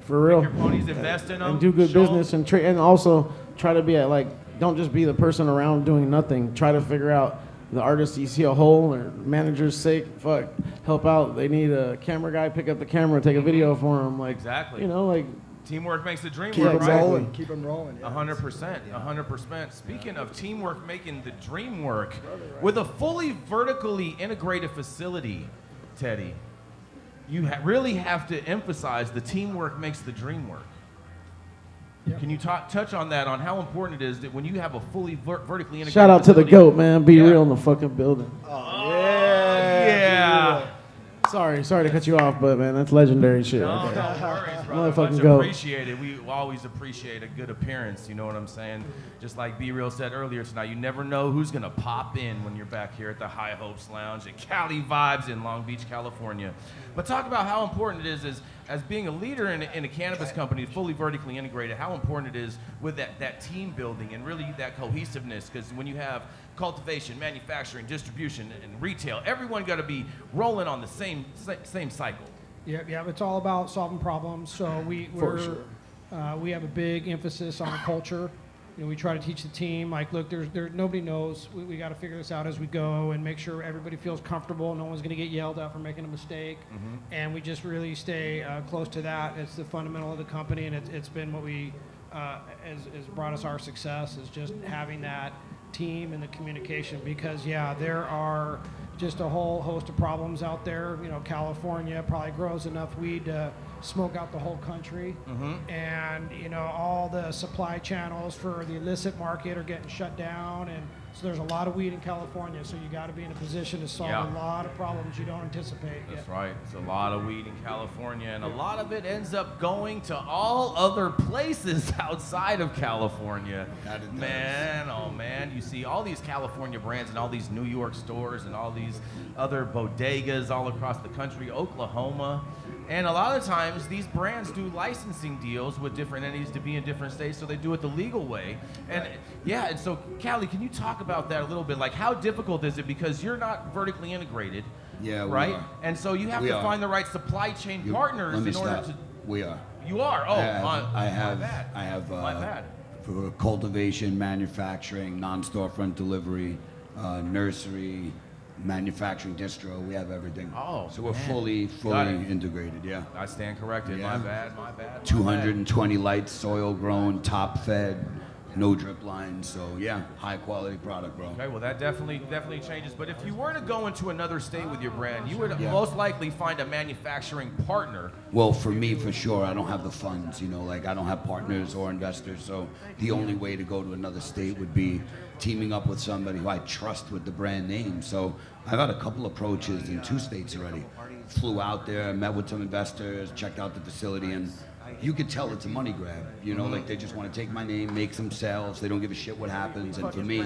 For real. Pick your ponies, invest in them, and do good show 'em. business, and also try to be don't just be the person around doing nothing. Try to figure out the artist you see a hole, or manager's sake, help out. They need a camera guy, pick up the camera, take a video for them. Like Exactly. You know, like teamwork makes the dream Keep work, it right? rolling. Keep them rolling. 100%, 100%. Speaking of teamwork making the dream work, with a fully vertically integrated facility, Teddy, you really have to emphasize the teamwork makes the dream work. Can you touch on that, on how important it is that when you have a fully vertically integrated Shout out to the facility- GOAT, man. Be real in the fucking building. Yeah. Sorry to cut you off, but man, that's legendary shit. No, right there. no worries, brother. Motherfucking Much GOAT. appreciated. We always appreciate a good appearance. You know what I'm saying? Just like B Real said earlier tonight, you never know who's gonna pop in when you're back here at the High Hopes Lounge at Cali Vibes in Long Beach, California. But talk about how important it is as being a leader in a cannabis company, fully vertically integrated, how important it is with that team building and really that cohesiveness. Because when you have cultivation, manufacturing, distribution, and retail, everyone got to be rolling on the same cycle. Yeah, it's all about solving problems. So we have a big emphasis on culture. You know, we try to teach the team, like, look, there's nobody knows. We got to figure this out as we go and make sure everybody feels comfortable. No one's going to get yelled at for making a mistake. And we just really stay close to that. It's the fundamental of the company, and it's been what we has brought us our success, is just having that team and the communication. Because there are just a whole host of problems out there. You know, California probably grows enough weed to smoke out the whole country. And you know, all the supply channels for the illicit market are getting shut down, and so there's a lot of weed in California. So you got to be in a position to solve a lot of problems you don't anticipate. That's right. It's a lot of weed in California, and a lot of it ends up going to all other places outside of California. Man, oh man, you see all these California brands and all these New York stores and all these other bodegas all across the country, Oklahoma. And a lot of times these brands do licensing deals with different entities to be in different states, so they do it the legal way. And and so Cali, can you talk about that a little bit? Like, how difficult is it? Because you're not vertically integrated. Yeah, we right? are. And so you have We to are. find the right supply chain partners in order to. We are. You are? Oh, I have. My bad. For cultivation, manufacturing, non-storefront delivery, nursery, manufacturing, distro. We have everything. Oh, so we're man. fully Got it. integrated. Yeah. I stand corrected. Yeah. My bad. 220 lights, soil grown, top fed, no drip lines. So yeah, high quality product, bro. Okay, well that definitely changes. But if you were to go into another state with your brand, you would most likely find a manufacturing partner. Well, for me, for sure, I don't have the funds, you know, like I don't have partners or investors. So the only way to go to another state would be teaming up with somebody who I trust with the brand name. So I've had a couple approaches in 2 states already. Flew out there, met with some investors, checked out the facility, and you could tell it's a money grab. You know, like they just want to take my name, make some sales. They don't give a shit what happens. And for me,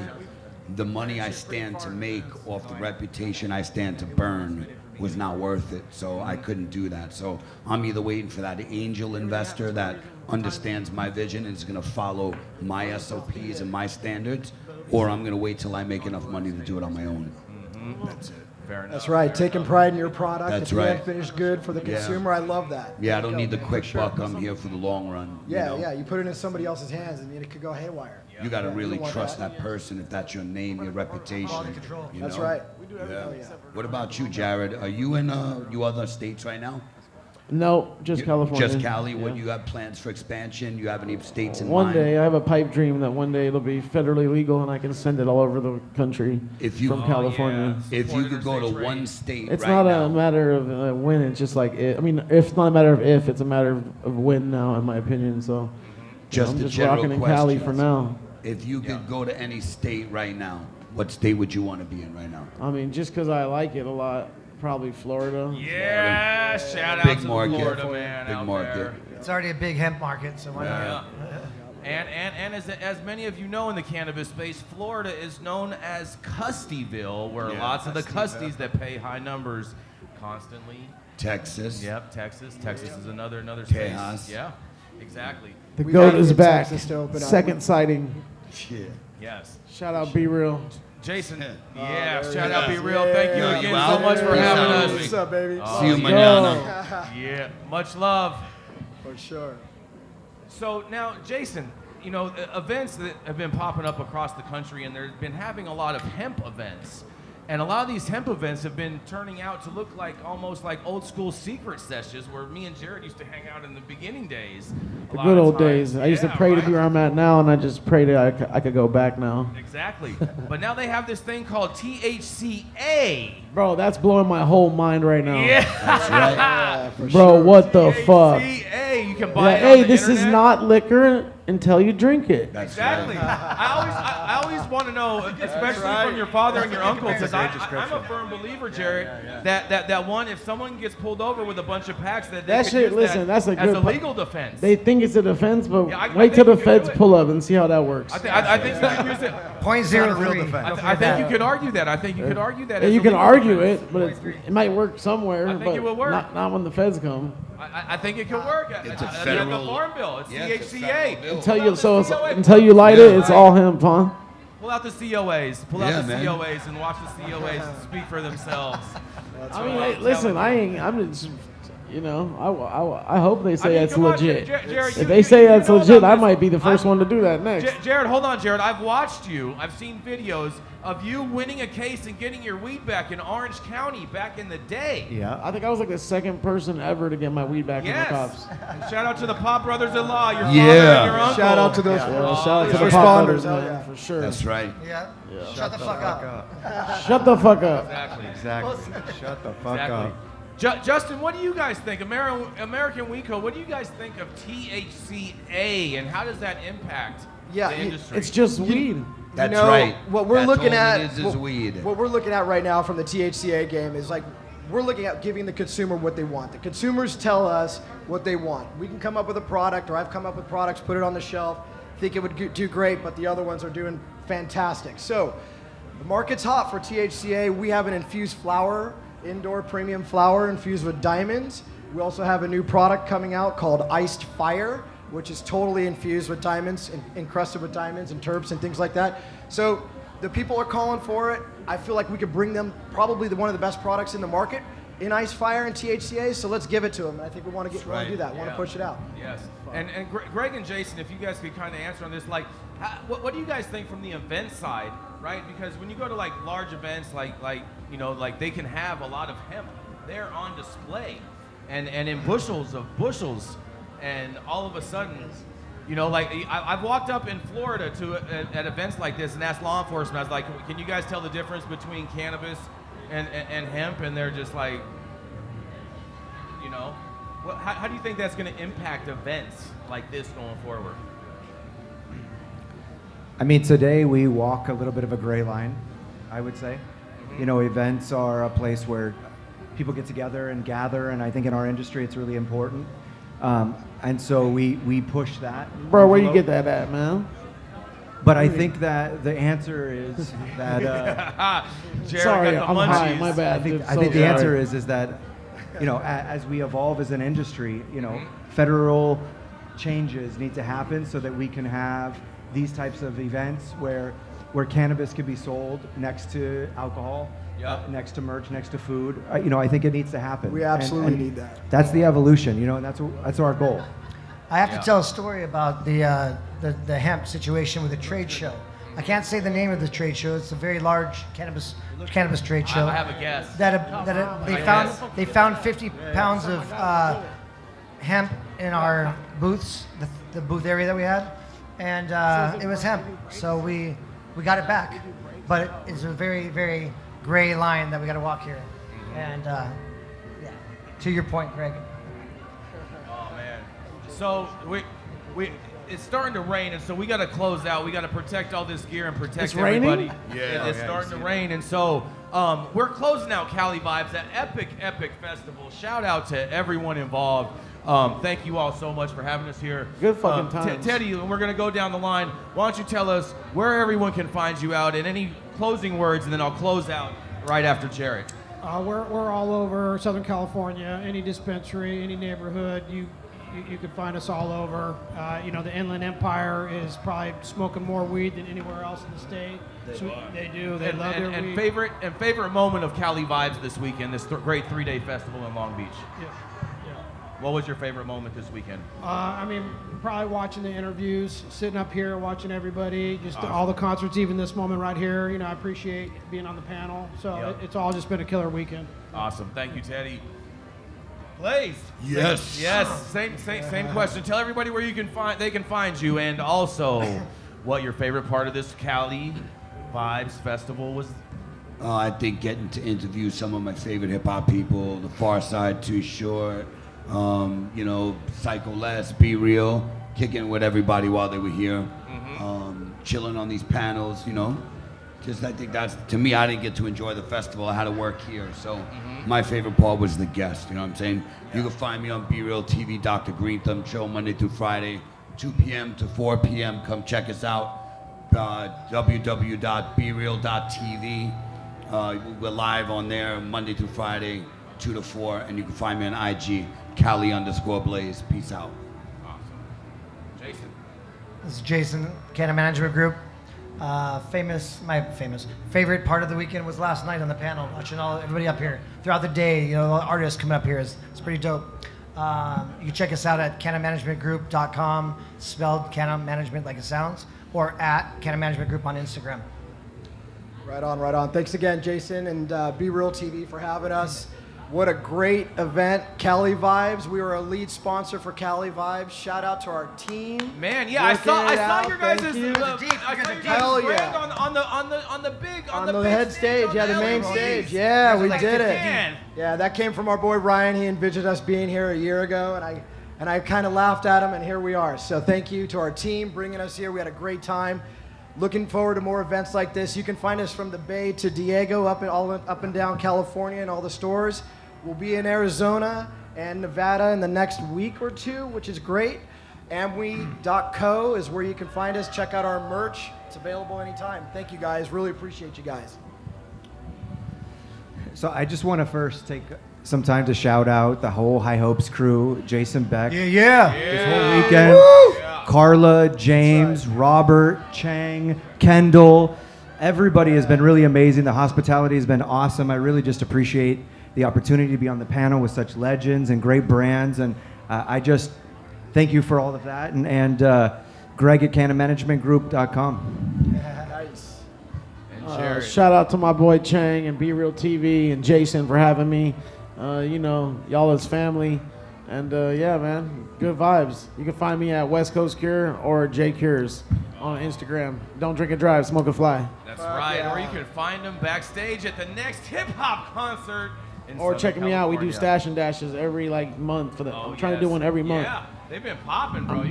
the money I stand to make off the reputation I stand to burn was not worth it. So I couldn't do that. So I'm either waiting for that angel investor that understands my vision and is going to follow my SOPs and my standards, or I'm going to wait till I make enough money to do it on my own. That's it. Fair enough. That's right. Taking pride in your product. That's if you right. have finished good for the consumer, I love that. Yeah, I don't need the man, quick for sure. buck. I'm here for the long run. you know? You put it in somebody else's hands and it could go haywire. You got to really don't want trust that person if that's your name, your reputation. you That's know? right. Yeah. What about you, Jared? Are you in you other states right now? No, just California. Just Cali. Yeah. What you have plans for expansion? You have any states in One mind? day, I have a pipe dream that one day it'll be federally legal and I can send it all over the country from California. If you could go to one state It's right not now, a matter of when, it's just like, I mean, it's not a matter of if, it's a matter of when now, in my opinion. So just I'm a just general rocking in question. Cali for now. If you could go to any state right now, what state would you want to be in right now? I mean, just because I like it a lot, probably Florida. Yeah, shout out Big to market. Florida, man. Big out market. there. It's already a big hemp market, so why not? And as many of you know in the cannabis space, Florida is known as Custyville, where lots of the custies that pay high numbers constantly. Texas. Yep, Texas. Texas is another space. Tejas. Yeah, exactly. The We GOAT gotta is get back. Texas to open up. Second sighting. Shit. Yes. Shout out Be Real. Jason, there shout he out is. Be Real. Thank you Yeah. again Well, so much for having us. What's up, baby? See you manana. Yeah, much love. For sure. So now, Jason, you know, events that have been popping up across the country, and they've been having a lot of hemp events. And a lot of these hemp events have been turning out to look like almost like old school secret sessions where me and Jared used to hang out in the beginning days. The good old days. I used to pray to be where I'm at now, and I just pray that I could go back now. Exactly. But now they have this thing called THCA. Bro, that's blowing my whole mind right now. Yeah. That's right. Yeah, for Bro, what the fuck? THCA, you can buy it on Hey, the this is internet. not liquor until you drink it. Exactly. I always want to know, especially from your father and your uncle, because I'm a firm believer, Jared, that one, if someone gets pulled over with a bunch of packs, that they That could shit, use listen, that's a as good a legal defense. They think it's a defense, but Yeah, I wait till think the you can feds do it. pull up and see how that works. I think you can use it. I think you could argue that. I think you could argue that. Yeah, as you a can legal argue defense. it, but it might work somewhere. I think but it will work. Not when the feds come. I think it could work. It's a The federal- Farm Bill. It's THCA. Until you light it, it's all hemp, huh? Pull out the COAs. Pull out Yeah, the man. COAs and watch the COAs speak for themselves. I mean, hey, listen, I'm just, you know, I hope they say that's come on, legit. Jared, If they say that's legit, I might be the first one to do that next. Jared, hold on, Jared. I've watched you. I've seen videos of you winning a case and getting your weed back in Orange County back in the day. Yeah, I think I was like the second person ever to get my weed back Yes. from the cops. And shout out to the Pop Brothers-in-law, your father Yeah. and your uncle. Shout out to those- Yeah, shout out to the Pop Brothers, man, for sure. That's right. Yeah. Shut the fuck up. Shut the fuck up. Exactly. Exactly. Shut the fuck Exactly. up. Justin, what do you guys think? American Weed Co., what do you guys think of THCA and how does that impact Yeah, the industry? it's just weed. That's you know, right. What we're That's looking all at it is weed. What we're looking at right now from the THCA game is like we're looking at giving the consumer what they want. The consumers tell us what they want. We can come up with a product, or I've come up with products, put it on the shelf, think it would do great, but the other ones are doing fantastic. So the market's hot for THCA. We have an infused flower, indoor premium flower infused with diamonds. We also have a new product coming out called Iced Fire, which is totally infused with diamonds, encrusted with diamonds and terps and things like that. So the people are calling for it. I feel like we could bring them probably one of the best products in the market in Ice Fire and THCA. So let's give it to them. I think we want to do that. Want to push it out. Yes. And Greg and Jason, if you guys could kind of answer on this, like, what do you guys think from the event side, right? Because when you go to like large events, like they can have a lot of hemp there on display, and in bushels, and all of a sudden, like I've walked up in Florida at events like this and asked law enforcement. I was like, can you guys tell the difference between cannabis and hemp? And they're just like, how do you think that's going to impact events like this going forward? I mean, today we walk a little bit of a gray line, I would say. Events are a place where people get together and gather, and I think in our industry it's really important. And so we push that. Bro, where you get that at, man? But I think that the answer is that. Sorry, I'm high. My bad. I think the answer is that, as we evolve as an industry, federal changes need to happen so that we can have these types of events where cannabis can be sold next to alcohol, next to merch, next to food. I think it needs to happen. We absolutely And need that. That's the evolution, and that's our goal. I have to tell a story about the hemp situation with the trade show. I can't say the name of the trade show. It's a very large cannabis trade show. I have a guess. They found 50 pounds of hemp in our booths, the booth area that we had, and it was hemp. So we got it back, but it's a very, very gray line that we got to walk here. And to your point, Greg. Oh man. So it's starting to rain, and so we got to close out. We got to protect all this gear and protect It's raining? everybody. Yeah. It's starting to rain, and so we're closing out Cali Vibes, that epic festival. Shout out to everyone involved. Thank you all so much for having us here. Good fucking times. Teddy, we're gonna go down the line. Why don't you tell us where everyone can find you out, and any closing words, and then I'll close out right after Jared. We're all over Southern California. Any dispensary, any neighborhood, you can find us all over. The Inland Empire is probably smoking more weed than anywhere else in the state. They do. They love their weed. Favorite moment of Cali Vibes this weekend, this great 3-day festival in Long Beach. What was your favorite moment this weekend? I mean, probably watching the interviews, sitting up here, watching everybody, just Awesome. all the concerts, even this moment right here. You know, I appreciate being on the panel. So Yep. it's all just been a killer weekend. Awesome. Thank you, Teddy. Blaze. Yes. Yes. Same question. Tell everybody where they can find you, and also what your favorite part of this Cali Vibes Festival was. I think getting to interview some of my favorite hip hop people, The Far Side, Too Short, Psycho Les, Be Real, kicking with everybody while they were here, chilling on these panels, Just I think that's, to me, I didn't get to enjoy the festival. I had to work here. So my favorite part was the guest, you know what I'm saying? You can find me on Be Real TV, Dr. Greenthumb show, Monday through Friday, 2 p.m. to 4 p.m. Come check us out, www.bereal.tv. We're live on there Monday through Friday, 2 to 4, and you can find me on IG, Cali_Blaze. Peace out. Awesome. Jason. This is Jason, Cannon Management Group. My favorite part of the weekend was last night on the panel, watching everybody up here throughout the day. The artists coming up here is pretty dope. You can check us out at cannonmanagementgroup.com, spelled Cannon Management like it sounds, or at Cannon Management Group on Instagram. Right on, right on. Thanks again, Jason, and Be Real TV for having us. What a great event, Cali Vibes. We were a lead sponsor for Cali Vibes. Shout out to our team. Man, yeah, I saw your guys' Thank you. Hell yeah. on the big head stage, yeah, the main stage. Yeah, we did it. Yeah, that came from our boy Ryan. He envisioned us being here a year ago, and I kind of laughed at him, and here we are. So thank you to our team bringing us here. We had a great time. Looking forward to more events like this. You can find us from the Bay to Diego, up and down California and all the stores. We'll be in Arizona and Nevada in the next week or two, which is great. Amwe.co is where you can find us. Check out our merch. It's available anytime. Thank you guys. Really appreciate you guys. So I just want to first take some time to shout out the whole High Hopes crew, Jason Beck. Yeah. This whole weekend. Carla, James, Robert, Chang, Kendall. Everybody has been really amazing. The hospitality has been awesome. I really just appreciate the opportunity to be on the panel with such legends and great brands. And I just thank you for all of that. And Greg at cannonmanagementgroup.com. Nice. Shout out to my boy Chang and Be Real TV and Jason for having me. Y'all as family. And yeah, man, good vibes. You can find me at West Coast Cure or J Cures on Instagram. Don't drink and drive, smoke and fly. That's right. Yeah. Or you can find them backstage at the next hip hop concert. Or check me out. We do stash and dashes every month for the. I'm trying to do one every month. Yeah, they've been popping, bro.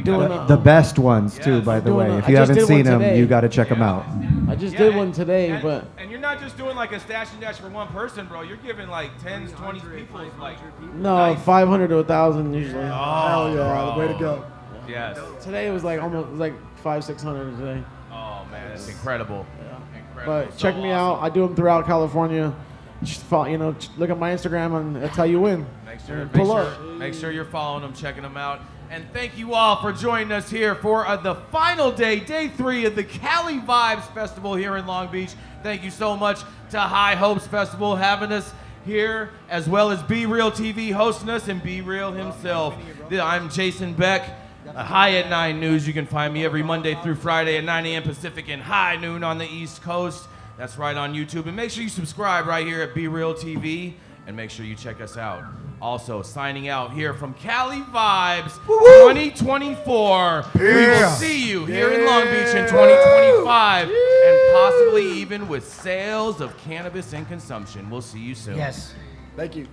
The best ones too, by the way. If you haven't seen them, you got to check them out. I just did one today, and you're not just doing like a stash and dash for one person, bro. You're giving like 10s, 20s people No, 500 to 1,000 usually. Oh, hell yeah, bro. way to go. Yes. Today it was almost 500-600 today. Oh man, that's incredible. Yeah. Incredible. But check me out. I do them throughout California. Just look at my Instagram and that's how you win. Make sure you're following them, checking them out. And thank you all for joining us here for the final day, day 3 of the Cali Vibes Festival here in Long Beach. Thank you so much to High Hopes Festival having us here, as well as Be Real TV hosting us and Be Real himself. I'm Jason Beck. High at 9 News. You can find me every Monday through Friday at 9 a.m. Pacific and high noon on the East Coast. That's right on YouTube. And make sure you subscribe right here at Be Real TV. And make sure you check us out. Also, signing out here from Cali Vibes 2024. We will see you here in Long Beach in 2025. And possibly even with sales of cannabis and consumption. We'll see you soon. Yes. Thank you.